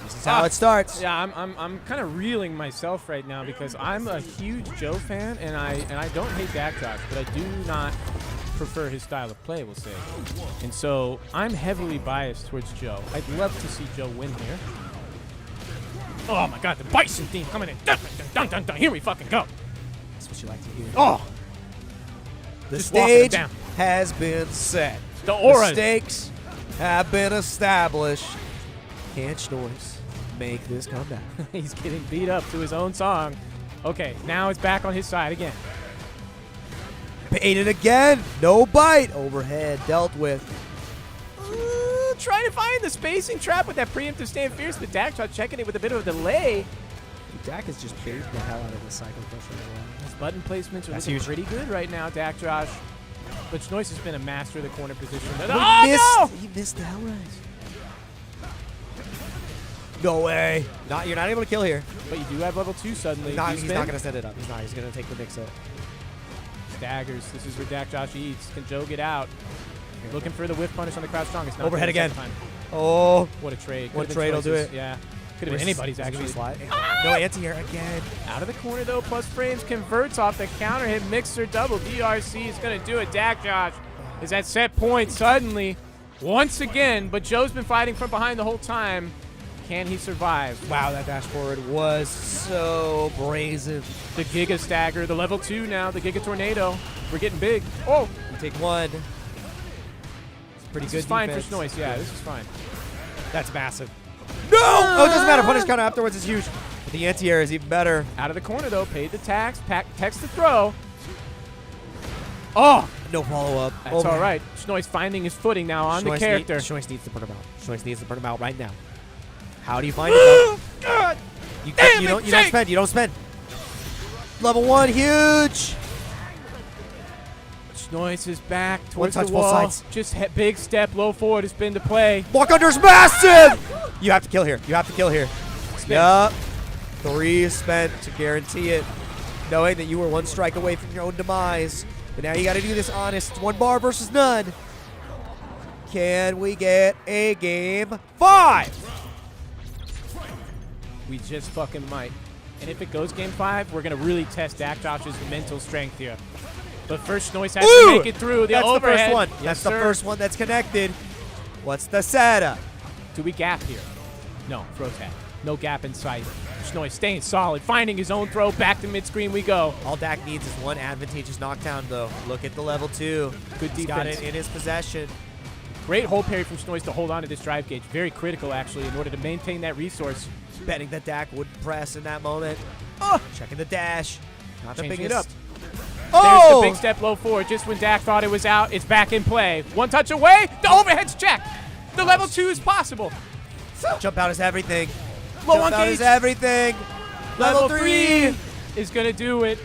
This is how it starts. Yeah, I'm kind of reeling myself right now because I'm a huge Joe fan, and I don't hate Dak Josh, but I do not prefer his style of play, we'll say. And so I'm heavily biased towards Joe. I'd love to see Joe win here. Oh my God, the Bison theme coming in. Dun, dun, dun, dun, dun. Here we fucking go. That's what you like to hear. Oh, The just walking him stage down. has been set. The aura. The stakes have been established. Can't Schnoiz make this comeback? He's getting beat up to his own song. Okay, now it's back on his side again. Baited again. No bite. Overhead dealt with. Trying to find the spacing trap with that preemptive stand fierce, but Dak Josh checking it with a bit of a delay. Dak is just baiting the hell out of the Psycho Crusher. His button placements are That's looking huge. pretty good right now, Dak Josh. But Schnoiz has been a master of the corner position. He missed the hell rise. No way. You're not able to kill here. But you do have level 2 suddenly. He's not going to set it up. He's not. He's going to take the mix up. Daggers. This is where Dak Josh eats. Can Joe get out? Looking for the whiff punish on the crouch strong. It's not Overhead there the again. second time. Oh. What a trade. One Could've been trade will do Schnoiz's. it. Yeah. Could have been anybody's, actually. Slide. No anti-air again. Out of the corner, though. Plus frames converts off the counter hit. Mixer double. DRC is going to do it. Dak Josh is at set point suddenly once again. But Joe's been fighting from behind the whole time. Can he survive? Wow, that dash forward was so brazen. The Giga Stagger, the level 2 now, the Giga Tornado. We're getting big. Oh, You take one. It's pretty this good is fine defense. for Schnoiz. Yeah, this is fine. That's massive. No! Oh, it doesn't matter. Punish counter afterwards is huge. But the anti-air is even better. Out of the corner, though, paid the tax, text the throw. Oh, No follow-up. that's all right. Schnoiz finding his footing now on the character. Schnoiz needs to put him out. Schnoiz needs to put him out right now. How do you find it, though? God. You Damn don't it, Jake! spend. You don't spend. Level 1, huge. Schnoiz is back towards touch, the both wall. sides. Just big step, low forward is spin to play. Block under's massive! You have to kill here. You have to kill here. Spin. Yup. 3 spent to guarantee it. Knowing that you were 1 strike away from your own demise. But now you got to do this honest. It's 1 bar versus none. Can we get a game 5? We just fucking might. And if it goes game 5, we're going to really test Dak Josh's mental strength here. But first, Schnoiz has to make it through the That's overhead. the first one. Yes, That's the sir. first one that's connected. What's the setup? Do we gap here? No, throw tag. No gap in sight. Schnoiz staying solid, finding his own throw. Back to mid-screen we go. All Dak needs is 1 advantageous knockdown, though. Look at the level 2. Good He's got defense. it in his possession. Great hold parry from Schnoiz to hold on to this drive gauge. Very critical, actually, in order to maintain that resource. Betting that Dak would press in that moment. Checking the dash. Not the Changing biggest. it up. Oh! There's the big step low forward. Just when Dak thought it was out, it's back in play. 1 touch away. The overhead's checked. The level 2 is possible. Jump out is everything. Low Jump on out gauge. is everything. Level 3. is going to do it.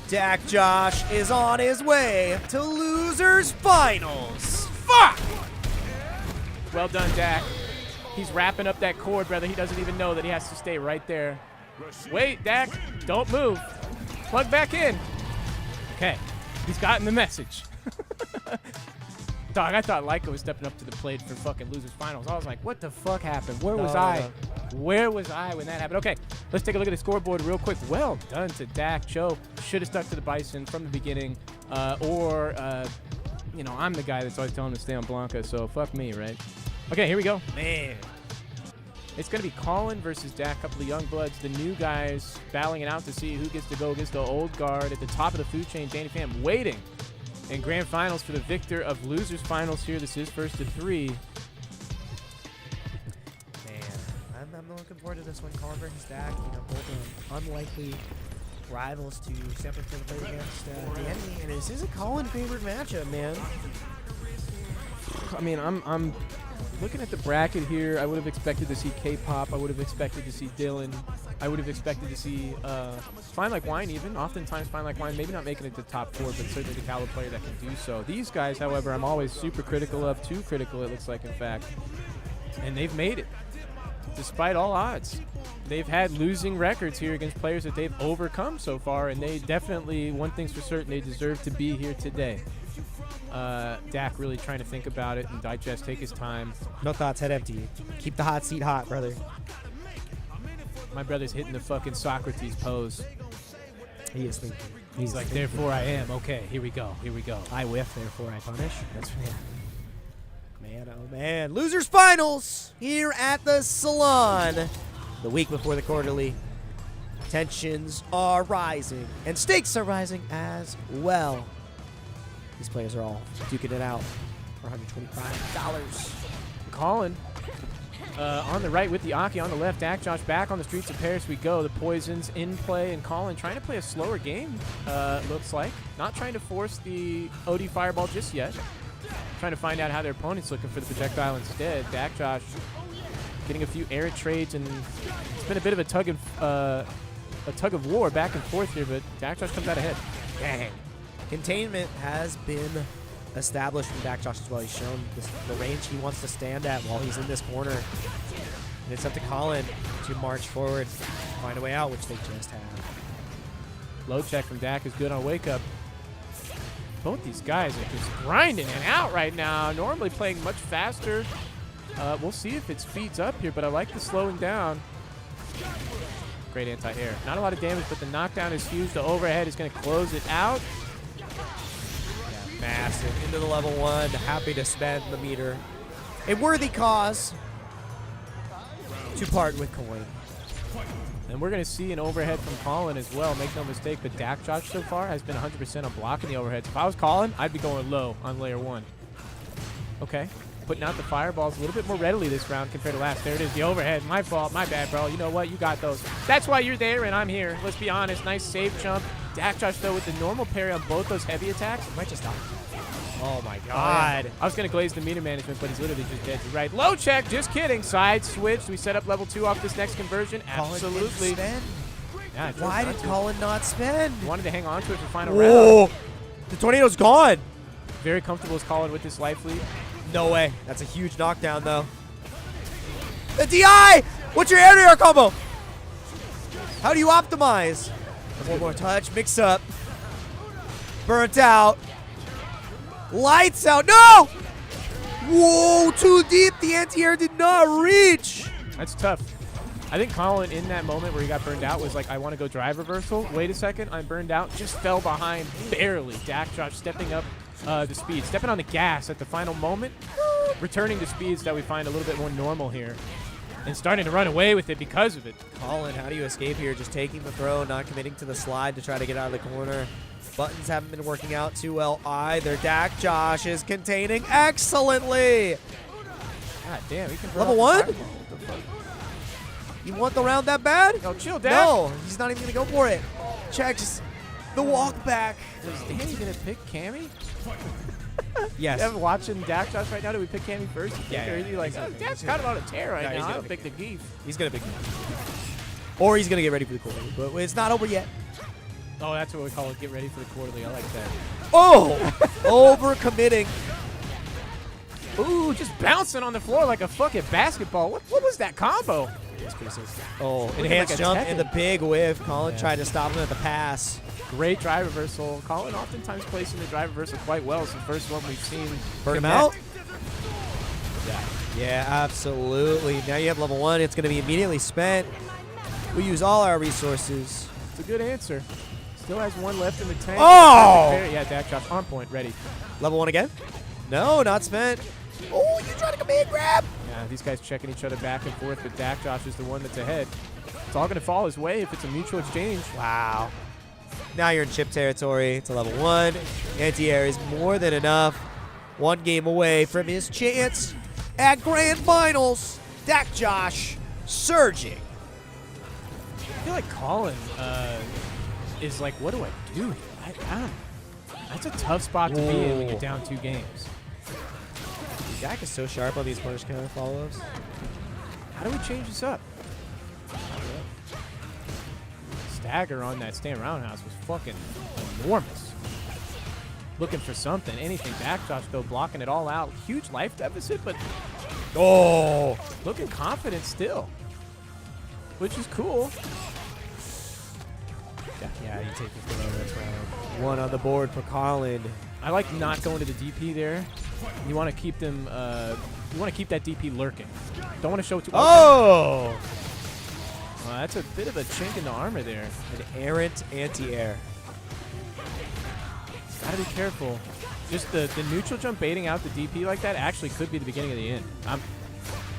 Dak Josh is on his way to losers finals. Fuck! Well done, Dak. He's wrapping up that cord, brother. He doesn't even know that he has to stay right there. Wait, Dak. Don't move. Plug back in. Okay. He's gotten the message. Dog, I thought Leica was stepping up to the plate for fucking losers finals. I was like, what the fuck happened? Where was I? Where was I when that happened? Okay, let's take a look at the scoreboard real quick. Well done to Dak. Joe should have stuck to the Bison from the beginning. You know, I'm the guy that's always telling him to stay on Blanca, so fuck me, right? Okay, here we go. Man. It's going to be Colin versus Dak, couple of young bloods. The new guys battling it out to see who gets to go against the old guard. At the top of the food chain, Danny Pham waiting in grand finals for the victor of losers finals here. This is first to 3. Man. I'm looking forward to this one. Colin versus Dak. You know, both unlikely rivals to step up to the plate against the enemy. And this is a Colin favorite matchup, man. I mean, I'm looking at the bracket here. I would have expected to see K-pop. I would have expected to see Dylan. I would have expected to see Fine Like Wine even. Oftentimes Fine Like Wine, maybe not making it to top 4, but certainly the caliber player that can do so. These guys, however, I'm always super critical of. Too critical, it looks like, in fact. And they've made it, despite all odds. They've had losing records here against players that they've overcome so far, and they definitely, one thing's for certain, they deserve to be here today. Dak really trying to think about it and digest, take his time. No thoughts, head empty. Keep the hot seat hot, brother. My brother's hitting the fucking Socrates pose. He is thinking. He's like, therefore I am. Okay, here we go. Here we go. I whiff, therefore I punish. That's yeah. Man, oh man. Losers finals here at the Salon. The week before the quarterly. Tensions are rising, and stakes are rising as well. These players are all duking it out for $125. Colin on the right with the Aki on the left. Dak Josh back on the streets of Paris we go. The Poisons in play, and Colin trying to play a slower game, looks like. Not trying to force the OD Fireball just yet. Trying to find out how their opponent's looking for the projectile instead. Dak Josh getting a few air trades, and it's been a bit of a tug of war back and forth here, but Dak Josh comes out ahead. Dang. Containment has been established from Dak Josh as well. He's shown the range he wants to stand at while he's in this corner. And it's up to Colin to march forward, find a way out, which they just have. Low check from Dak is good on wake up. Both these guys are just grinding it out right now. Normally playing much faster. We'll see if it speeds up here, but I like the slowing down. Great anti-air. Not a lot of damage, but the knockdown is huge. The overhead is going to close it out. Massive into the level 1. Happy to spend the meter. A worthy cause to part with coin. And we're going to see an overhead from Colin as well. Make no mistake, but Dak Josh so far has been 100% on blocking the overheads. If I was Colin, I'd be going low on layer 1. Okay. Putting out the fireballs a little bit more readily this round compared to last. There it is, the overhead. My fault. My bad, bro. You know what? You got those. That's why you're there, and I'm here. Let's be honest. Nice save jump. Dak Josh, though, with the normal parry on both those heavy attacks. Might just die. Oh my god. I was going to glaze the meter management, but he's literally just dead to right. Low check. Just kidding. Side switch. Do we set up level 2 off this next conversion? Absolutely. Colin didn't spend. Yeah, Why did Colin not spend? He wanted to hang on to it for final Whoa. round. The tornado's gone. Very comfortable as Colin with this life lead. No way. That's a huge knockdown, though. The DI! What's your air combo? How do you optimize? One more touch. Mix up. Burnt out. Lights out. No! Whoa, too deep. The anti-air did not reach. That's tough. I think Colin, in that moment where he got burned out, was like, I want to go drive reversal. Wait a second. I'm burned out. Just fell behind barely. Dakjosh stepping up the speed. Stepping on the gas at the final moment. Returning to speeds that we find a little bit more normal here. And starting to run away with it because of it. Colin, how do you escape here? Just taking the throw, not committing to the slide to try to get out of the corner. Buttons haven't been working out too well either. Dakjosh is containing excellently. God damn, he can Level 1? You want the round that bad? No, chill, Dak. No, he's not even going to go for it. Checks the walk back. Is Danny going to pick Cammy? Yes. I'm watching Dakjosh right now. Do we pick Cammy first? Yeah, Or is he like, oh, Dak's kind of on a tear right he's now. gonna I'll pick the Geef. He's going to pick me. Or he's going to get ready for the quarter. But it's not over yet. Oh, that's what we call it. Get ready for the quarterly. I like that. Oh! Over-committing. Ooh, just bouncing on the floor like a fucking basketball. What was that combo? Oh, Looking enhanced like a jump Tekken. and the big whiff. Colin tried to stop him at the pass. Great drive reversal. Colin oftentimes placing the drive reversal quite well. It's the first one we've seen. Burn him commit. out? Yeah, absolutely. Now you have level 1. It's going to be immediately spent. We use all our resources. It's a good answer. Still has one left in the tank. Oh! Yeah, Dakjosh on point, ready. Level 1 again? No, not spent. Oh, you trying to command grab? Yeah, these guys checking each other back and forth, but Dakjosh is the one that's ahead. It's all going to fall his way if it's a mutual exchange. Wow. Now you're in chip territory. It's a level 1. Anti-air is more than enough. 1 game away from his chance at Grand Finals. Dakjosh surging. I feel like Colin is like, what do I do here? I don't know. That's a tough spot to be in when you're down 2 games. Dak is so sharp on these punish counter follow-ups. How do we change this up? Stagger on that stand roundhouse was fucking enormous. Looking for something, anything. Dakjosh though blocking it all out. Huge life deficit, but looking confident still, which is cool. Yeah, you take the throw. That's round 1 on the board for Colin. I like not going to the DP there. You want to keep them. You want to keep that DP lurking. Don't want to show too. Oh! That's a bit of a chink in the armor there. An errant anti-air. Gotta be careful. Just the neutral jump baiting out the DP like that actually could be the beginning of the end.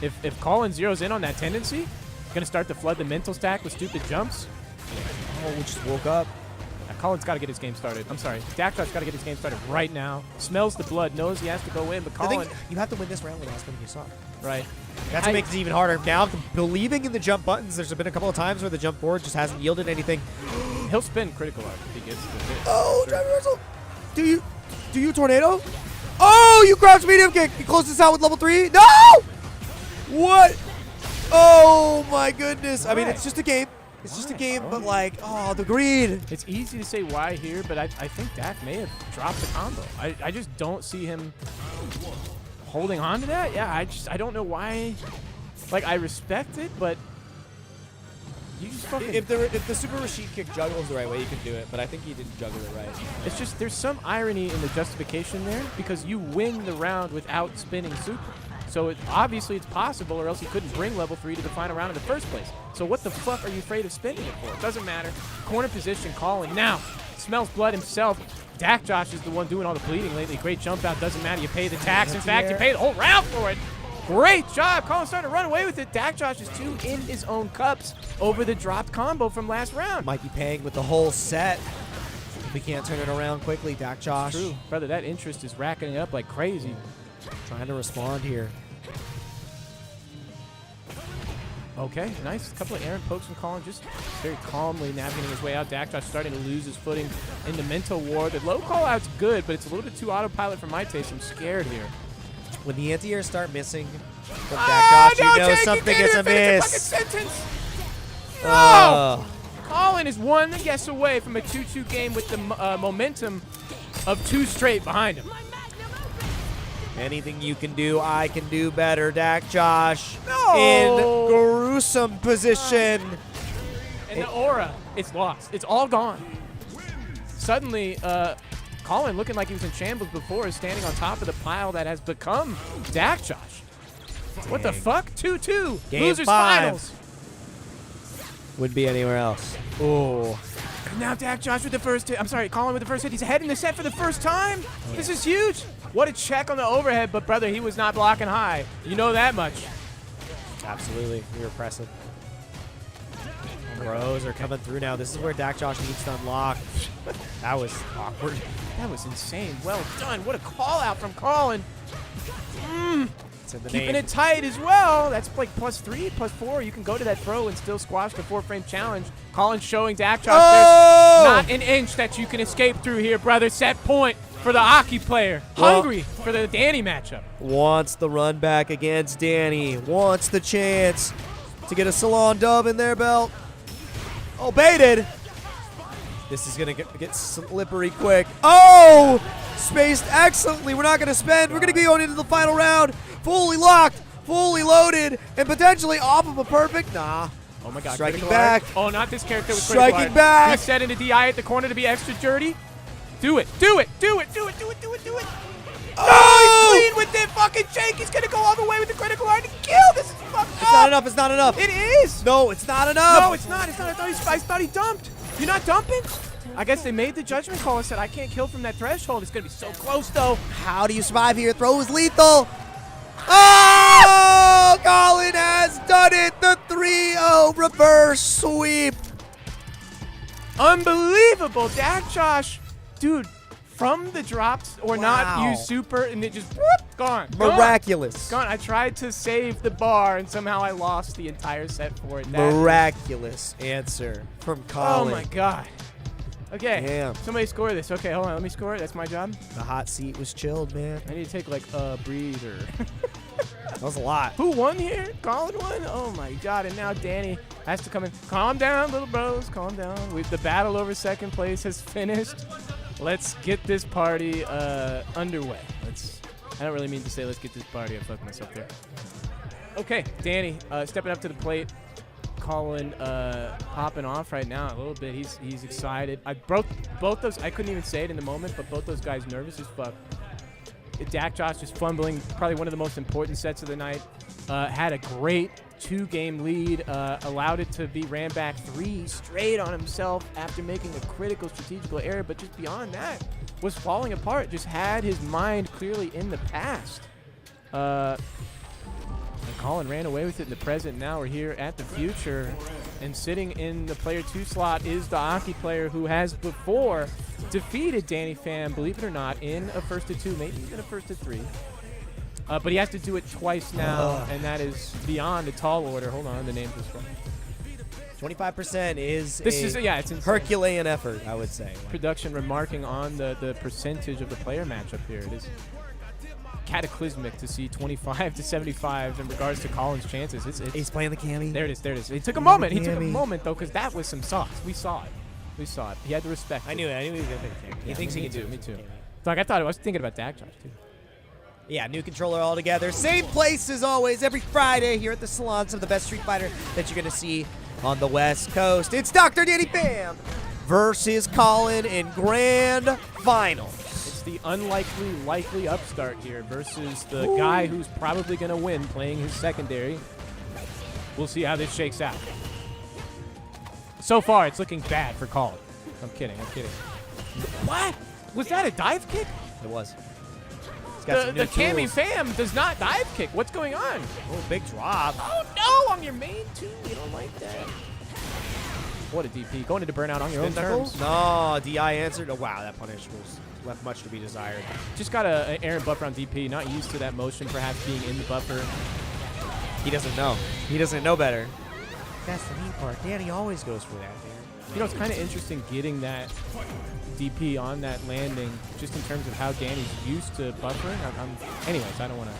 If Colin zeroes in on that tendency, gonna start to flood the mental stack with stupid jumps. Oh, we just woke up. Colin's got to get his game started. I'm sorry. Dakjosh got to get his game started right now. Smells the blood, knows he has to go in, but Colin... You have to win this round without spinning your sock. Right. That's what makes it even harder. Now, believing in the jump buttons, there's been a couple of times where the jump forward just hasn't yielded anything. He'll spin critical art if he gets the hit. Oh, drive reversal. Do you tornado? Oh, you crouch medium kick. You close this out with level 3. No! What? Oh, my goodness. I mean, it's just a game. It's just a game, but like, oh, the greed. It's easy to say why here, but I think Dak may have dropped the combo. I just don't see him holding on to that. Yeah, I don't know why. Like, I respect it, but you just fucking... If the super Rashid kick juggles the right way, you can do it, but I think he didn't juggle it right. It's just, there's some irony in the justification there, because you win the round without spinning super. So obviously it's possible, or else you couldn't bring level 3 to the final round in the first place. So what the fuck are you afraid of spinning it for? It doesn't matter. Corner position, Colin. Now, smells blood himself. Dakjosh is the one doing all the bleeding lately. Great jump out. Doesn't matter. You pay the tax. In fact, you pay the whole round for it. Great job. Colin's starting to run away with it. Dakjosh is 2 in his own cups over the dropped combo from last round. Might be paying with the whole set. If we can't turn it around quickly, Dakjosh. True. Brother, that interest is racking up like crazy. Trying to respond here. Okay, nice. A couple of errant pokes from Colin, just very calmly navigating his way out. Dakjosh starting to lose his footing in the mental war. The low call out's good, but it's a little bit too autopilot for my taste. I'm scared here. When the anti-airs start missing from Dakjosh, you know something is amiss. No! Colin is 1 guess away from a 2-2 game with the momentum of 2 straight behind him. Anything you can do, I can do better. Dak Josh No! in gruesome position. And the aura, it's lost. It's all gone. Suddenly, Colin, looking like he was in shambles before, is standing on top of the pile that has become Dak Josh. What the fuck? 2-2. Game Losers 5. finals. Wouldn't be anywhere else. Oh. And now Dak Josh with the first hit. I'm sorry, Colin with the first hit. He's ahead in the set for the first time. This is huge. What a check on the overhead, but brother, he was not blocking high. You know that much. Absolutely. You're impressive. Bros are coming through now. This is where Dak Josh needs to unlock. That was awkward. That was insane. Well done. What a call out from Colin. It's in the Keeping name. it tight as well. That's like +3, +4. You can go to that throw and still squash the 4-frame challenge. Collins showing Dak Josh Oh! there's not an inch that you can escape through here, brother. Set point for the Aki player. Well- Hungry for the Danny matchup. Wants the run back against Danny. Wants the chance to get a Salon dub in their belt. Oh, baited. This is going to get slippery quick. Oh! Spaced excellently. We're not going to spend. We're going to be going into the final round. Fully locked, fully loaded, and potentially off of a perfect. Nah. Oh my God. Striking critical back. art. Oh, not this character with Striking critical art. back. He's set into DI at the corner to be extra dirty. Do it. Do it. Do it. Do it. Do it. Do it. Do it. Oh! He's clean with it. Fucking Jake. He's going to go all the way with the critical art and kill. This is fucked It's not enough. It's not enough. It is. No, it's not enough. No, it's not. It's not. I thought he dumped. You're not dumping? I guess they made the judgment call and said, I can't kill from that threshold. It's going to be so close, though. How do you survive here? Throw is lethal. Oh! Colin has done it. The 3-0 reverse sweep. Unbelievable. Dak Josh, dude, from the drops or not Wow. use super, and it just whoop, gone. Miraculous. Gone. I tried to save the bar, and somehow I lost the entire set for it. That- Miraculous answer from Oh, Colin. my God. Okay. Damn. Somebody score this. Okay, hold on. Let me score it. That's my job. The hot seat was chilled, man. I need to take, like, a breather. That was a lot. Who won here? Colin won? Oh my God! And now Danny has to come in. Calm down, little bros. Calm down. The battle over second place has finished. Let's get this party underway. I don't really mean to say let's get this party. I fucked myself there. Okay, Danny stepping up to the plate. Colin popping off right now a little bit. He's excited. I broke both those. I couldn't even say it in the moment, but both those guys nervous as fuck. Dak Josh just fumbling, probably one of the most important sets of the night. Had a great 2-game lead, allowed it to be ran back 3 straight on himself after making a critical strategical error, but just beyond that, was falling apart. Just had his mind clearly in the past. And Colin ran away with it in the present. Now we're here at the future, and sitting in the player 2 slot is the Aki player who has before defeated Danny Pham, believe it or not, in a first to 2, maybe even a first to 3. But he has to do it twice now, and that is beyond a tall order. Hold on, the name's just wrong. 25% is It's insane. Herculean effort, I would say. Production remarking on the percentage of the player matchup here. It is cataclysmic to see 25 to 75 in regards to Colin's chances. He's playing the cami. There it is. There it is. It took a moment. He took a moment though, because that was some sauce. We saw it. We saw it. He had the respect. I knew he was going to pick the cami. He thinks he can do it. Me too. Like I was thinking about Dak Josh too. Yeah, new controller all together. Same place as always every Friday here at the Salon. Some of the best Street Fighter that you're going to see on the West Coast. It's Dr. Danny Pham versus Colin in grand finals. It's the unlikely, likely upstart here versus the guy who's probably going to win playing his secondary. We'll see how this shakes out. So far, it's looking bad for Colin. I'm kidding. What? Was that a dive kick? It was. The Cammy Pham does not dive kick. What's going on? Oh, big drop. Oh, no, on your main too. We don't like that. What a DP. Going into burnout on your own terms. No, DI answered. Oh, wow, that punish was left much to be desired. Just got an Aaron buffer on DP. Not used to that motion, perhaps being in the buffer. He doesn't know. He doesn't know better. That's the neat part. Danny always goes for that, man. You know, it's kind of interesting getting that DP on that landing, just in terms of how Danny's used to buffering. Anyways, I don't want to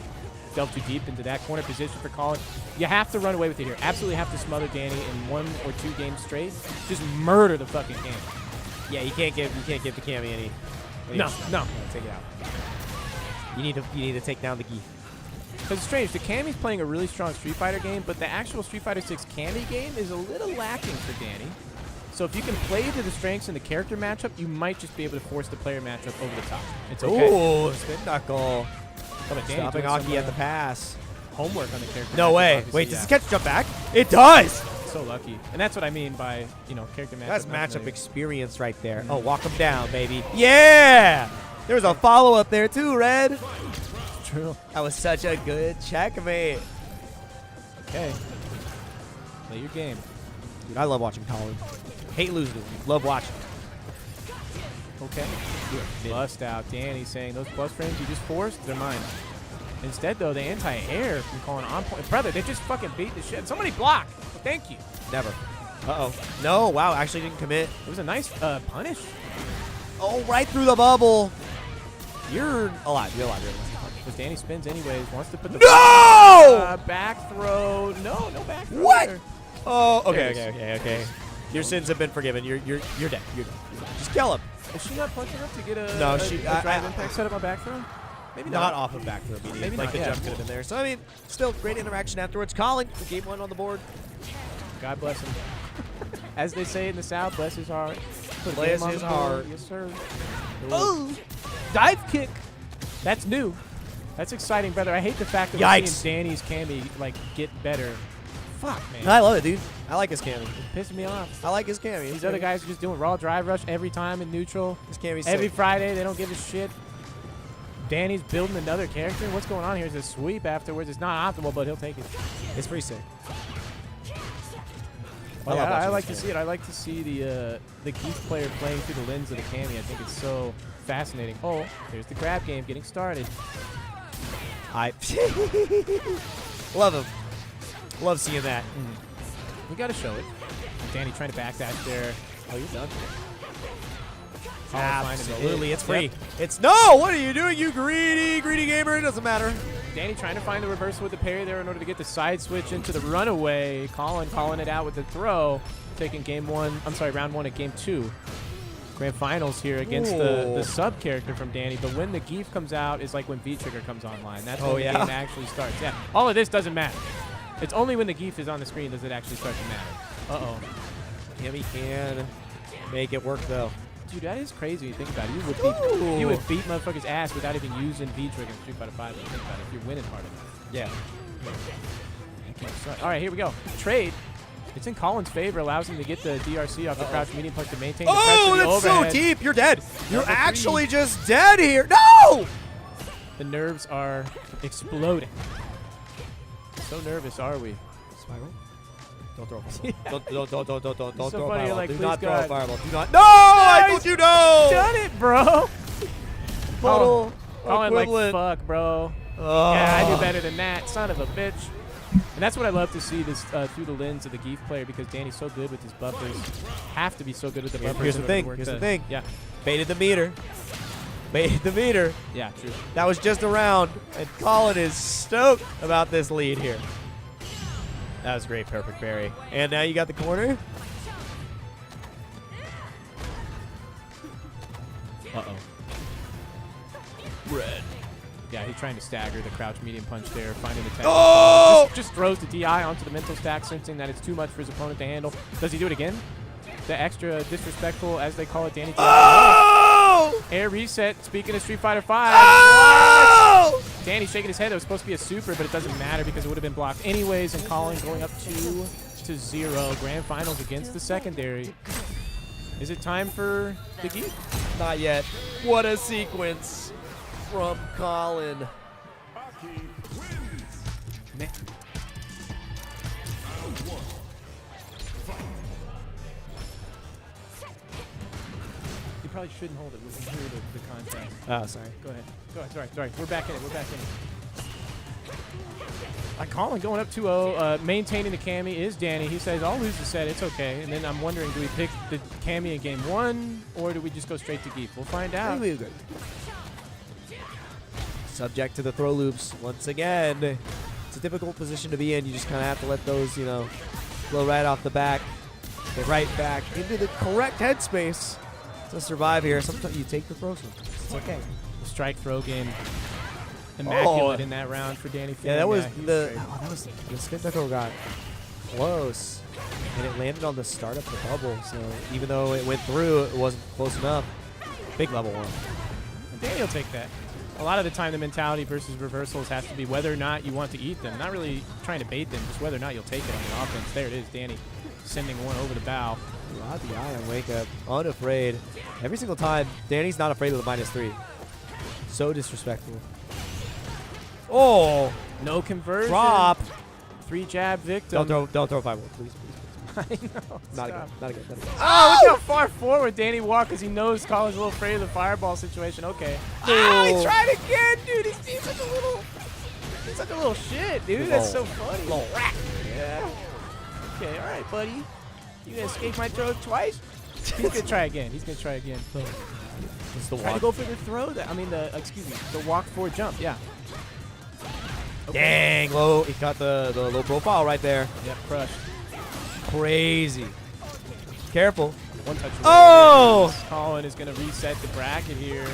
delve too deep into that corner position for Colin. You have to run away with it here. Absolutely have to smother Danny in 1 or 2 games straight. Just murder the fucking game. Yeah, you can't give the Cammy No. Take it out. You need to take down the Geef. Because it's strange, the Cammy's playing a really strong Street Fighter game, but the actual Street Fighter 6 Cammy game is a little lacking for Danny. So if you can play to the strengths in the character matchup, you might just be able to force the player matchup over the top. It's okay. Ooh, spin knuckle. Oh, but Danny Stopping doing Aki some, at the pass. homework on the character. No matchup, way. obviously, Wait, does yeah. this catch jump back? It does. So lucky. And that's what I mean by, character matchup. That's not matchup familiar. experience right there. Oh, walk him down, baby. Yeah! There's a follow-up there, too, Red. True. That was such a good checkmate. Okay. Play your game. Dude, I love watching Colin. Hate losing. Love watching. Okay. Bust out. Danny saying those plus frames you just forced, they're mine. Instead, though, the anti-air from calling on point. Brother, they just fucking beat the shit. Somebody block. Thank you. Never. Uh-oh. No, wow, actually didn't commit. It was a nice punish. Oh, right through the bubble. You're alive. You're alive. You're alive. Because Danny spins anyways. Wants to put the No! back throw. No back throw. What? There. Oh, There it okay. Your sins have been forgiven. You're dead. You're dead. Just kill him. Is she not punching up to get a, No, a, she- a I- drive impact set up on back throw? Maybe Not not. off of back throw medium. Maybe like not, the yeah. jump could have been there. So, I mean, still great interaction afterwards. Colin, game one on the board. God bless him. As they say in the South, bless his heart. Put a Bless game on his the board. heart. Yes, sir. Oh! Dive kick. That's new. That's exciting, brother. I hate the fact that we're Yikes. seeing Danny's Cammy get better. Fuck, man. I love it, dude. I like his cami. Pissing me off. I like his cami. These other guys are just doing raw drive rush every time in neutral. His cami's Every sick. Friday, they don't give a shit. Danny's building another character. What's going on here is a sweep afterwards. It's not optimal, but he'll take it. It's pretty sick. Well, love yeah, I watching like this to see it. I like to see the Geef player playing through the lens of the Cammy. I think it's so fascinating. Oh, there's the grab game getting started. I love him. Love seeing that. We got to show it. Danny trying to backdash there. Oh, you're done. Absolutely, it's free. Yep. It's no. What are you doing, you greedy gamer? It doesn't matter. Danny trying to find the reversal with the parry there in order to get the side switch into the runaway. Colin calling it out with the throw. Taking round one at game two. Grand finals here against the sub character from Danny. But when the Geef comes out is like when V-Trigger comes online. That's when the game actually starts. Yeah, all of this doesn't matter. It's only when the Geef is on the screen does it actually start to matter. Uh-oh. Cammy can make it work, though. Dude, that is crazy. Think about it. You would beat motherfuckers' ass without even using V-Trigger in Street Fighter 5. Think about it. If you're winning hard enough. Yeah. All right, here we go. Trade. It's in Colin's favor. Allows him to get the DRC off the crouch medium punch to maintain the pressure. Oh, the that's overhead. so deep. You're dead. You're Number actually three. just dead here. No! The nerves are exploding. So nervous are we? Spiral. Don't throw a fireball. Don't so throw a funny, fireball. you're like, Do please not throw a God. fireball. Do not. No! I told you no! Done it, bro. Puddle Colin like, equivalent. fuck, bro. Oh. Yeah, I do better than that. Son of a bitch. And that's what I love to see this through the lens of the Geef player because Danny's so good with his buffers. Have to be so good with the buffers. Here's the in order to thing. work Here's the thing. Yeah. Baited the meter. Baited the meter. Yeah, true. That was just a round, and Colin is stoked about this lead here. That was great, perfect parry. And now you got the corner. Uh-oh. Red. Yeah, he's trying to stagger the crouch medium punch there, finding the tech. Oh! Just throws the DI onto the mental stack, sensing that it's too much for his opponent to handle. Does he do it again? The extra disrespectful, as they call it, Danny. Oh! Air reset, speaking of Street Fighter 5. Oh! Danny shaking his head. It was supposed to be a super, but it doesn't matter because it would have been blocked anyways. And Colin going up 2-0. Grand finals against the secondary. Is it time for the Geef? Not yet. What a sequence from Colin. Meh. You probably shouldn't hold it. We can hear the contrast. Oh, sorry. Go ahead. Sorry. We're back in it. Colin going up 2-0, maintaining the Cammy is Danny. He says, I'll lose the set. It's okay. And then I'm wondering, do we pick the Cammy in game one, or do we just go straight to Geef? We'll find out. Good. Subject to the throw loops once again. It's a difficult position to be in. You just kind of have to let those, flow right off the back. Get right back into the correct headspace to survive here. Sometimes you take the throw sometimes. It's okay. The strike throw game, immaculate in that round for Danny. Yeah, that was he the straight. that was the spin knuckle got close, and it landed on the start of the bubble. So even though it went through, it wasn't close enough. Big level 1. Danny will take that. A lot of the time, the mentality versus reversals has to be whether or not you want to eat them. Not really trying to bait them, just whether or not you'll take it on the offense. There it is, Danny sending one over the bow. Rod the eye on wake up, unafraid. Every single time, Danny's not afraid of the -3. So disrespectful. Oh, No conversion. drop. 3 jab victim. Don't throw 5-1, please. I know. Not Stop. again. Not again. Oh, look how far forward Danny walked because he knows Colin's a little afraid of the fireball situation. Okay. Oh, he tried again, dude. He's such a little shit, dude. That's so funny. Little rat. Yeah. Okay, all right, buddy. You gonna escape my throw twice? He's gonna try again. He's gonna try again. It's the Trying to walk. go for the throw. The walk forward jump. Yeah. Okay. Dang, low. He got the low profile right there. Yep, crushed. Crazy. Careful. One touch. Oh! Colin is gonna reset the bracket here.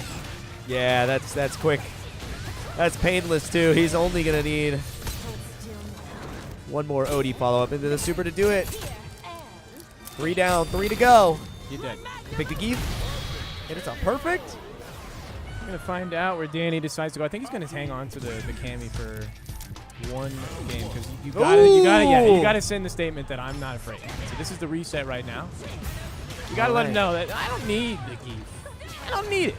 Yeah, that's quick. That's painless too. He's only gonna need one more OD follow-up into the super to do it. 3 down, 3 to go. You dead. Pick the geef. And it's a perfect. We're gonna find out where Danny decides to go. I think he's gonna hang on to the Cammy for one game because you gotta send the statement that I'm not afraid. So this is the reset right now. You gotta let him know that I don't need the geef. I don't need it.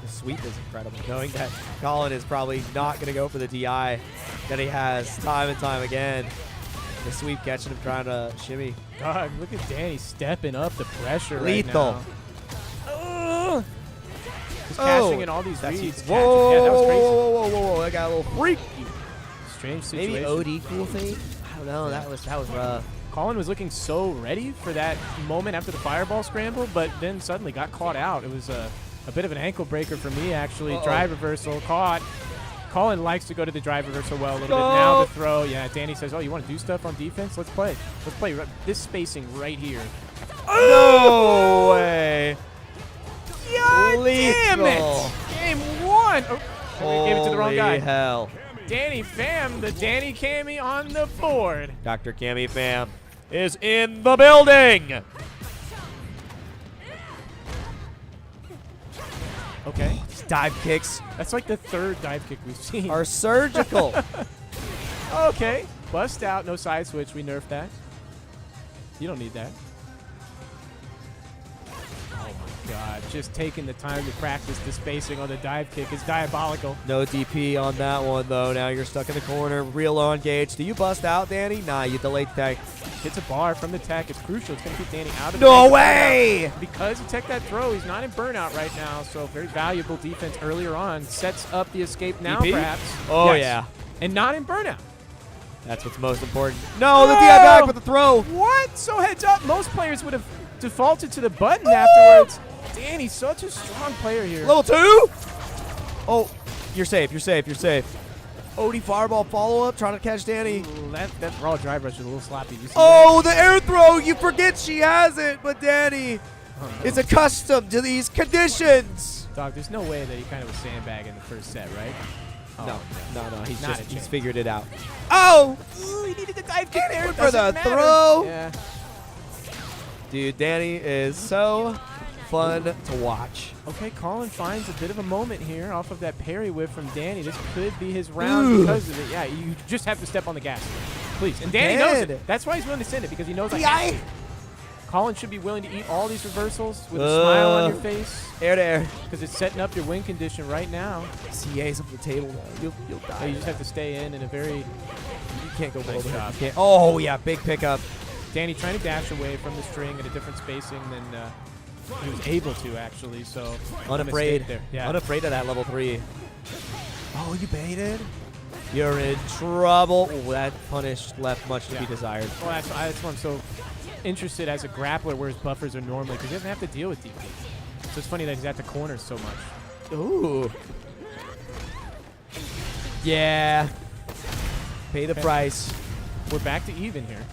The sweep is incredible. Knowing that Colin is probably not gonna go for the DI that he has time and time again. The sweep catching him trying to shimmy. God, look at Danny stepping up the pressure Lethal. right now. Just cashing in all these That's reads. whoa, Yeah, that was crazy. whoa, I got a little freaky. Strange situation. Maybe OD cool thing. I don't know. That was rough. Colin was looking so ready for that moment after the fireball scramble, but then suddenly got caught out. It was a bit of an ankle breaker for me, actually. Drive reversal, caught. Colin likes to go to the drive reversal well a little bit. Now the throw. Yeah, Danny says, oh, you want to do stuff on defense? Let's play. Let's play this spacing right here. No way. God damn Lethal. it! Game 1. Oh, gave it to the wrong guy. Holy hell. Danny Pham, the Danny Cammy on the board. Dr. Cammy Pham is in the building. Okay. These dive kicks That's like the 3rd dive kick we've seen. are surgical. Okay. Bust out, no side switch. We nerfed that. You don't need that. Oh my God. Just taking the time to practice the spacing on the dive kick is diabolical. No DP on that one, though. Now you're stuck in the corner. Real low on gauge. Do you bust out, Danny? Nah, you delayed tech. Hits a bar from the tech. It's crucial. It's going to keep Danny out of No the way! Because he took that throw, he's not in burnout right now, so very valuable defense earlier on. Sets up the escape now, DP? perhaps. Oh, Yes. yeah. And not in burnout. That's what's most important. No, the DI back with the throw. What? So heads up, most players would have defaulted to the button afterwards. Danny's such a strong player here. Level 2? Oh, you're safe. You're safe. You're safe. OD fireball follow-up, trying to catch Danny. Ooh, that raw drive rush is a little sloppy. You see Oh, the air throw. You forget she has it, but Danny is accustomed to these conditions. that? Dog, there's no way that he kind of was sandbagging the first set, right? Oh, No. He's Not a he's chance. figured it out. Oh! Ooh, he needed the dive kick there. Went It for the doesn't matter. throw. Yeah. Dude, Danny is so fun to watch. Okay, Colin finds a bit of a moment here off of that parry whip from Danny. This could be his round Ooh. because of it. Yeah, you just have to step on the gas, please. And Danny knows Did. it. That's why he's willing to send it, because he knows I DI. have to. Colin should be willing to eat all these reversals with a smile on your face, Air to air. because it's setting up your win condition right now. CA's up the table now. You'll die. So you just have to stay in a very... You can't go below Nice the job. You can't. Oh, yeah, big pickup. Danny trying to dash away from the string at a different spacing than he was able to, actually. So a Unafraid. mistake there. Yeah. Unafraid of that level 3. Oh, you baited? You're in trouble. Oh, that punish left much to be Yeah. desired. Well, that's why I'm so interested as a grappler where his buffers are normally, because he doesn't have to deal with DP. So it's funny that he's at the corners so much. Ooh. Yeah. Pay the Okay. price. We're back to even here.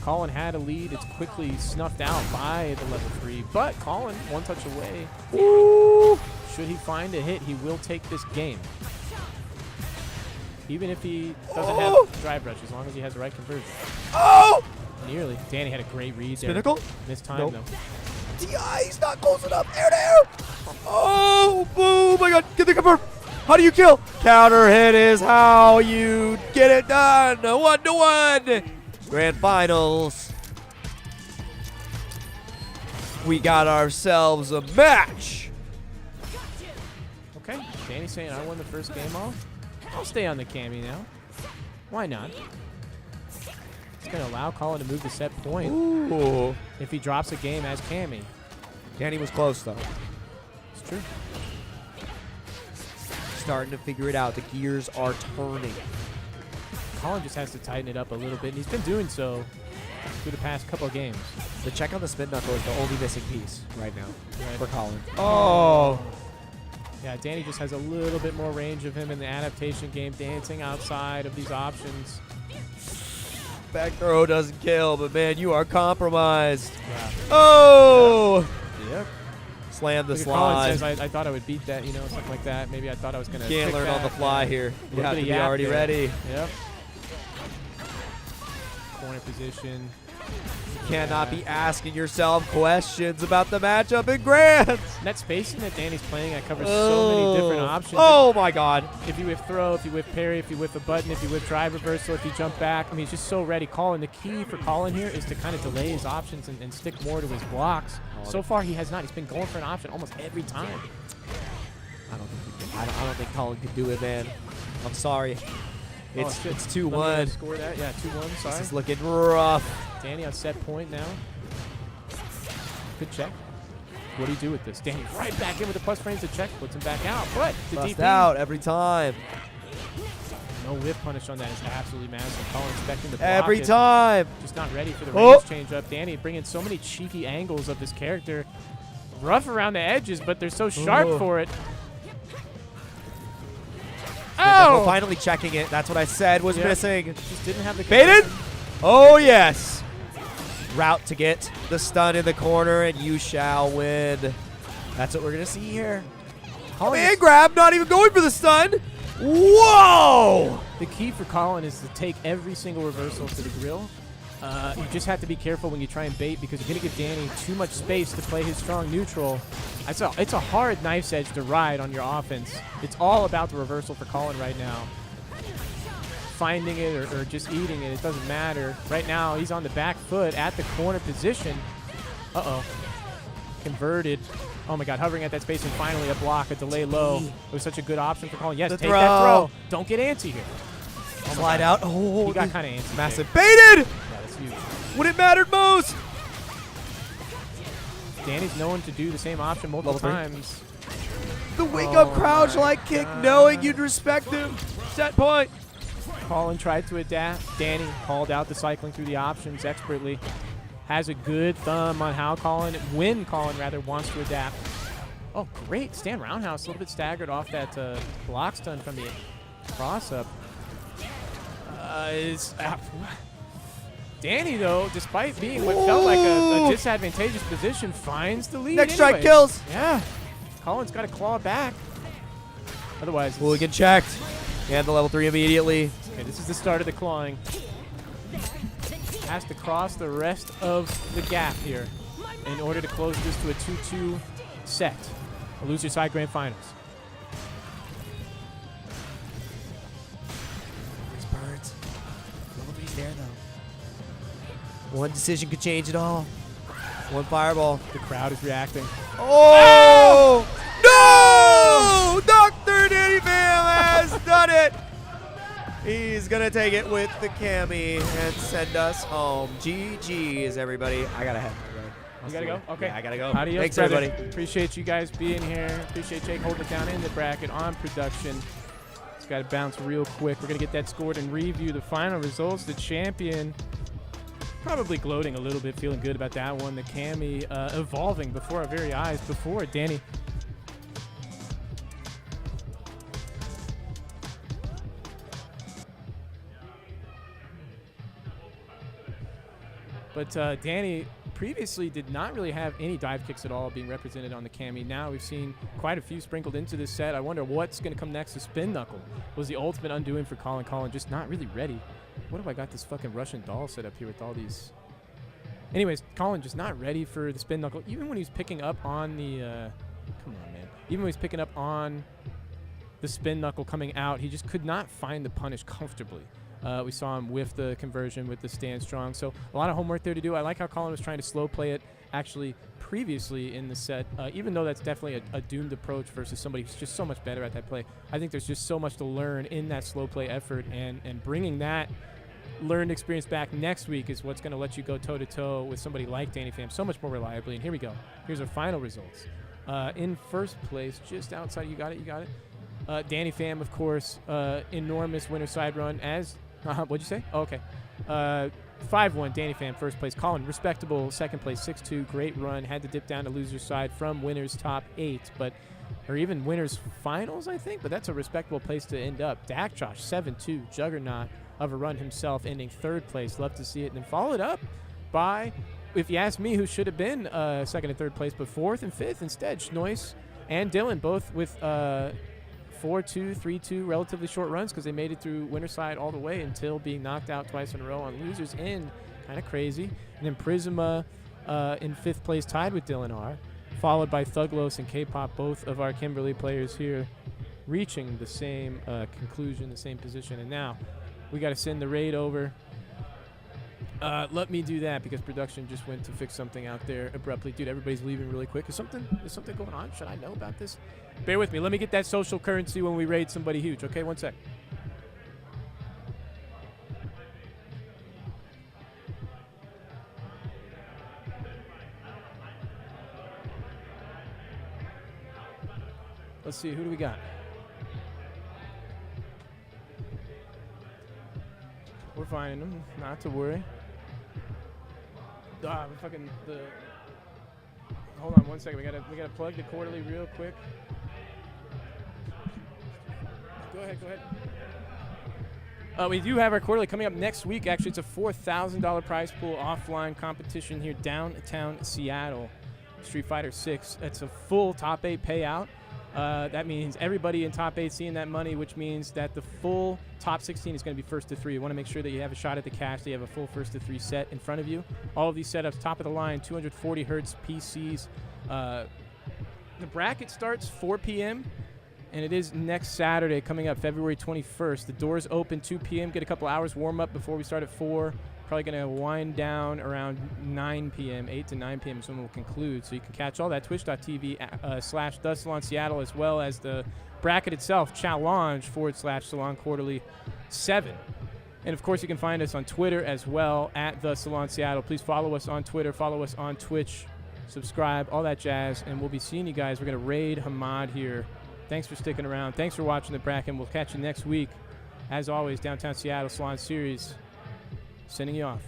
Colin had a lead. It's quickly snuffed out by the level 3, but Colin one touch away. Ooh. Should he find a hit, he will take this game. Even if he doesn't have drive rush, as long as he has the right conversion. Oh! Nearly. Danny had a great read there. Pinnacle? Missed time, Nope. though. T.I. he's not close enough. Air to air. Oh, boom. Oh my God. Get the confirm. How do you kill? Counter hit is how you get it done. 1-1. Grand finals. We got ourselves a match. Okay. Danny's saying I won the first game off. I'll stay on the Cammy now. Why not? It's going to allow Colin to move the set point Ooh. if he drops a game as Cammy. Danny was close, though. It's true. Starting to figure it out. The gears are turning. Colin just has to tighten it up a little bit, and he's been doing so through the past couple of games. The check on the spin knuckle is the only missing piece right now Right. for Colin. Oh. Yeah, Danny just has a little bit more range of him in the adaptation game, dancing outside of these options. Back throw doesn't kill, but man, you are compromised. Yeah. Oh! Yep. Slam the Look at Colin slide. says, I thought I would beat that, something like that. Maybe I thought I was going to Can't learn on the fly here. You have to be already ready. Yep. Corner position. Cannot be asking yourself questions about the matchup in Grants. And that spacing that Danny's playing, that covers so many different options. Oh my God. If you whiff throw, if you whiff parry, if you whiff a button, if you whiff drive reversal, if you jump back, I mean, he's just so ready. Colin, the key for Colin here is to kind of delay his options and stick more to his blocks. So far, he has not. He's been going for an option almost every time. I don't think Colin could do it, man. I'm sorry. It's shit. it's Let me 2-1. Score that. Yeah, 2-1. Sorry. This is looking rough. Danny on set point now. Good check. What do you do with this? Danny right back in with the plus frames to check. Puts him back out. But the Bust DP. out every time. No whip punish on that is absolutely massive. Colin expecting the block Every it. time. Just not ready for the Oh. range change up. Danny bringing so many cheeky angles of this character. Rough around the edges, but they're so sharp Ooh. for it. Oh! Oh! Finally checking it. That's what I said was Yeah. missing. Just didn't have the Baited? conversion. Oh, yes. Route to get the stun in the corner, and you shall win. That's what we're going to see here. Colin Man is- grab, not even going for the stun. Whoa! The key for Colin is to take every single reversal to the grill. You just have to be careful when you try and bait because you're going to give Danny too much space to play his strong neutral. It's a hard knife's edge to ride on your offense. It's all about the reversal for Colin right now. Finding it or just eating it, it doesn't matter. Right now, he's on the back foot at the corner position. Uh-oh. Converted. Oh, my God. Hovering at that space and finally a block, a delay low. It was such a good option for Colin. Yes, The take that throw. throw. Don't get antsy here. Slide out. Oh, He got kind of antsy. massive. There. Baited! Yeah, that's huge. When it mattered most. Danny's known to do the same option multiple Level 3. times. The wake-up Oh crouch my like kick, God. knowing you'd respect him. Set point. Colin tried to adapt. Danny called out the cycling through the options expertly. Has a good thumb on how when Colin wants to adapt. Oh, great. Stand roundhouse. A little bit staggered off that block stun from the cross-up. Danny, though, despite being what felt like a disadvantageous position, finds the lead. Next strike anyways. kills. Yeah. Colin's got to claw back. Otherwise, Hooligan checked. And the level 3 immediately. okay, this is the start of the clawing. Has to cross the rest of the gap here in order to close this to a 2-2 set. A loser side grand finals. There's birds. Nobody's there, though. One decision could change it all. One fireball. The crowd is reacting. Oh! No! Dr. Danny Bam has done it! He's going to take it with the Cammy and send us home. GG's, everybody. I got to head. You gotta go? Okay. Yeah, I got to go. Adios, Thanks, brother. everybody. Appreciate you guys being here. Appreciate Jake holding it down in the bracket on production. Just got to bounce real quick. We're going to get that scored and review the final results. The champion probably gloating a little bit, feeling good about that one. The Cammy evolving before our very eyes. Before Danny But Danny previously did not really have any dive kicks at all being represented on the Cami. Now we've seen quite a few sprinkled into this set. I wonder what's going to come next. The spin knuckle was the ultimate undoing for Colin. Colin just not really ready. What have I got this fucking Russian doll set up here with all these? Anyways, Colin just not ready for the spin knuckle. Even when he's picking up on the, come on, man. Even when he's picking up on the spin knuckle coming out, he just could not find the punish comfortably. We saw him whiff the conversion with the stand strong. So a lot of homework there to do. I like how Colin was trying to slow play it actually previously in the set, even though that's definitely a doomed approach versus somebody who's just so much better at that play. I think there's just so much to learn in that slow play effort, and bringing that learned experience back next week is what's going to let you go toe-to-toe with somebody like Danny Pham so much more reliably. And here we go. Here's our final results. In first place, just outside, you got it. Danny Pham, of course, enormous winner side run as... what'd you say? Oh, okay. 5-1, Danny Pham, first place. Colin, respectable, second place, 6-2. Great run. Had to dip down to loser's side from winner's top 8, or even winner's finals, I think. But that's a respectable place to end up. Dak Josh, 7-2, juggernaut of a run himself, ending third place. Love to see it. And then followed up by, if you ask me, who should have been second and third place, but fourth and fifth instead. Schnois and Dylan, both with 4-2, 3-2, relatively short runs because they made it through winner side all the way until being knocked out twice in a row on losers end. Kind of crazy. And then Prisma in fifth place, tied with Dylan R., followed by Thuglos and K-Pop, both of our Kimberly players here, reaching the same conclusion, the same position. And now we got to send the raid over. Let me do that because production just went to fix something out there abruptly. Dude, everybody's leaving really quick. Is something going on? Should I know about this? Bear with me. Let me get that social currency when we raid somebody huge. Okay, one sec. Let's see. Who do we got? We're finding them. Not to worry. We're fucking the. Hold on one second. We gotta plug the quarterly real quick. Go ahead. We do have our quarterly coming up next week. Actually, it's a $4,000 prize pool offline competition here downtown Seattle. Street Fighter 6. It's a full top 8 payout. That means everybody in top 8 seeing that money, which means that the full top 16 is going to be first to 3. You want to make sure that you have a shot at the cash, that you have a full first to 3 set in front of you. All of these setups, top of the line, 240 hertz PCs. The bracket starts 4 p.m. and it is next Saturday coming up, February 21st. The doors open 2 p.m. Get a couple hours warm up before we start at 4. Probably going to wind down around 9 p.m., 8 to 9 p.m. is when we'll conclude. So you can catch all that twitch.tv / Salon Seattle, as well as the bracket itself, challenge / Salon Quarterly 7. And, of course, you can find us on Twitter as well, at The Salon Seattle. Please follow us on Twitter, follow us on Twitch, subscribe, all that jazz. And we'll be seeing you guys. We're going to raid Hamad here. Thanks for sticking around. Thanks for watching the bracket. We'll catch you next week. As always, Downtown Seattle Salon Series. Sending you off.